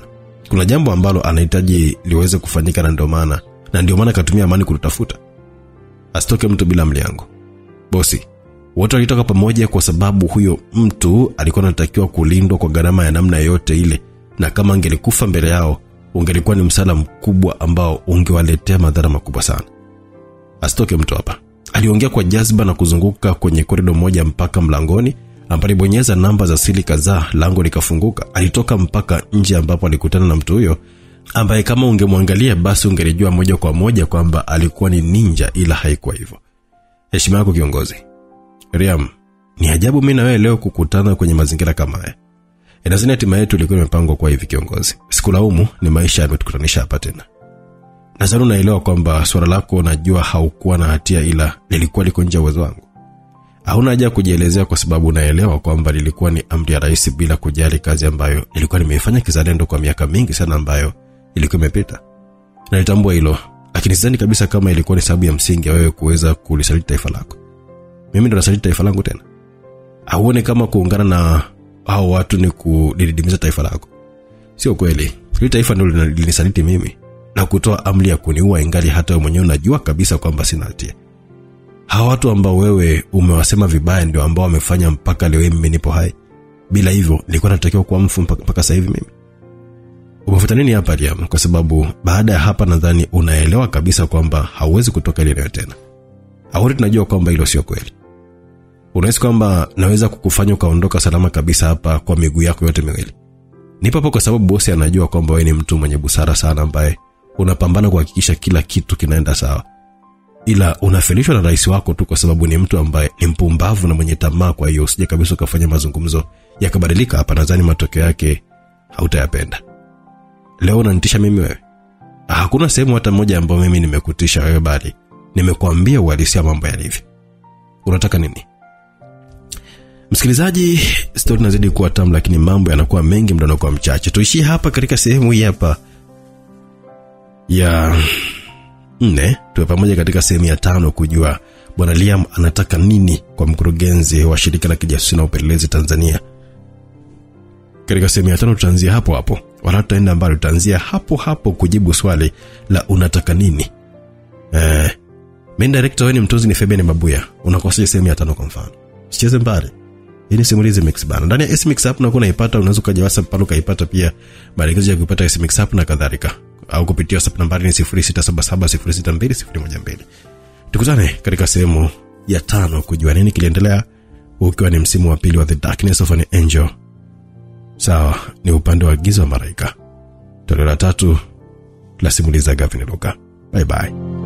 Kuna jambo ambalo anahitaji liweze kufanyika, na ndio maana katumia amani kutafuta. Asitoke mtu bila mliango. Bosi, wote walitoka pamoja kwa sababu huyo mtu alikuwa anatakiwa kulindwa kwa gharama ya namna yote ile, na kama angelikufa mbele yao, ungelikuwa ni msala mkubwa ambao ungewaletea madhara makubwa sana. Asitoke mtu hapa. Aliongea kwa jazba na kuzunguka kwenye korido moja mpaka mlangoni, ambapo alibonyeza namba za siri kadhaa, lango likafunguka. Alitoka mpaka nje ambapo alikutana na mtu huyo ambaye kama ungemwangalia basi ungelijua moja kwa moja kwamba alikuwa ni ninja, ila haikuwa hivyo. Heshima yako kiongozi. Liam, ni ajabu mimi na wewe leo kukutana kwenye mazingira kama haya. Inazini hatima yetu ilikuwa imepangwa kwa hivi kiongozi. Sikulaumu, ni maisha yametukutanisha hapa tena. Nadhani unaelewa kwamba swala lako najua haukuwa na hatia, ila lilikuwa liko nje ya uwezo wangu. Hauna haja kujielezea kwa sababu unaelewa kwamba lilikuwa ni amri ya rais, bila kujali kazi ambayo nilikuwa nimeifanya kizalendo kwa miaka mingi sana ambayo ilikuwa imepita. Na nitambua hilo, lakini sidhani kabisa kama ilikuwa ni sababu ya msingi ya wewe kuweza kulisaliti taifa lako. Mimi ndo nasaliti taifa langu tena? Auone kama kuungana na hao watu ni kudidimiza taifa lako? Sio kweli. Hili taifa ndio linisaliti mimi na kutoa amri ya kuniua, ingali hata wewe mwenyewe unajua kabisa kwamba sina hatia. Hao watu ambao wewe umewasema vibaya ndio ambao wamefanya mpaka leo mimi nipo hai. Bila hivyo nilikuwa natakiwa kuwa mfu mpaka sasa hivi mimi. Umefuata nini hapa Liam? Kwa sababu baada ya hapa nadhani unaelewa kabisa kwamba hauwezi kutoka ile tena. Ahori tunajua kwamba hilo sio kweli. Unahisi kwamba naweza kukufanya ukaondoka salama kabisa hapa kwa miguu yako yote miwili? Nipo hapo kwa sababu bosi anajua kwamba wewe ni mtu mwenye busara sana ambaye unapambana kuhakikisha kila kitu kinaenda sawa. Ila unafelishwa na rais wako tu kwa sababu ni mtu ambaye ni mpumbavu na mwenye tamaa. Kwa hiyo usije kabisa ukafanya mazungumzo yakabadilika hapa. Nadhani matokeo yake hautayapenda. Leo unanitisha mimi wewe? Hakuna sehemu hata moja ambayo mimi nimekutisha wewe, bali nimekuambia uhalisia mambo yalivyo. Unataka nini? Msikilizaji, story inazidi kuwa tamu, lakini mambo yanakuwa mengi, muda unakuwa mchache. Tuishie hapa katika sehemu hii hapa ya 4. Tuwe pamoja katika sehemu ya 5 kujua Bwana Liam anataka nini kwa mkurugenzi wa shirika la kijasusi na upelelezi Tanzania. Katika sehemu ya 5 tutaanzia hapo. Wala tutaenda mbali, tutaanzia hapo kujibu swali la unataka nini. Main director wewe ni mtunzi ni Fabian Mabuya. Unakosa sehemu ya 5 kwa mfano. Sicheze mbali. Hii ni Simulizi Mix bana. Ndani ya SMix app unakuwa unaipata, unaweza kuja WhatsApp pale ukaipata pia maelekezo ya kupata SMix app na kadhalika, au kupitia WhatsApp nambari ni 0677062012. Tukutane katika sehemu ya 5 kujua nini kiliendelea ukiwa ni msimu wa pili wa The Darkness of an Angel. Sawa, ni upande wa Giza wa Malaika. Toleo la 3 la simulizi za Gavin Luka. Bye bye.